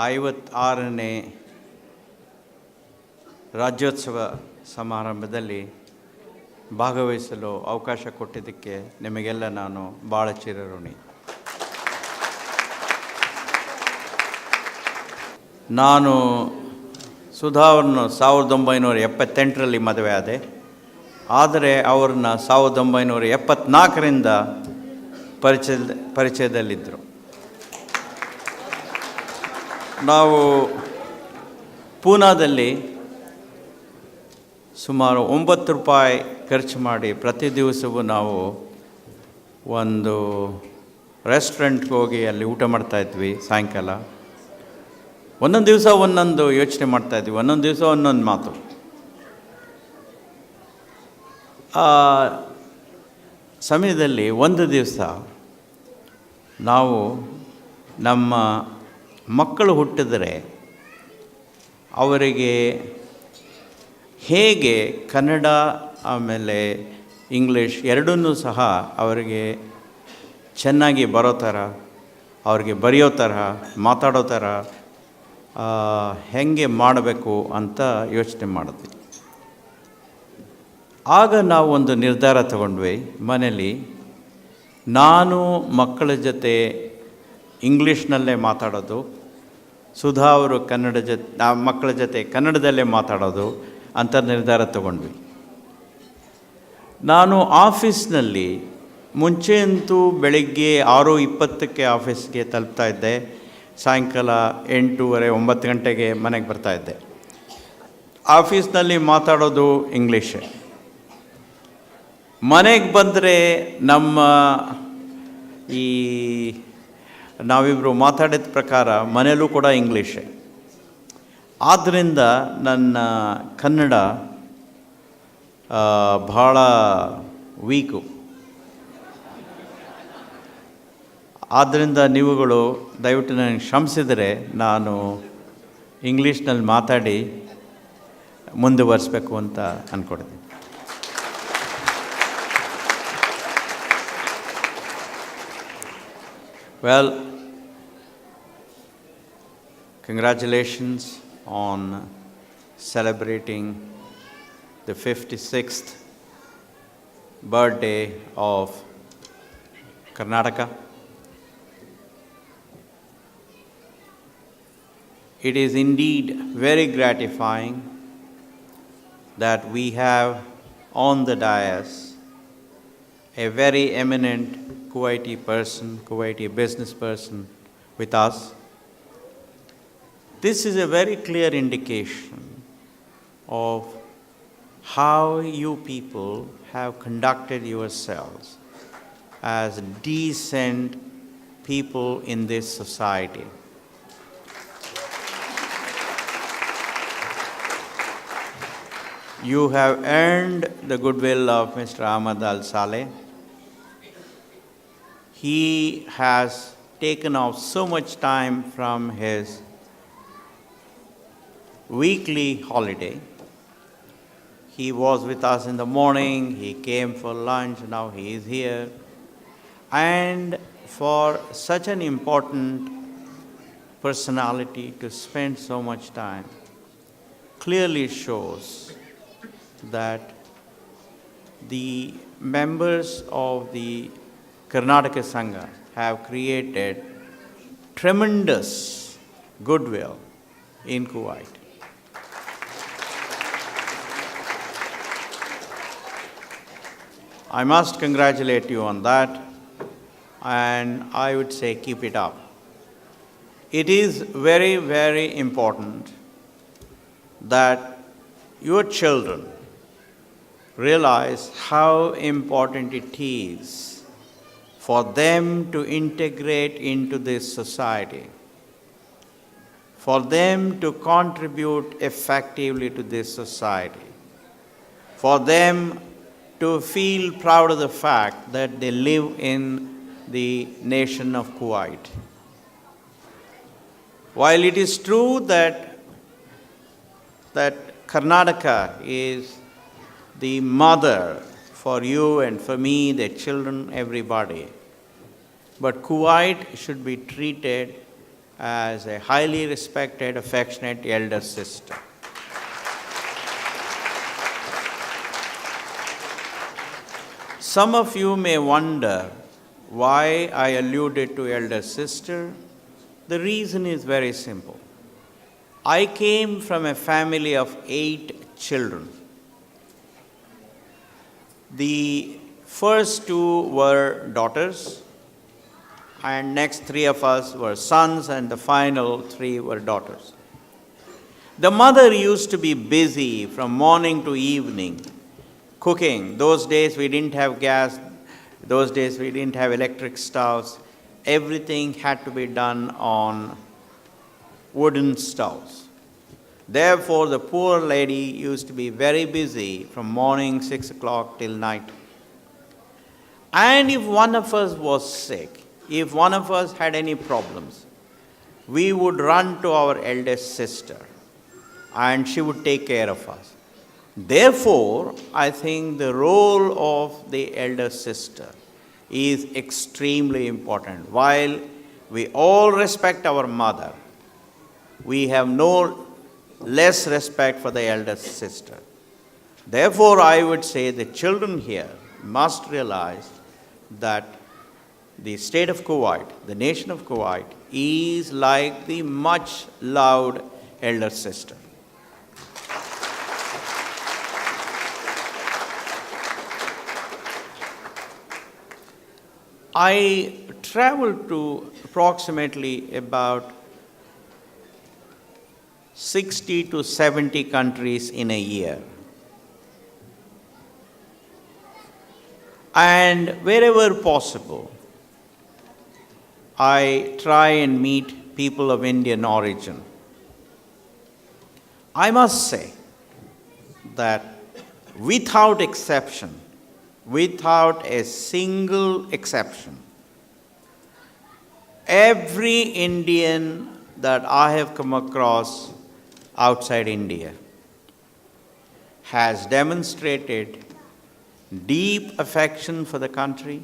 56ನೇ ರಾಜ್ಯೋತ್ಸವ ಸಮಾರಂಭದಲ್ಲಿ ಭಾಗವಹಿಸಲು ಅವಕಾಶ ಕೊಟ್ಟಿದ್ದಕ್ಕೆ ನಿಮಗೆಲ್ಲ ನಾನು ಭಾಳ ಚಿರಋಣಿ. ನಾನು ಸುಧಾ ಅವ್ರನ್ನ 1978ರಲ್ಲಿ ಮದುವೆ ಆದೆ, ಆದರೆ ಅವ್ರನ್ನ 1974ರಿಂದ ಪರಿಚಯದಲ್ಲಿದ್ದರು. ನಾವು ಪೂನಾದಲ್ಲಿ ಸುಮಾರು ₹9 ಖರ್ಚು ಮಾಡಿ ಪ್ರತಿ ದಿವಸವೂ ನಾವು ಒಂದು ರೆಸ್ಟೋರೆಂಟ್ಗೆ ಹೋಗಿ ಅಲ್ಲಿ ಊಟ ಮಾಡ್ತಾಯಿದ್ವಿ. ಸಾಯಂಕಾಲ ಒಂದೊಂದು ದಿವಸ ಒಂದೊಂದು ಯೋಚನೆ ಮಾಡ್ತಾಯಿದ್ವಿ, ಒಂದೊಂದು ದಿವಸ ಒಂದೊಂದು ಮಾತು. ಆ ಸಮಯದಲ್ಲಿ ಒಂದು ದಿವಸ ನಾವು ನಮ್ಮ ಮಕ್ಕಳು ಹುಟ್ಟಿದರೆ ಅವರಿಗೆ ಹೇಗೆ ಕನ್ನಡ ಆಮೇಲೆ ಇಂಗ್ಲೀಷ್ ಎರಡನ್ನೂ ಸಹ ಅವರಿಗೆ ಚೆನ್ನಾಗಿ ಬರೋ ಥರ, ಅವ್ರಿಗೆ ಬರೆಯೋ ಥರ, ಮಾತಾಡೋ ಥರ ಹೇಗೆ ಮಾಡಬೇಕು ಅಂತ ಯೋಚನೆ ಮಾಡಿದ್ವಿ. ಆಗ ನಾವು ಒಂದು ನಿರ್ಧಾರ ತಗೊಂಡ್ವಿ ಮನೇಲಿ. ನಾನು ಮಕ್ಕಳ ಜೊತೆ ಇಂಗ್ಲೀಷ್ನಲ್ಲೇ ಮಾತಾಡೋದು, ಸುಧಾ ಅವರು ಮಕ್ಕಳ ಜೊತೆ ಕನ್ನಡದಲ್ಲೇ ಮಾತಾಡೋದು ಅಂತ ನಿರ್ಧಾರ ತಗೊಂಡ್ವಿ. ನಾನು ಆಫೀಸ್ನಲ್ಲಿ ಮುಂಚೆಯಂತೂ ಬೆಳಗ್ಗೆ 6:20ಕ್ಕೆ ಆಫೀಸ್ಗೆ ತಲುಪ್ತಾ ಇದ್ದೆ, ಸಾಯಂಕಾಲ 8:30, 9 ಗಂಟೆಗೆ ಮನೆಗೆ ಬರ್ತಾಯಿದ್ದೆ. ಆಫೀಸ್ನಲ್ಲಿ ಮಾತಾಡೋದು ಇಂಗ್ಲೀಷೇ. ಮನೆಗೆ ಬಂದರೆ ನಮ್ಮ ನಾವಿಬ್ಬರು ಮಾತಾಡಿದ ಪ್ರಕಾರ ಮನೆಯಲ್ಲೂ ಕೂಡ ಇಂಗ್ಲೀಷೇ. ಆದ್ದರಿಂದ ನನ್ನ ಕನ್ನಡ ಭಾಳ ವೀಕು. ಆದ್ದರಿಂದ ನೀವುಗಳು ದಯವಿಟ್ಟು ನನಗೆ ಕ್ಷಮಿಸಿದರೆ ನಾನು ಇಂಗ್ಲೀಷ್ನಲ್ಲಿ ಮಾತಾಡಿ ಮುಂದುವರಿಸಬೇಕು ಅಂತ ಅಂದ್ಕೊಂಡಿದ್ದೀನಿ. Well, congratulations on celebrating the 56th birthday of Karnataka. It is indeed very gratifying that we have on the dais a very eminent Kuwaiti person, Kuwaiti business person with us. This is a very clear indication of how you people have conducted yourselves as decent people in this society. You have earned the goodwill of Mr. Ahmad Al Saleh. He has taken off so much time from his weekly holiday. He was with us in the morning, he came for lunch, now he is here. And for such an important personality to spend so much time, clearly shows that the members of the Karnataka Sangha have created tremendous goodwill in Kuwait. I must congratulate you on that, and I would say keep it up. It is very, very important that your children realize how important it is for them to integrate into this society, for them to contribute effectively to this society, for them to feel proud of the fact that they live in the nation of Kuwait. While it is true that Karnataka is the mother for you and for me, the children, everybody, but Kuwait should be treated as a highly respected, affectionate elder sister. Some of you may wonder why I alluded to elder sister. The reason is very simple. I came from a family of 8 children. The first 2 were daughters, and next 3 of us were sons, and the final 3 were daughters. The mother used to be busy from morning to evening cooking. Those days we didn't have gas, those days we didn't have electric stoves. Everything had to be done on wooden stoves. Therefore, the poor lady used to be very busy from morning 6 o'clock till night. And if one of us was sick, if one of us had any problems, we would run to our eldest sister and she would take care of us. Therefore, I think the role of the elder sister is extremely important. While we all respect our mother, we have no less respect for the elder sister. Therefore, I would say the children here must realize that the state of Kuwait, the nation of Kuwait, is like the much loved elder sister. I traveled to approximately about 60 to 70 countries in a year. And wherever possible, I try and meet people of Indian origin. I must say that without exception, without a single exception, every Indian that I have come across outside India has demonstrated deep affection for the country,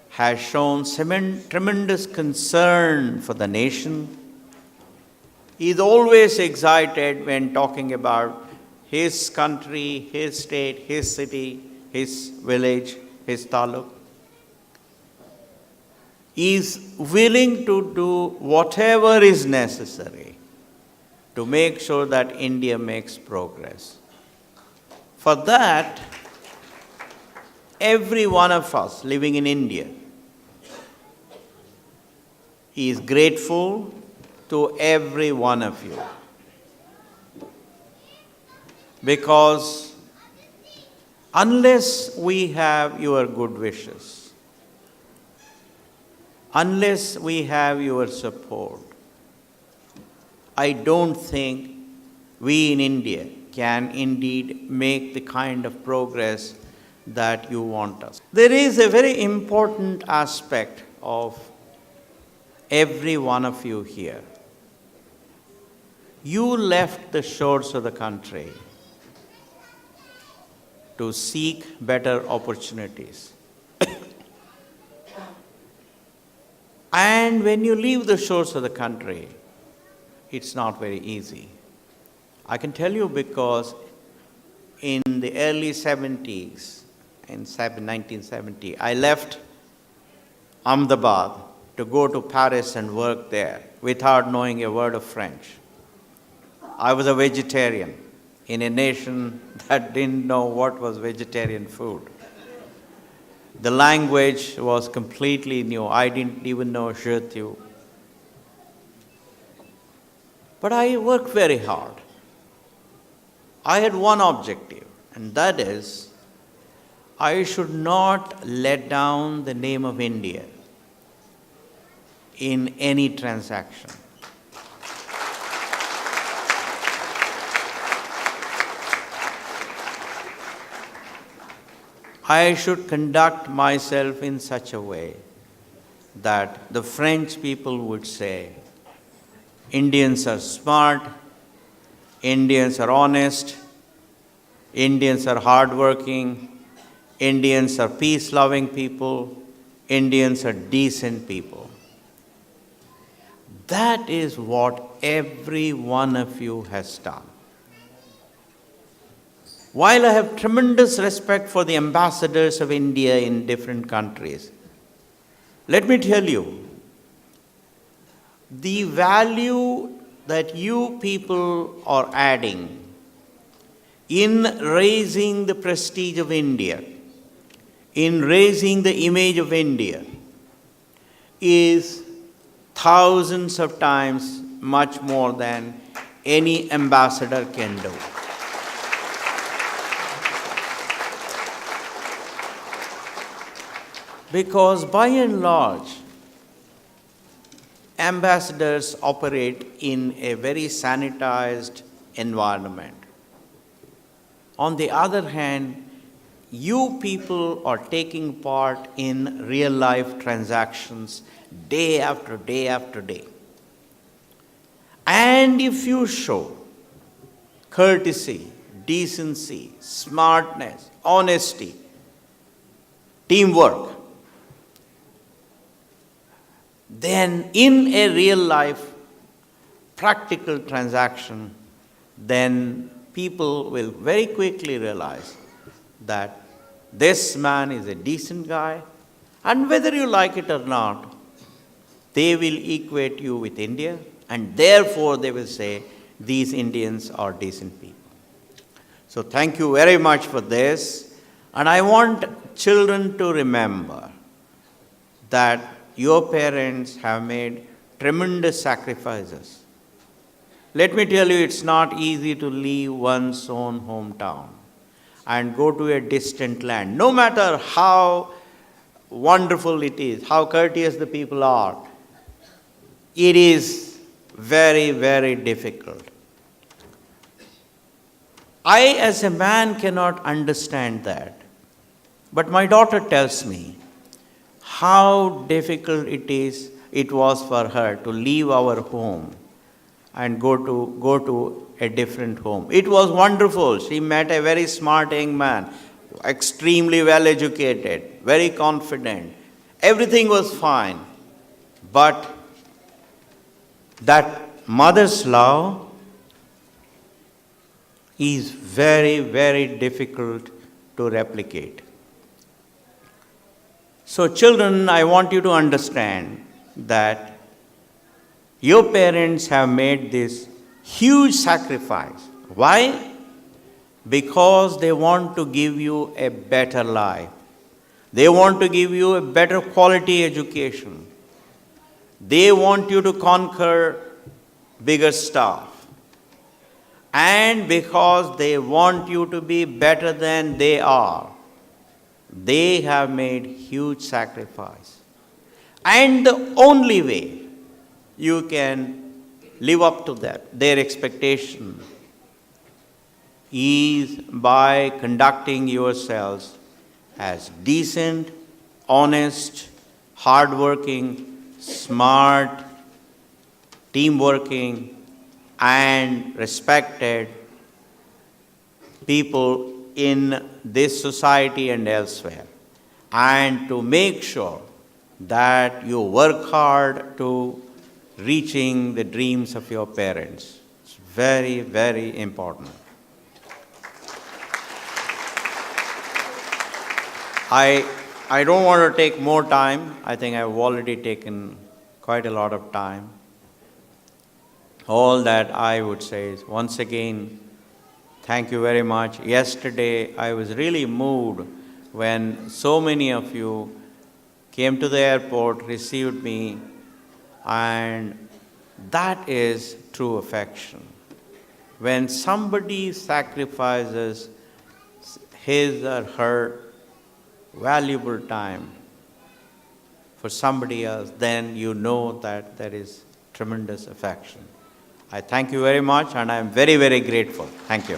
has shown tremendous concern for the nation, is always excited when talking about his country, his state, his city, his village, his taluk. Is willing to do whatever is necessary to make sure that India makes progress. For that, every one of us living in India is grateful to every one of you. Because unless we have your good wishes, unless we have your support, I don't think we in India can indeed make the kind of progress that you want us. There is a very important aspect of every one of you here. You left the shores of the country to seek better opportunities. And when you leave the shores of the country, it's not very easy. I can tell you because in the early 70s, in 1970, I left Ahmedabad to go to Paris and work there without knowing a word of French. I was a vegetarian in a nation that didn't know what was vegetarian food. The language was completely new. I didn't even know je tu. But I worked very hard. I had one objective, and that is, I should not let down the name of India in any transaction. I should conduct myself in such a way that the French people would say, Indians are smart, Indians are honest, Indians are hardworking, Indians are peace-loving people, Indians are decent people. That is what every one of you has done. While I have tremendous respect for the ambassadors of India in different countries, let me tell you, the value that you people are adding in raising the prestige of India, in raising the image of India, is thousands of times much more than any ambassador can do. Because by and large, ambassadors operate in a very sanitized environment. On the other hand, you people are taking part in real life transactions day after day after day. And if you show courtesy, decency, smartness, honesty, teamwork, then in a real life practical transaction, then people will very quickly realize that this man is a decent guy, and whether you like it or not, they will equate you with India, and therefore they will say, these Indians are decent people. So thank you very much for this, and I want children to remember that your parents have made tremendous sacrifices. Let me tell you, it's not easy to leave one's own hometown and go to a distant land. No matter how wonderful it is, how courteous the people are, it is very, very difficult. I, as a man, cannot understand that. But my daughter tells me how difficult it was for her to leave our home and go to a different home. It was wonderful. She met a very smart young man, extremely well educated, very confident. Everything was fine. But that mother's love is very, very difficult to replicate. So children, I want you to understand that your parents have made this huge sacrifice. Why? Because they want to give you a better life. They want to give you a better quality education. They want you to conquer bigger stuff. And because they want you to be better than they are, they have made huge sacrifice. And the only way you can live up to their expectation, is by conducting yourselves as decent, honest, hardworking, smart, team-working, and respected people in this society and elsewhere, and to make sure that you work hard to reaching the dreams of your parents. It's very, very important. I don't want to take more time. I think I've already taken quite a lot of time. All that I would say is, once again, thank you very much. Yesterday, I was really moved when so many of you came to the airport, received me, and that is true affection. When somebody sacrifices his or her valuable time for somebody else, then you know that there is tremendous affection. I thank you very much, and I am very, very grateful. Thank you.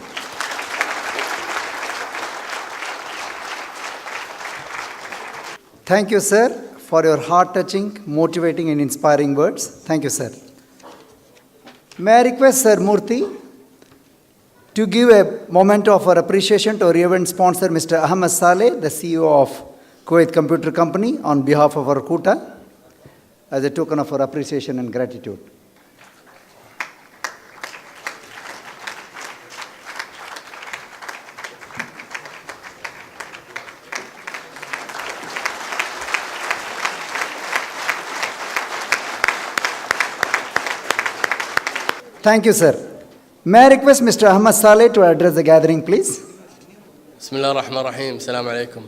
Thank you, sir, for your heart-touching, motivating, and inspiring words. Thank you, sir. May I request Sir Murthy to give a moment of our appreciation to our event sponsor, Mr. Ahmed Saleh, the CEO of Kuwait Computer Company, on behalf of our Koota, as a token of our appreciation and gratitude. Thank you, sir. May I request Mr. Ahmed Saleh to address the gathering, please? Bismillah ar-Rahman ar-Rahim. Assalamu alaikum.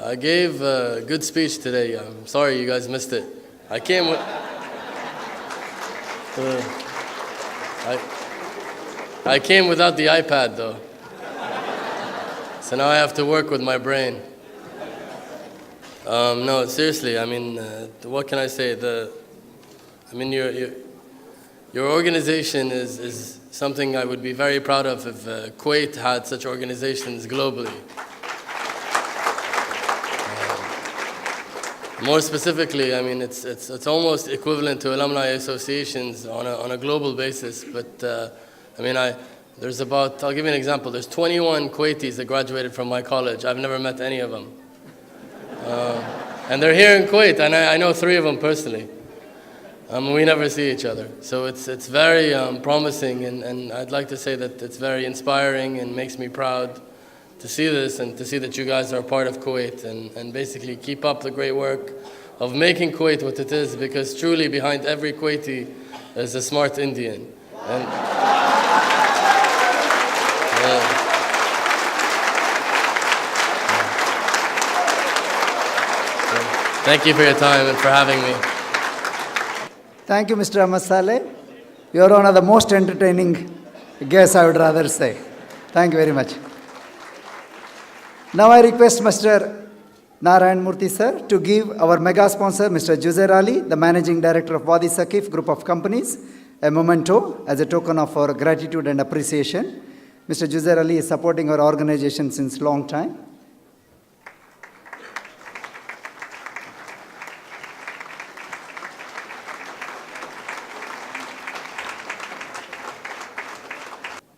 I gave a good speech today. I'm sorry you guys missed it. I came with... I came without the iPad though. So now I have to work with my brain. No, seriously, I mean, what can I say? Your organization is something I would be very proud of if Kuwait had such organizations globally. More specifically, I mean, it's almost equivalent to alumni associations on a global basis. But I mean, I'll give you an example. There's 21 Kuwaitis that graduated from my college. I've never met any of them. And they're here in Kuwait, and I know 3 of them personally. We never see each other. So it's very promising, and I'd like to say that it's very inspiring and makes me proud to see this and to see that you guys are part of Kuwait and basically keep up the great work of making Kuwait what it is, because truly behind every Kuwaiti is a smart Indian. And thank you for your time and for having me. Thank you, Mr. Ahmed Saleh. You are one of the most entertaining guests, I would rather say. Thank you very much. Now I request Mr. Narayan Murthy, sir, to give our mega sponsor, Mr. Juzair Ali, the Managing Director of Wadi Sakif Group of Companies, a memento as a token of our gratitude and appreciation. Mr. Juzair Ali is supporting our organization since long time.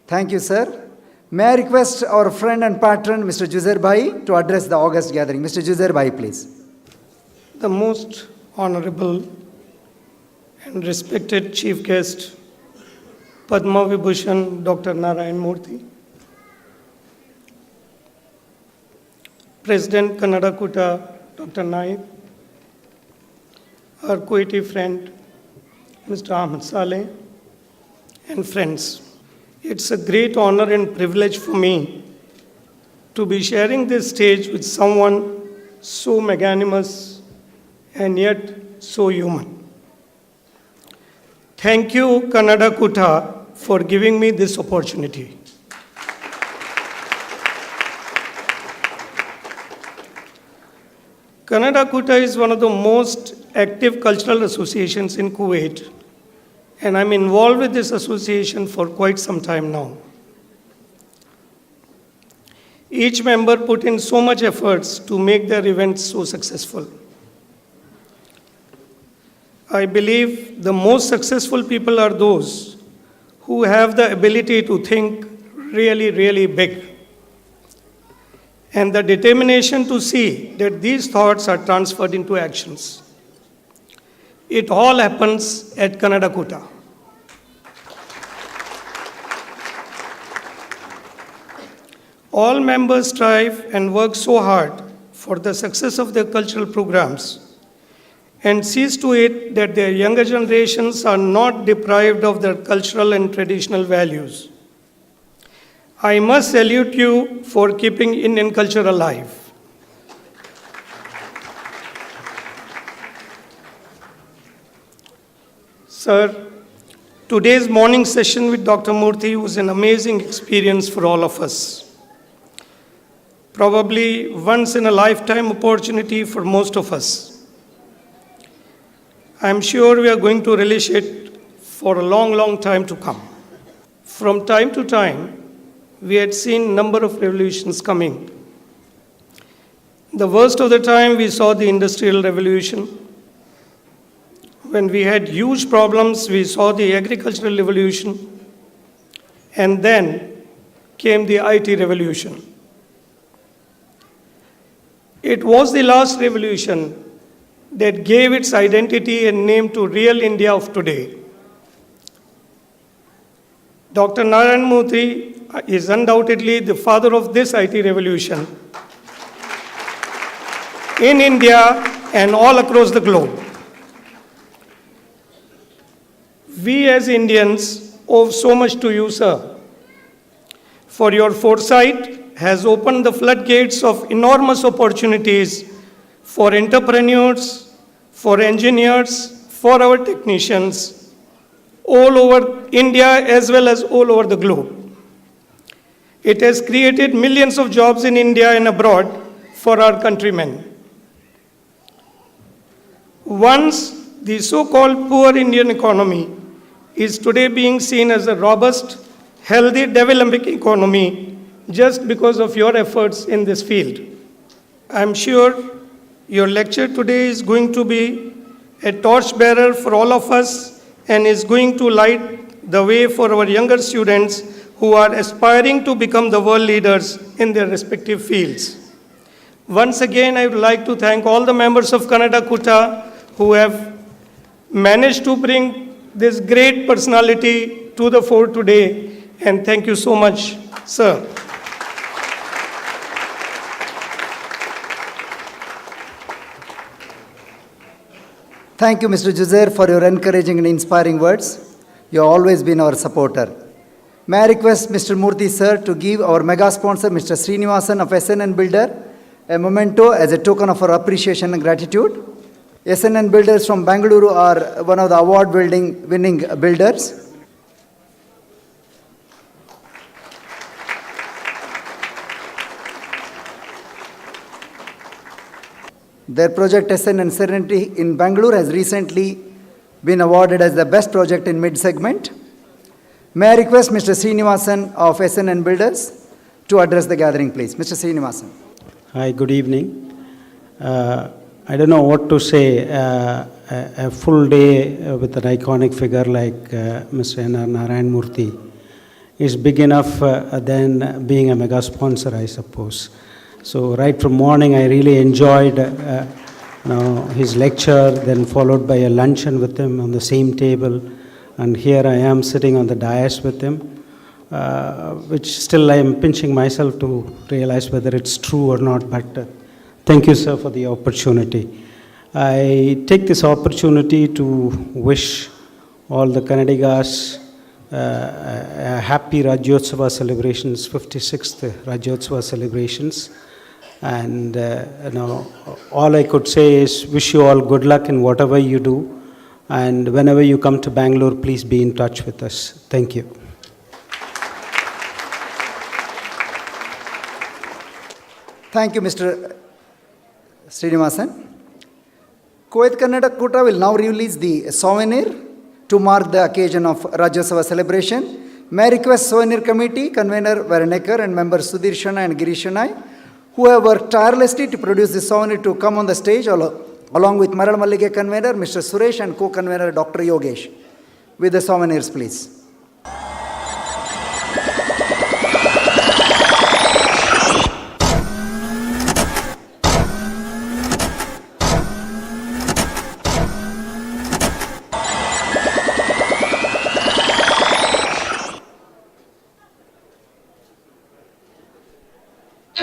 Thank you, sir. May I request our friend and patron, Mr. Juzair Bhai, to address the August gathering. Mr. Juzair Bhai, please. The most honorable and respected chief guest, Padma Vibhushan Dr. Narayan Murthy, President Kannada Koota Dr. Naik, our Kuwaiti friend, Mr. Ahmed Saleh, and friends. It's a great honor and privilege for me to be sharing this stage with someone so magnanimous and yet so human. Thank you, Kannada Koota, for giving me this opportunity. Kannada Koota is one of the most active cultural associations in Kuwait, and I'm involved with this association for quite some time now. Each member put in so much efforts to make their events so successful. I believe the most successful people are those who have the ability to think really, really big, and the determination to see that these thoughts are transferred into actions. It all happens at Kannada Koota. All members strive and work so hard for the success of their cultural programs and sees to it that their younger generations are not deprived of their cultural and traditional values. I must salute you for keeping Indian culture alive. Sir, today's morning session with Dr. Murthy was an amazing experience for all of us. Probably once in a lifetime opportunity for most of us. I'm sure we are going to relish it for a long, long time to come. From time to time, we had seen number of revolutions coming. The worst of the time, we saw the Industrial Revolution. When we had huge problems, we saw the Agricultural Revolution. And then came the IT Revolution. It was the last revolution that gave its identity and name to real India of today. Dr. Narayan Murthy is undoubtedly the father of this IT revolution in India and all across the globe. We as Indians owe so much to you, sir, for your foresight has opened the floodgates of enormous opportunities for entrepreneurs, for engineers, for our technicians, all over India as well as all over the globe. It has created millions of jobs in India and abroad for our countrymen. Once the so-called poor Indian economy is today being seen as a robust, healthy, developing economy just because of your efforts in this field. I'm sure your lecture today is going to be a torchbearer for all of us and is going to light the way for our younger students who are aspiring to become the world leaders in their respective fields. Once again, I would like to thank all the members of Kannada Koota who have managed to bring this great personality to the fore today, and thank you so much, sir. Thank you, Mr. Juzair, for your encouraging and inspiring words. You have always been our supporter. May I request Mr. Murthy, sir, to give our mega sponsor, Mr. Srinivasan of SNN Builder, a memento as a token of our appreciation and gratitude. SNN Builders from Bangalore are one of the award-winning builders. Their project SNN Serenity in Bangalore has recently been awarded as the best project in mid-segment. May I request Mr. Srinivasan of SNN Builders to address the gathering, please. Mr. Srinivasan. Hi, good evening. I don't know what to say. A full day with an iconic figure like Mr. N.R. Narayan Murthy is big enough than being a mega sponsor, I suppose. So right from morning, I really enjoyed his lecture, then followed by a luncheon with him on the same table. And here I am sitting on the dais with him, which still I am pinching myself to realize whether it's true or not. But thank you, sir, for the opportunity. I take this opportunity to wish all the Kannadigas a happy Rajyotsava celebrations, 56th Rajyotsava celebrations. And all I could say is wish you all good luck in whatever you do. And whenever you come to Bangalore, please be in touch with us. Thank you. Thank you, Mr. Srinivasan. Kuwait Kannada Koota will now release the souvenir to mark the occasion of Rajyotsava celebration. May I request souvenir committee, convener Varanekar and members Sudhir Shana and Girish Shanai, who have worked tirelessly to produce this souvenir to come on the stage along with Maral Mallige convener Mr. Suresh and co-convener Dr. Yogesh. With the souvenirs, please.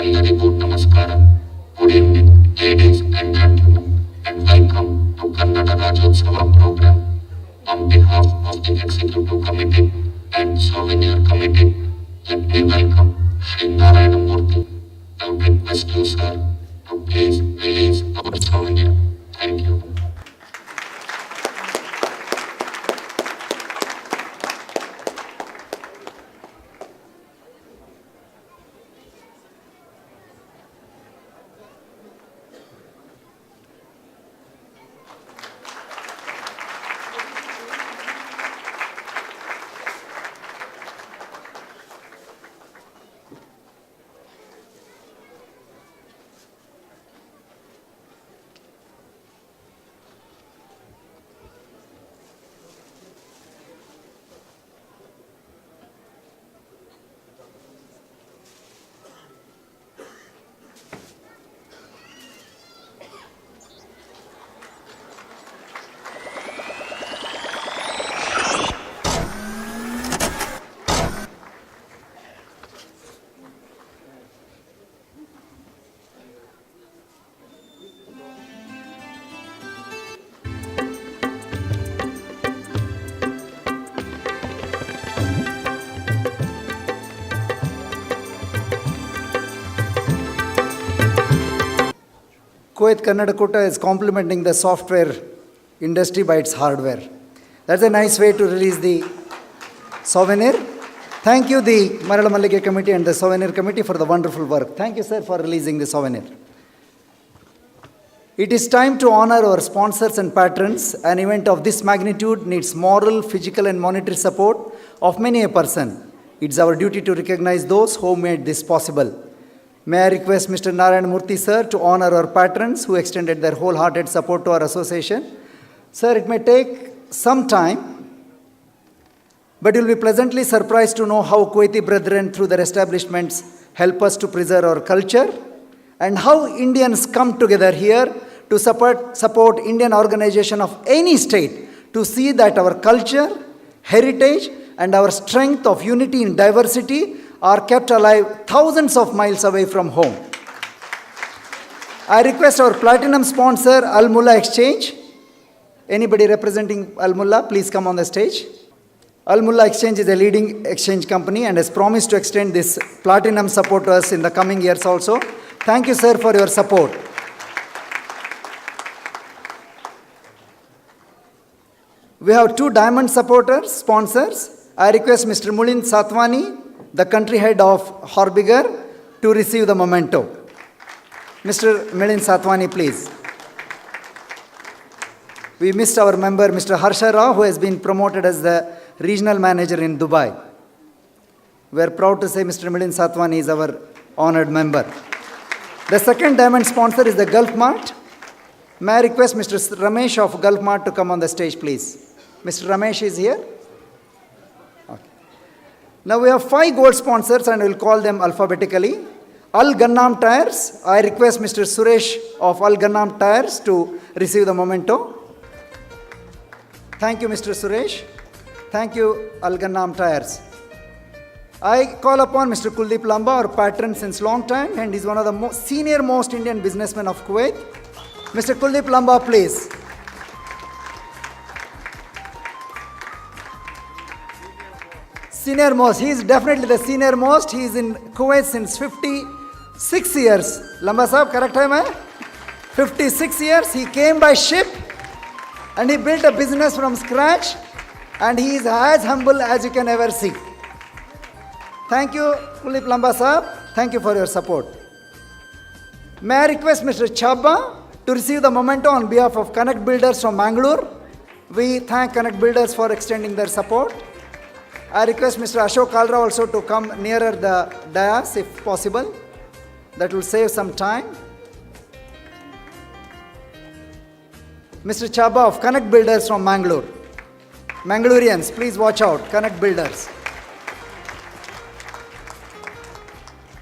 ಎಲ್ಲರಿಗೂ ನಮಸ್ಕಾರ. Good evening, ladies and gentlemen, and welcome to Kannada Rajyotsava program. On behalf of the Executive Committee and Souvenir Committee, let me welcome Sri Narayana Murthy. I request you, sir, to please release our souvenir. Thank you. Kuwait Kannada Koota is complementing the software industry by its hardware. That's a nice way to release the souvenir. Thank you, the Marala Mallike Committee and the Souvenir Committee, for the wonderful work. Thank you, sir, for releasing the souvenir. It is time to honor our sponsors and patrons. An event of this magnitude needs moral, physical, and monetary support of many a person. It's our duty to recognize those who made this possible. May I request Mr. Narayan Murthy, sir, to honor our patrons who extended their wholehearted support to our association. Sir, it may take some time, but you'll be pleasantly surprised to know how Kuwaiti brethren through their establishments help us to preserve our culture, and how Indians come together here to support Indian organization of any state to see that our culture, heritage, and our strength of unity in diversity are kept alive thousands of miles away from home. I request our platinum sponsor, Al Mullah Exchange. Anybody representing Al Mullah, please come on the stage. Al Mullah Exchange is a leading exchange company and has promised to extend this platinum support to us in the coming years also. Thank you, sir, for your support. We have two diamond sponsors. I request Mr. Mulin Satwani, the country head of Horbiger, to receive the memento. Mr. Mulin Satwani, please. We missed our member, Mr. Harsha Rao, who has been promoted as the regional manager in Dubai. We are proud to say Mr. Mulin Satwani is our honored member. The second diamond sponsor is the Gulf Mart. May I request Mr. Ramesh of Gulf Mart to come on the stage, please. Mr. Ramesh is here. Okay. Now we have 5 gold sponsors and we'll call them alphabetically. Al Gannam Tires. I request Mr. Suresh of Al Gannam Tires to receive the memento. Thank you, Mr. Suresh. Thank you, Al Gannam Tires. I call upon Mr. Kuldeep Lamba, our patron since long time, and he's one of the senior most Indian businessmen of Kuwait. Mr. Kuldeep Lamba, please. Senior most. He is definitely the senior most. He is in Kuwait since 56 years. Lamba Sahab, correct time, eh? 56 years. He came by ship and he built a business from scratch, and he is as humble as you can ever see. Thank you, Kuldeep Lamba Sahab. Thank you for your support. May I request Mr. Chabba to receive the memento on behalf of Connect Builders from Mangalore. We thank Connect Builders for extending their support. I request Mr. Ashok Kalra also to come nearer the dais if possible. That will save some time. Mr. Chaba of Connect Builders from Mangalore. Mangaloreans, please watch out. Connect Builders.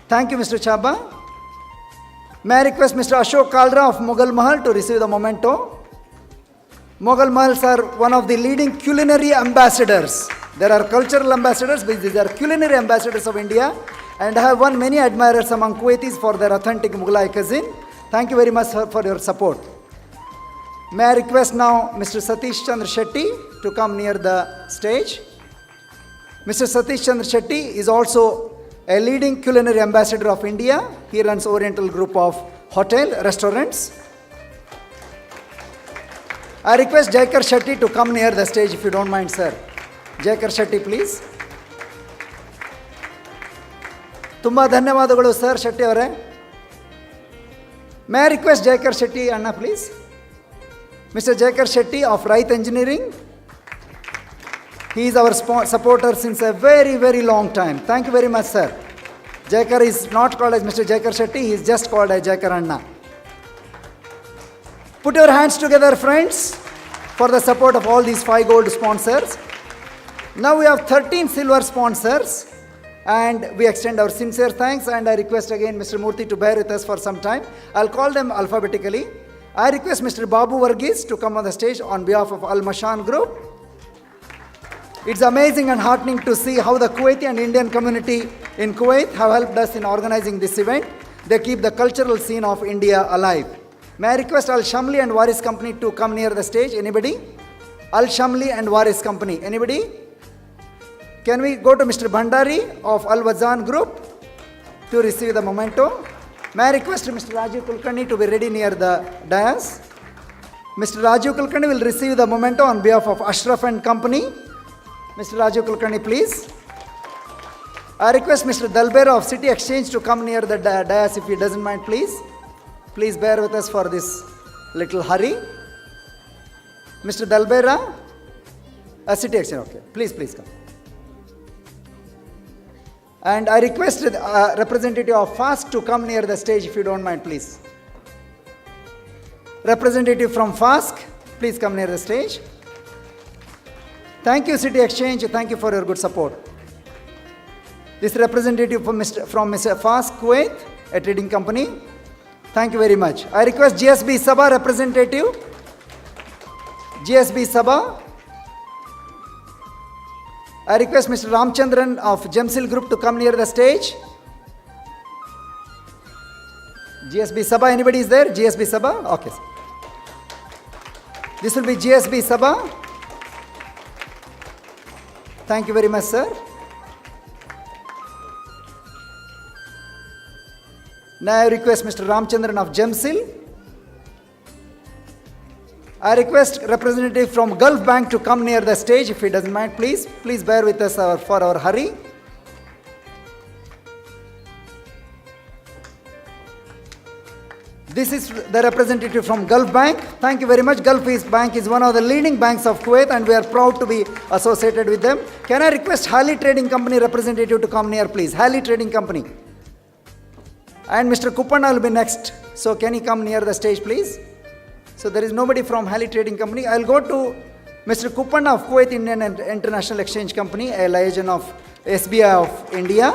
Thank you, Mr. Chaba. May I request Mr. Ashok Kalra of Mughal Mahal to receive the memento. Mughal Mahals are one of the leading culinary ambassadors. There are cultural ambassadors, but these are culinary ambassadors of India. And I have won many admirers among Kuwaitis for their authentic Mughlai cuisine. Thank you very much for your support. May I request now Mr. Satish Chandra Shetty to come near the stage. Mr. Satish Chandra Shetty is also a leading culinary ambassador of India. He runs Oriental Group of Hotel Restaurants. I request Jaikar Shetty to come near the stage if you don't mind, sir. Jaikar Shetty, please. ತುಂಬ ಧನ್ಯವಾದಗಳು sir Shetty ಅವರೇ. May I request Jaikar Shetty, Anna, please? Mr. Jaikar Shetty of Right Engineering. He is our supporter since a very, very long time. Thank you very much, sir. Jaikar is not called as Mr. Jaikar Shetty, he is just called as Jaikar Anna. Put your hands together, friends, for the support of all these 5 gold sponsors. Now we have 13 silver sponsors, and we extend our sincere thanks, and I request again Mr. Murthy to bear with us for some time. I'll call them alphabetically. I request Mr. Babu Varghese to come on the stage on behalf of Al Mashan Group. It's amazing and heartening to see how the Kuwaiti and Indian community in Kuwait have helped us in organizing this event. They keep the cultural scene of India alive. May I request Al Shamli and Waris Company to come near the stage? Anybody? Al Shamli and Waris Company. Anybody? Can we go to Mr. Bhandari of Al Wazan Group to receive the memento? May I request Mr. Rajiv Kulkarni to be ready near the dais? Mr. Rajiv Kulkarni will receive the memento on behalf of Ashraf and Company. Mr. Rajiv Kulkarni, please. I request Mr. Dalbera of City Exchange to come near the dais if he doesn't mind, please. Please bear with us for this little hurry. Mr. Dalbera, City Exchange, okay. Please come. And I request a representative of FAST to come near the stage if you don't mind, please. Representative from FAST, please come near the stage. Thank you, City Exchange. Thank you for your good support. This representative from Mr. FAST Kuwait, a trading company. Thank you very much. I request GSB Sabha representative. GSB Sabha. I request Mr. Ramchandran of Gemsil Group to come near the stage. GSB Sabha, anybody is there? GSB Sabha? Okay. This will be GSB Sabha. Thank you very much, sir. Now I request Mr. Ramchandran of Gemsil. I request representative from Gulf Bank to come near the stage if he doesn't mind, please. Please bear with us for our hurry. This is the representative from Gulf Bank. Thank you very much. Gulf Bank is one of the leading banks of Kuwait, and we are proud to be associated with them. Can I request Hali Trading Company representative to come near, please? Hali Trading Company. And Mr. Kupana will be next. So can he come near the stage, please? So there is nobody from Hali Trading Company. I'll go to Mr. Kupana of Kuwait Indian and International Exchange Company, a liaison of SBI of India.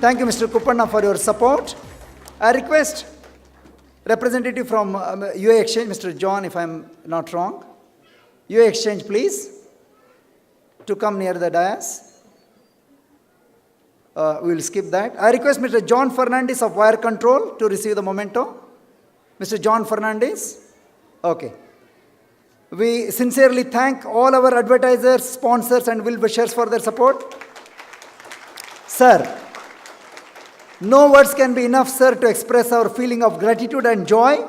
Thank you, Mr. Kupana, for your support. I request representative from UA Exchange, Mr. John, if I'm not wrong. UA Exchange, please, to come near the dais. We will skip that. I request Mr. John Fernandez of Wire Control to receive the memento. Mr. John Fernandez. Okay. We sincerely thank all our advertisers, sponsors, and well-wishers for their support. Sir, no words can be enough, sir, to express our feeling of gratitude and joy.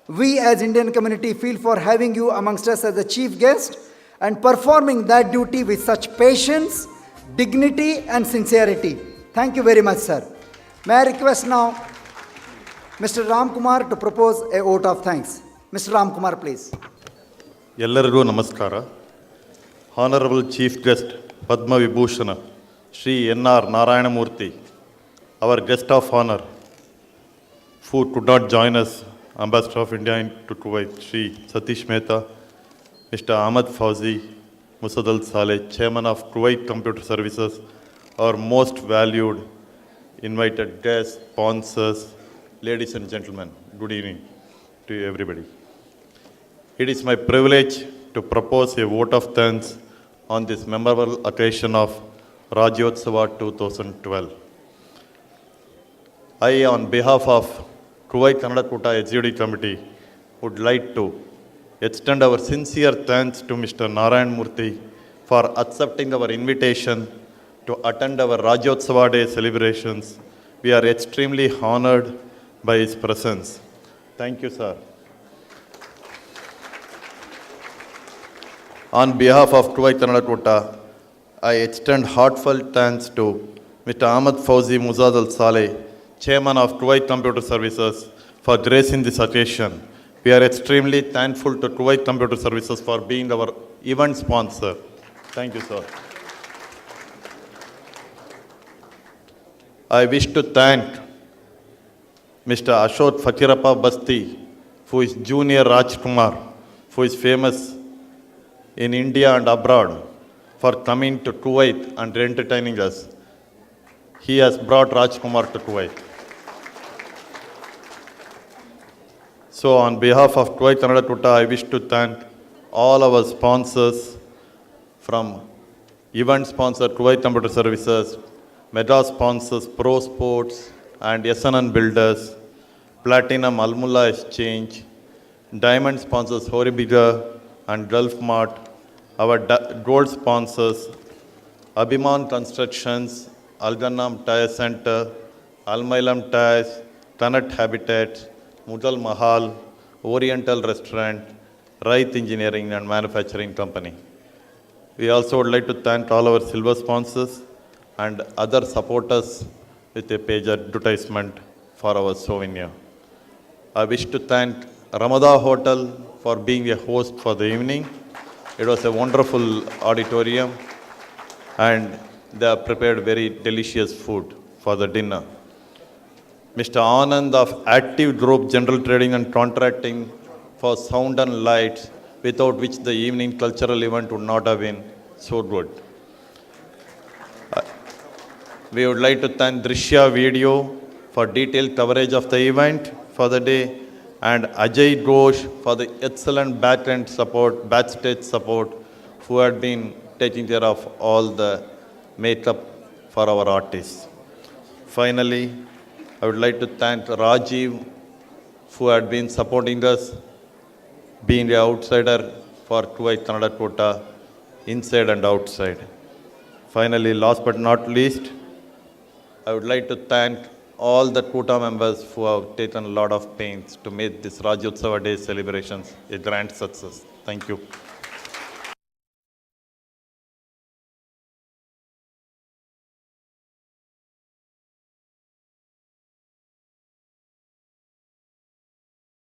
We as Indian community feel for having you amongst us as a chief guest and performing that duty with such patience, dignity, and sincerity. Thank you very much, sir. May I request now Mr. Ram Kumar to propose a vote of thanks. Mr. Ram Kumar, please. ಎಲ್ಲರಿಗೂ ನಮಸ್ಕಾರ. Honorable Chief Guest Padma Vibhushana Shri N.R. Narayana Murthy, our guest of honor, who could not join us, Ambassador of India to Kuwait, Shri Satish Mehta, Mr. Ahmad Fauzi, Musadal Saleh, Chairman of Kuwait Computer Services, our most valued invited guests, sponsors, ladies and gentlemen, good evening to everybody. It is my privilege to propose a vote of thanks on this memorable occasion of Rajyotsava 2012. I, on behalf of Kuwait Kannada Koota Executive Committee, would like to extend our sincere thanks to Mr. Narayan Murthy for accepting our invitation to attend our Rajyotsava Day celebrations. We are extremely honored by his presence. Thank you, sir. On behalf of Kuwait Kannada Koota, I extend heartfelt thanks to Mr. Ahmad Fauzi Muzad Al-Saleh, Chairman of Kuwait Computer Services, for gracing this occasion. We are extremely thankful to Kuwait Computer Services for being our event sponsor. Thank you, sir. I wish to thank Mr. Ashok Fakirappa Basti, who is Junior Rajkumar, who is famous in India and abroad, for coming to Kuwait and entertaining us. He has brought Rajkumar to Kuwait. So on behalf of Kuwait Kannada Koota, I wish to thank all our sponsors, from event sponsor Kuwait Computer Services, Mega sponsors Pro Sports and SNN Builders, Platinum Almulla Exchange, Diamond sponsors Horibiga and Gulf Mart, our gold sponsors Abhiman Constructions, Alganam Tire Center, Almailam Tires, Planet Habitat, Mudal Mahal, Oriental Restaurant, Raith Engineering and Manufacturing Company. We also would like to thank all our silver sponsors and other supporters with a page advertisement for our souvenir. I wish to thank Ramada Hotel for being a host for the evening. It was a wonderful auditorium and they have prepared very delicious food for the dinner. Mr. Anand of Active Group General Trading and Contracting for sound and lights, without which the evening cultural event would not have been so good. We would like to thank Drishya Video for detailed coverage of the event for the day, and Ajay Ghosh for the excellent backend support, backstage support, who had been taking care of all the makeup for our artists. Finally, I would like to thank Rajiv, who had been supporting us, being an outsider for Kuwait Kannada Koota, inside and outside. Finally, last but not least, I would like to thank all the Koota members who have taken a lot of pains to make this Rajyotsava Day celebrations a grand success. Thank you.